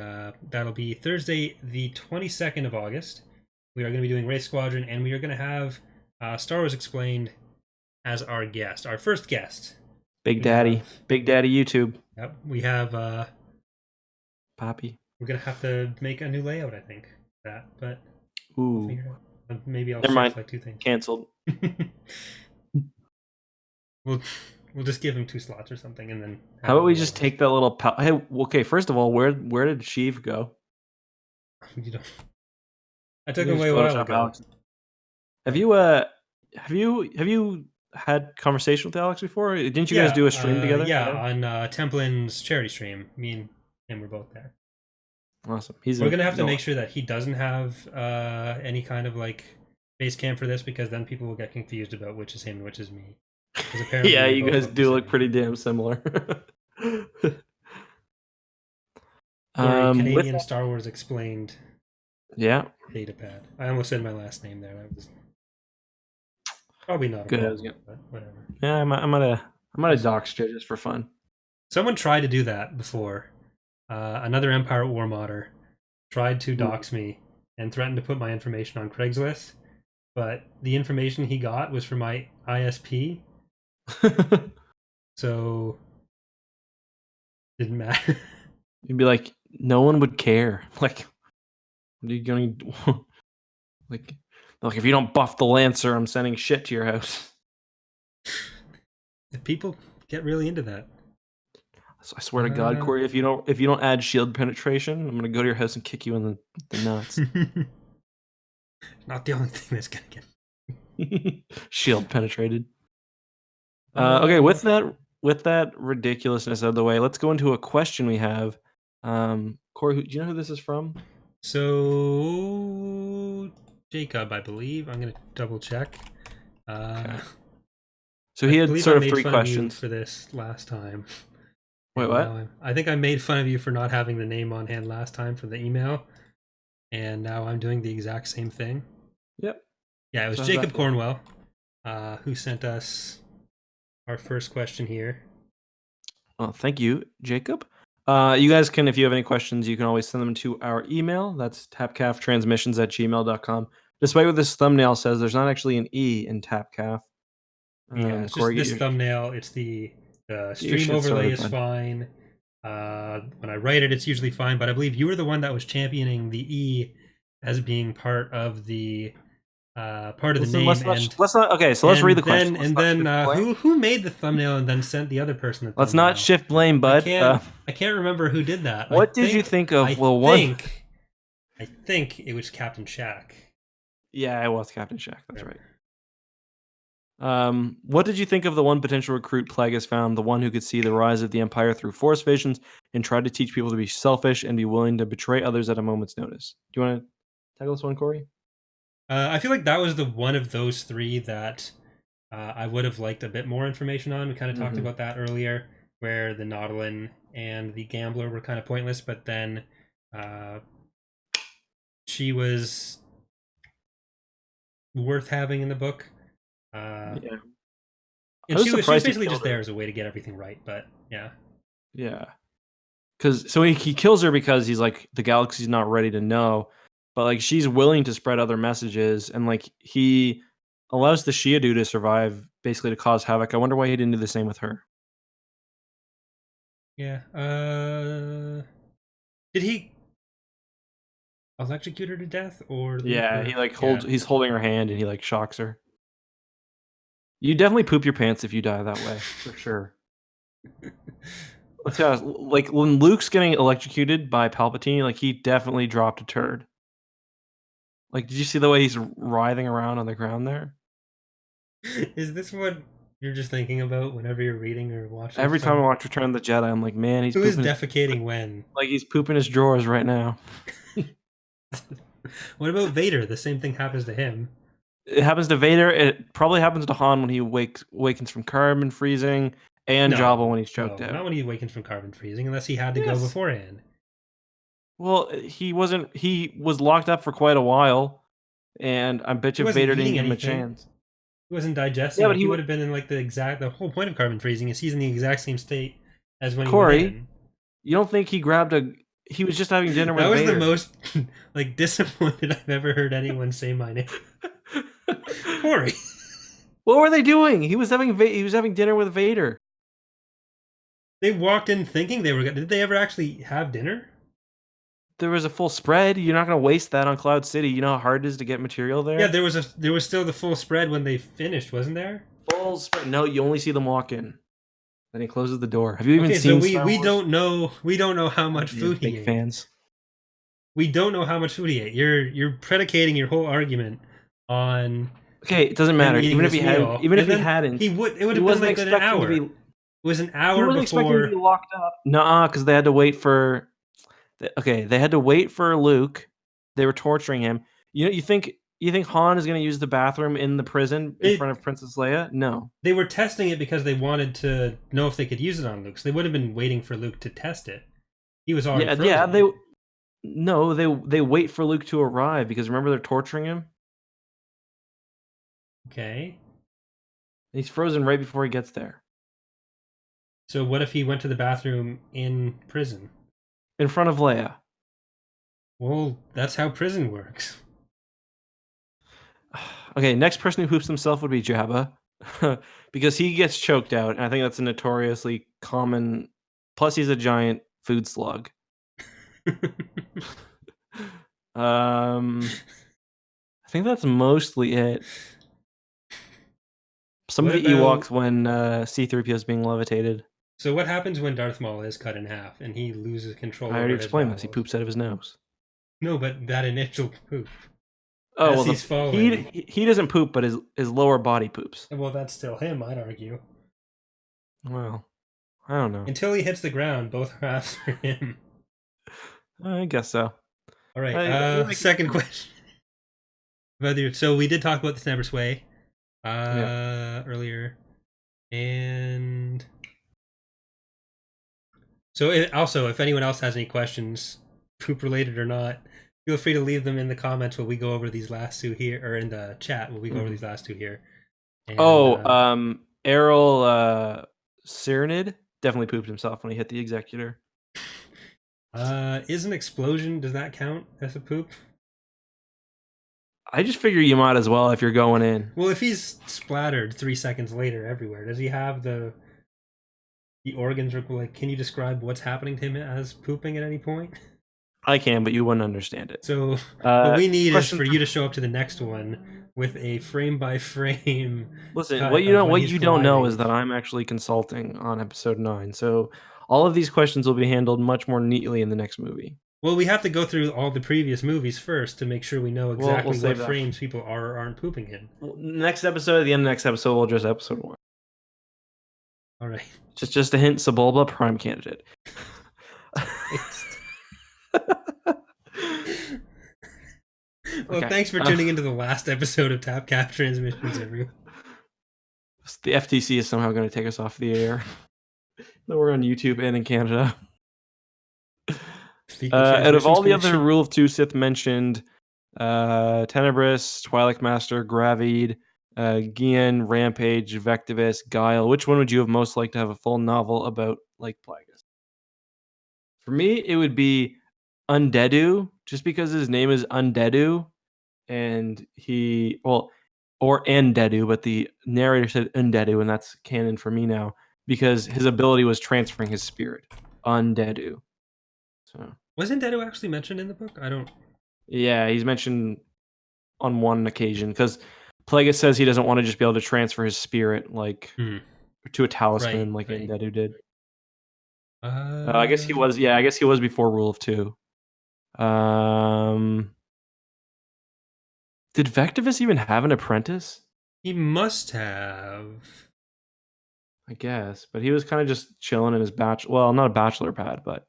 that'll be Thursday, the 22nd of August. We are going to be doing Wraith Squadron, and we are going to have Star Wars Explained as our guest, our first guest. Big Daddy YouTube. Yep, we have Pappy. We're gonna have to make a new layout, I think. But we'll Ooh. figure it out. Maybe I'll Never shift mind. 2 things. Cancelled. We'll just give him 2 slots or something, and then. How about we just take that little? Hey, okay. First of all, where did Sheev go? You don't. I took him away a while ago. Alex. Have you had conversation with Alex before? Didn't you guys do a stream together? Yeah, on Templin's charity stream. Me and him were both there. Awesome. We're gonna have to make sure that he doesn't have any kind of like base cam for this, because then people will get confused about which is him and which is me. Yeah, you guys do look pretty damn similar. Canadian Star Wars Explained. Yeah. Datapad. I almost said my last name there. That was probably not a good. problem, but whatever. Yeah, I'm gonna dox you just for fun. Someone tried to do that before. Another Empire War modder tried to dox me and threatened to put my information on Craigslist, but the information he got was from my ISP. So didn't matter. You'd be like, no one would care. Like, what are you going to do? Like, if you don't buff the Lancer, I'm sending shit to your house. If people get really into that. I swear to God, Corey, if you don't add shield penetration, I'm gonna go to your house and kick you in the nuts. Not the only thing that's gonna get shield penetrated. Okay, with that ridiculousness out of the way, let's go into a question we have. Corey, do you know who this is from? So Jacob, I believe. I'm gonna double check. Okay. So he had sort of 3 questions for this last time. Wait, what? I think I made fun of you for not having the name on hand last time for the email, and now I'm doing the exact same thing. Yep. Yeah, it was Jacob Cornwell who sent us our first question here. Well, thank you, Jacob. You guys can, if you have any questions, you can always send them to our email. That's tapcaftransmissions@gmail.com. Despite what this thumbnail says, there's not actually an E in Tapcaf. Yeah, it's just this thumbnail. It's the stream overlay is fine. When I write it, it's usually fine. But I believe you were the one that was championing the E as being part of the name. Let's not. Okay, so let's read the question. And then who made the thumbnail and then sent the other person the thumbnail? Let's not shift blame, bud. I can't remember who did that. What did you think of? I think it was Captain Shack. Yeah, it was Captain Shack. That's right. What did you think of the one potential recruit Plagueis found, the one who could see the rise of the Empire through Force visions and tried to teach people to be selfish and be willing to betray others at a moment's notice? Do you want to tackle this one, Corey? I feel like that was the one of those 3 that I would have liked a bit more information on. We kind of talked about that earlier, where the Nautilin and the Gambler were kind of pointless, but then she was worth having in the book. Yeah. And she was basically just there as a way to get everything right, but yeah. Yeah. Because he kills her because he's like, the galaxy's not ready to know, but like she's willing to spread other messages, and like he allows the Shiadu to survive, basically to cause havoc. I wonder why he didn't do the same with her. Yeah. Did he electrocute her to death, or? Yeah, he like he's holding her hand and he like shocks her. You definitely poop your pants if you die that way, for sure. Let's be honest, like when Luke's getting electrocuted by Palpatine, like he definitely dropped a turd. Like, did you see the way he's writhing around on the ground there? Is this what you're just thinking about whenever you're reading or watching? Every time I watch Return of the Jedi, I'm like, man, he's who is defecating when? Like he's pooping his drawers right now. What about Vader? The same thing happens to him. It happens to Vader. It probably happens to Han when he awakens from carbon freezing, and Jabba when he's choked out. Not when he awakens from carbon freezing, unless he had to go beforehand. Well, he wasn't. He was locked up for quite a while, and I bet you Vader didn't give him a chance. He wasn't digesting. Yeah, but he would have been in like the whole point of carbon freezing is he's in the exact same state as when he went in. You don't think he grabbed a? He was just having dinner with Vader. That was the most like disappointed I've ever heard anyone say my name. Corey. What were they doing? He was having dinner with Vader. They walked in thinking they were. Did they ever actually have dinner? there was a full spread. You're not going to waste that on Cloud City. You know how hard it is to get material there? Yeah, there was still the full spread when they finished, wasn't there? Full spread. No, you only see them walk in. Then he closes the door. Have you even Okay, seen so Star we Wars? don't know how much You're food he big ate. fans. We don't know how much food he ate. You're predicating your whole argument on Okay, it doesn't matter. eating Even if this he had, meal, even if and he then hadn't, it would have been wasn't like an expecting to hour. be. It was an He hour wasn't expecting to before. be locked up. Nuh-uh, because they had to wait for. Okay, they had to wait for Luke. They were torturing him. You think Han is going to use the bathroom in the prison in front of Princess Leia? No. They were testing it because they wanted to know if they could use it on Luke. So they would have been waiting for Luke to test it. He was already frozen. Yeah. They wait for Luke to arrive because remember they're torturing him. Okay. He's frozen right before he gets there. So what if he went to the bathroom in prison? In front of Leia. Well, that's how prison works. Okay, next person who poops himself would be Jabba. Because he gets choked out, and I think that's a notoriously common. Plus, he's a giant food slug. I think that's mostly it. Some What of the about- Ewoks when C-3PO is being levitated. So what happens when Darth Maul is cut in half and he loses control I over already his explained this. He bowels? poops out of his nose. No, but that initial poop. Oh, As well, he's falling. he doesn't poop, but his lower body poops. Well, that's still him, I'd argue. Well, I don't know. Until he hits the ground, both halves are him. I guess so. All right. Second question. So we did talk about the Tenebrous Way earlier, and so also, if anyone else has any questions, poop related or not, feel free to leave them in the comments while we go over these last two here, or in the chat while we go over these last two here. And, Errol Cyranid definitely pooped himself when he hit the executor. Is an explosion, does that count as a poop? I just figure you might as well if you're going in. Well, if he's splattered 3 seconds later everywhere, does he have the organs? Like, can you describe what's happening to him as pooping at any point? I can, but you wouldn't understand it. So what we need is for you to show up to the next one with a frame by frame. Listen, what you don't know is that I'm actually consulting on episode 9. So all of these questions will be handled much more neatly in the next movie. Well, we have to go through all the previous movies first to make sure we know exactly what that. frames people are or aren't pooping in. Well, next episode, at the end of the next episode, we'll address episode 1. All right. Just a hint, Sebulba, prime candidate. Well, thanks for tuning into the last episode of Tapcaf Transmissions, everyone. The FTC is somehow going to take us off the air. We're on YouTube and in Canada. Out of all the other Rule of Two Sith mentioned, Tenebrous, Twi'lek Master, Gravid, Gian, Rampage, Vectivus, Guile, which one would you have most liked to have a full novel about, like Plagueis? For me, it would be Undeadu, just because his name is Undeadu, and or Andedu, but the narrator said Undeadu, and that's canon for me now, because his ability was transferring his spirit. Undeadu. So wasn't Dedu actually mentioned in the book? I don't. Yeah, he's mentioned on one occasion because Plagueis says he doesn't want to just be able to transfer his spirit like to a talisman like Andedu did. I guess he was. Yeah, I guess he was before Rule of Two. Did Vectivus even have an apprentice? He must have. I guess, but he was kind of just chilling in his well, not a bachelor pad, but.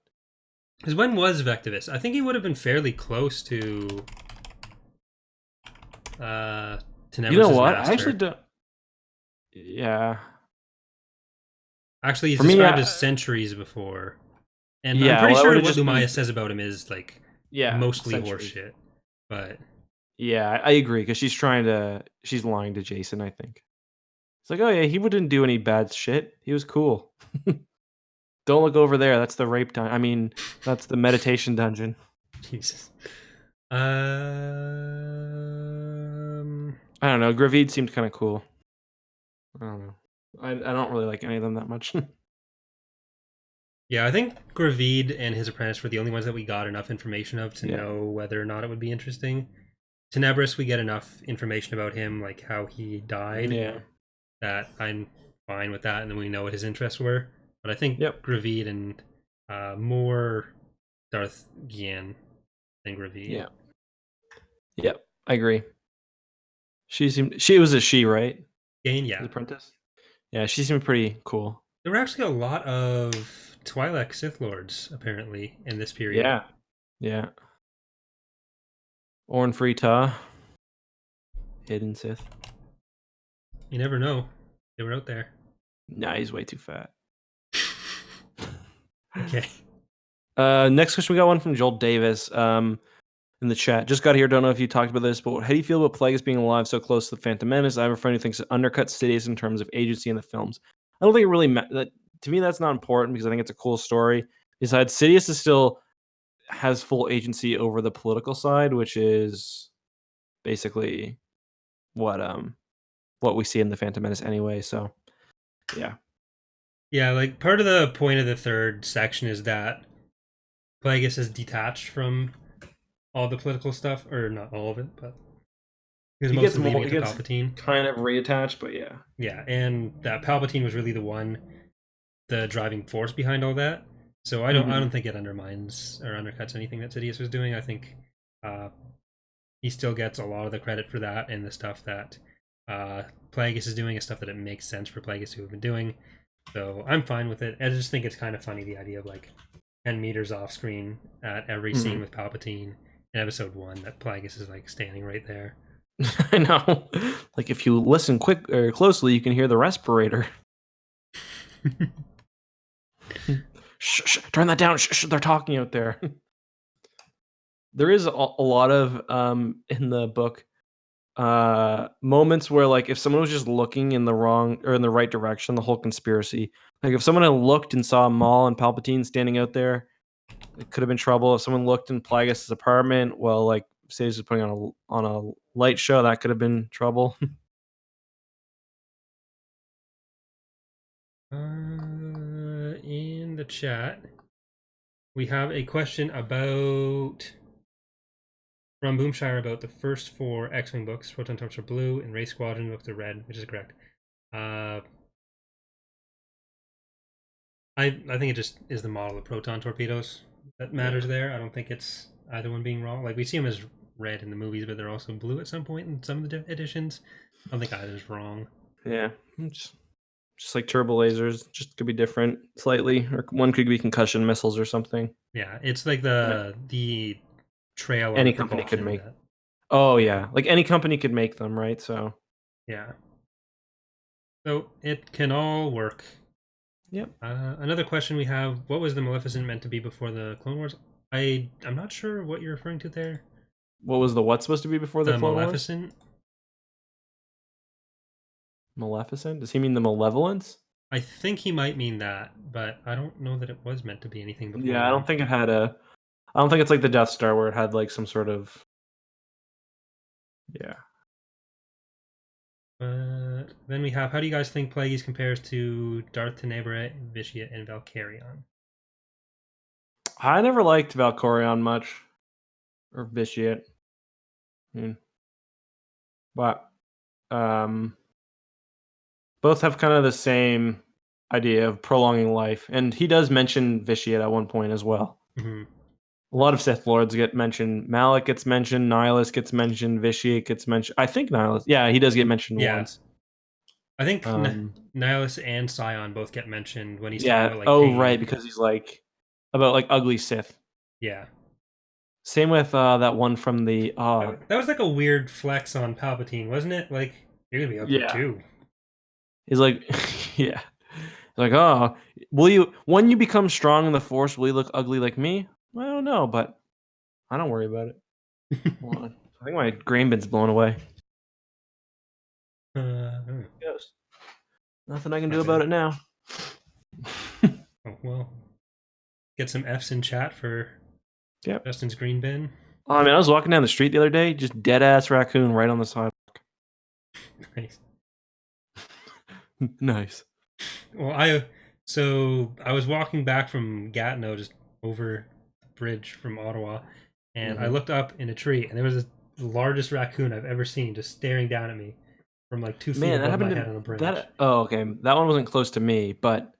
Because when was Vectivus? I think he would have been fairly close to Tenebrous' You know what? master. I actually don't. Yeah. Actually, he's described as centuries before. And I'm pretty sure what Lumaya says about him is like mostly horseshit. But yeah, I agree because she's lying to Jason, I think. It's like, oh yeah, he wouldn't do any bad shit. He was cool. Don't look over there. That's the rape dungeon. I mean, that's the meditation dungeon. Jesus. I don't know. Gravid seemed kind of cool. I don't know. I don't really like any of them that much. Yeah, I think Gravid and his apprentice were the only ones that we got enough information of to Yeah. know whether or not it would be interesting. Tenebrous, we get enough information about him, like how he died, Yeah. that I'm fine with that, and then we know what his interests were. But I think Yep. Gravid and more Darth Gian than Gravid. Yeah. Yep. I agree. She was a she, right? Gain, The yeah. apprentice. Yeah, she seemed pretty cool. There were actually a lot of Twi'lek Sith Lords, apparently, in this period. Yeah. Yeah. Orn Free-Ta. Hidden Sith. You never know. They were out there. Nah, he's way too fat. Okay. Next question, we got one from Joel Davis in the chat. Just got here, don't know if you talked about this, but how do you feel about Plagueis being alive so close to the Phantom Menace? I have a friend who thinks it undercuts Sidious in terms of agency in the films. I don't think it really to me, that's not important because I think it's a cool story. Besides, Sidious still has full agency over the political side, which is basically what we see in the Phantom Menace anyway. So, yeah. Yeah, like part of the point of the third section is that Plagueis is detached from all the political stuff, or not all of it, but he He gets mostly more, leaving he it to gets Palpatine. kind of reattached, but yeah. Yeah, and that Palpatine was really the driving force behind all that. So I don't think it undermines or undercuts anything that Sidious was doing. I think he still gets a lot of the credit for that, and the stuff that Plagueis is doing is stuff that it makes sense for Plagueis to have been doing. So I'm fine with it. I just think it's kind of funny, the idea of like 10 meters off screen at every scene with Palpatine in episode 1 that Plagueis is like standing right there. I know. Like if you listen quick or closely, you can hear the respirator. Shh, turn that down. Shh, they're talking out there. There is a lot of in the book moments where like if someone was just looking in the wrong or in the right direction, the whole conspiracy. Like if someone had looked and saw Maul and Palpatine standing out there, it could have been trouble. If someone looked in Plagueis' apartment, well, like Sage was putting on a light show, that could have been trouble. In the chat, we have a question about from Boomshire about the first 4 X-Wing books. Proton Torps are blue and Race Squadron books are red, which is correct. I think it just is the model of proton torpedoes that matters there. I don't think it's either one being wrong. Like we see them as red in the movies, but they're also blue at some point in some of the editions. I don't think either is wrong. Yeah, just like turbo lasers, just could be different slightly, or one could be concussion missiles or something. Yeah, it's like the trail. Any company could make. Oh yeah, like any company could make them, right? So yeah, so it can all work. Yep. Another question we have: what was the Maleficent meant to be before the Clone Wars? I'm not sure what you're referring to there. What was the what supposed to be before the Clone Maleficent? Wars? Maleficent? Does he mean the malevolence? I think he might mean that, but I don't know that it was meant to be anything before. Yeah, I don't think it had a. I don't think it's like the Death Star where it had like some sort of. Yeah. Then we have, how do you guys think Plagueis compares to Darth Tenebrous, Vitiate, and Valkyrion? I never liked Valkyrion much, or Vitiate. But both have kind of the same idea of prolonging life, and he does mention Vitiate at one point as well. Mm-hmm. A lot of Sith Lords get mentioned. Malak gets mentioned. Nihilus gets mentioned. Vitiate gets mentioned. I think Nihilus. Yeah, he does get mentioned once. I think Nihilus and Scion both get mentioned when he's talking about like pain. Right, because he's like about like ugly Sith. Yeah. Same with that one from the. That was like a weird flex on Palpatine, wasn't it? Like you're gonna be ugly too. He's like, yeah. Like, oh, when you become strong in the Force, will you look ugly like me? I don't know, but I don't worry about it. Hold on. I think my grain bin's blown away. Nothing I can do about it now. Oh, well, get some F's in chat for Justin's green bin. Oh, I mean, I was walking down the street the other day, just dead ass raccoon right on the sidewalk. Nice. Nice. Well, So I was walking back from Gatineau, just over the bridge from Ottawa, and I looked up in a tree, and there was the largest raccoon I've ever seen, just staring down at me from like 2 feet Man, that above my happened head to on a branch. that. Oh, okay. That one wasn't close to me, but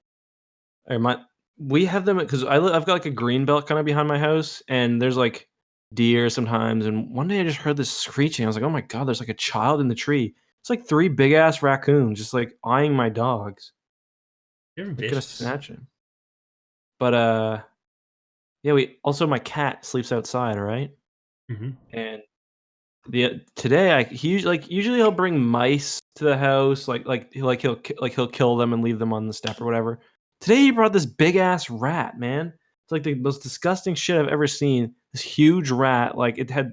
or my we have them because I've got like a green belt kind of behind my house, and there's like deer sometimes. And one day I just heard this screeching. I was like, oh my god, there's like a child in the tree. It's like three big ass raccoons just like eyeing my dogs. They're They're gonna vicious. snatch him. But yeah, we also my cat sleeps outside, right? Hmm. And today usually he'll bring mice to the house, he'll kill them and leave them on the step or whatever. Today he brought this big ass rat, man. It's like the most disgusting shit I've ever seen. This huge rat, like it had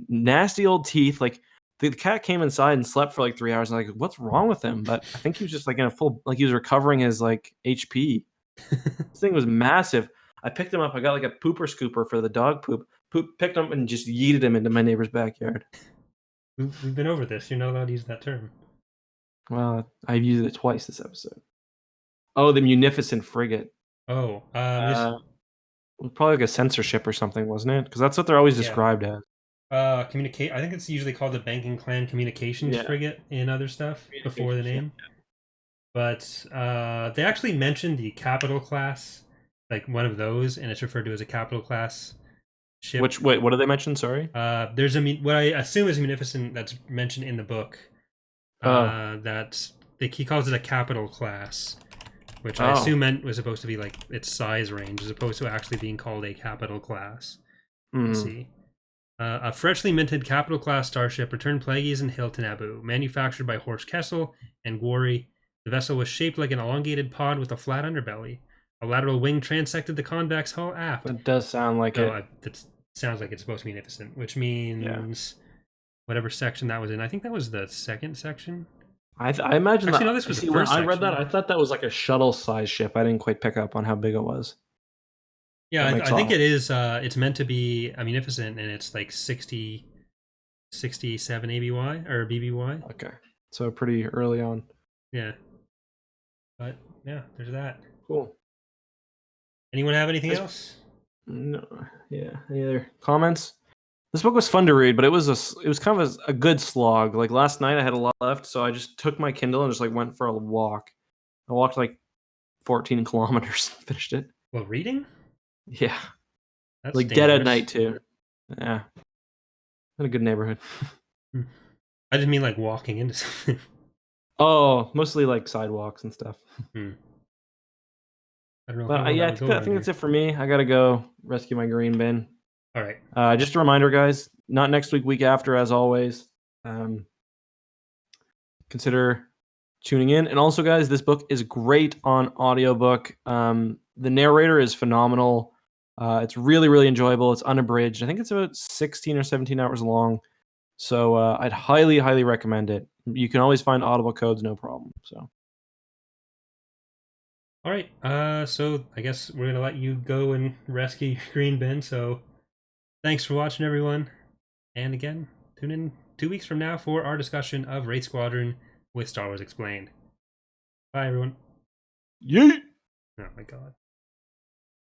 nasty old teeth. Like the cat came inside and slept for like 3 hours. And like, what's wrong with him? But I think he was just like in a full, like he was recovering his like HP. This thing was massive. I picked him up. I got like a pooper scooper for the dog poop. Picked him up and just yeeted him into my neighbor's backyard. We've been over this. You're not allowed to use that term. Well, I've used it twice this episode. Oh, the munificent frigate. Oh, It was probably like a censorship or something, wasn't it? Because that's what they're always yeah. described as. Communicate. I think it's usually called the Banking Clan Communications Yeah, Frigate in other stuff before the communications. Yeah. name. But they actually mentioned the capital class, like one of those, and it's referred to as a capital class ship. Wait, what did they mention? Sorry. There's what I assume is a munificent that's mentioned in the book. Oh, That he calls it a capital class, which I assume was supposed to be like its size range, as opposed to actually being called a capital class. Let's see. A freshly minted capital class starship returned Plagueis and Hill to Naboo, manufactured by Horst Kessel and Gwari. The vessel was shaped like an elongated pod with a flat underbelly. A lateral wing transected the convex hull aft. That does sound like it. That sounds like it's supposed to be magnificent, which Yeah. means whatever section that was in. I think that was the second section. I imagine Actually, that. no, this was the When first I read section. that, I thought that was like a shuttle size ship. I didn't quite pick up on how big it was. Yeah, That I makes think all- it is. It's meant to be a munificent, and it's like 67 ABY or BBY. Okay, so pretty early on. Yeah. But yeah, there's that. Cool. Anyone have anything else? No. Yeah. Any other comments? This book was fun to read, but it was kind of a good slog. Like last night, I had a lot left, so I just took my Kindle and just like went for a walk. I walked like 14 kilometers, finished it. Well, reading? Yeah, That's like dangerous. dead at night too. Yeah, in a good neighborhood. I didn't mean like walking into something. Oh, mostly like sidewalks and stuff. I don't know. But yeah, I think that's it for me. I gotta go rescue my green bin. All right. Just a reminder, guys. Not next week, week after, as always. Consider tuning in. And also, guys, this book is great on audiobook. The narrator is phenomenal. It's really, really enjoyable. It's unabridged. I think it's about 16 or 17 hours long. So I'd highly, highly recommend it. You can always find Audible codes, no problem. So. All right. So I guess we're gonna let you go and rescue your green bin. So thanks for watching, everyone. And again, tune in 2 weeks from now for our discussion of Wraith Squadron with Star Wars Explained. Bye, everyone. Yeet! Oh my god.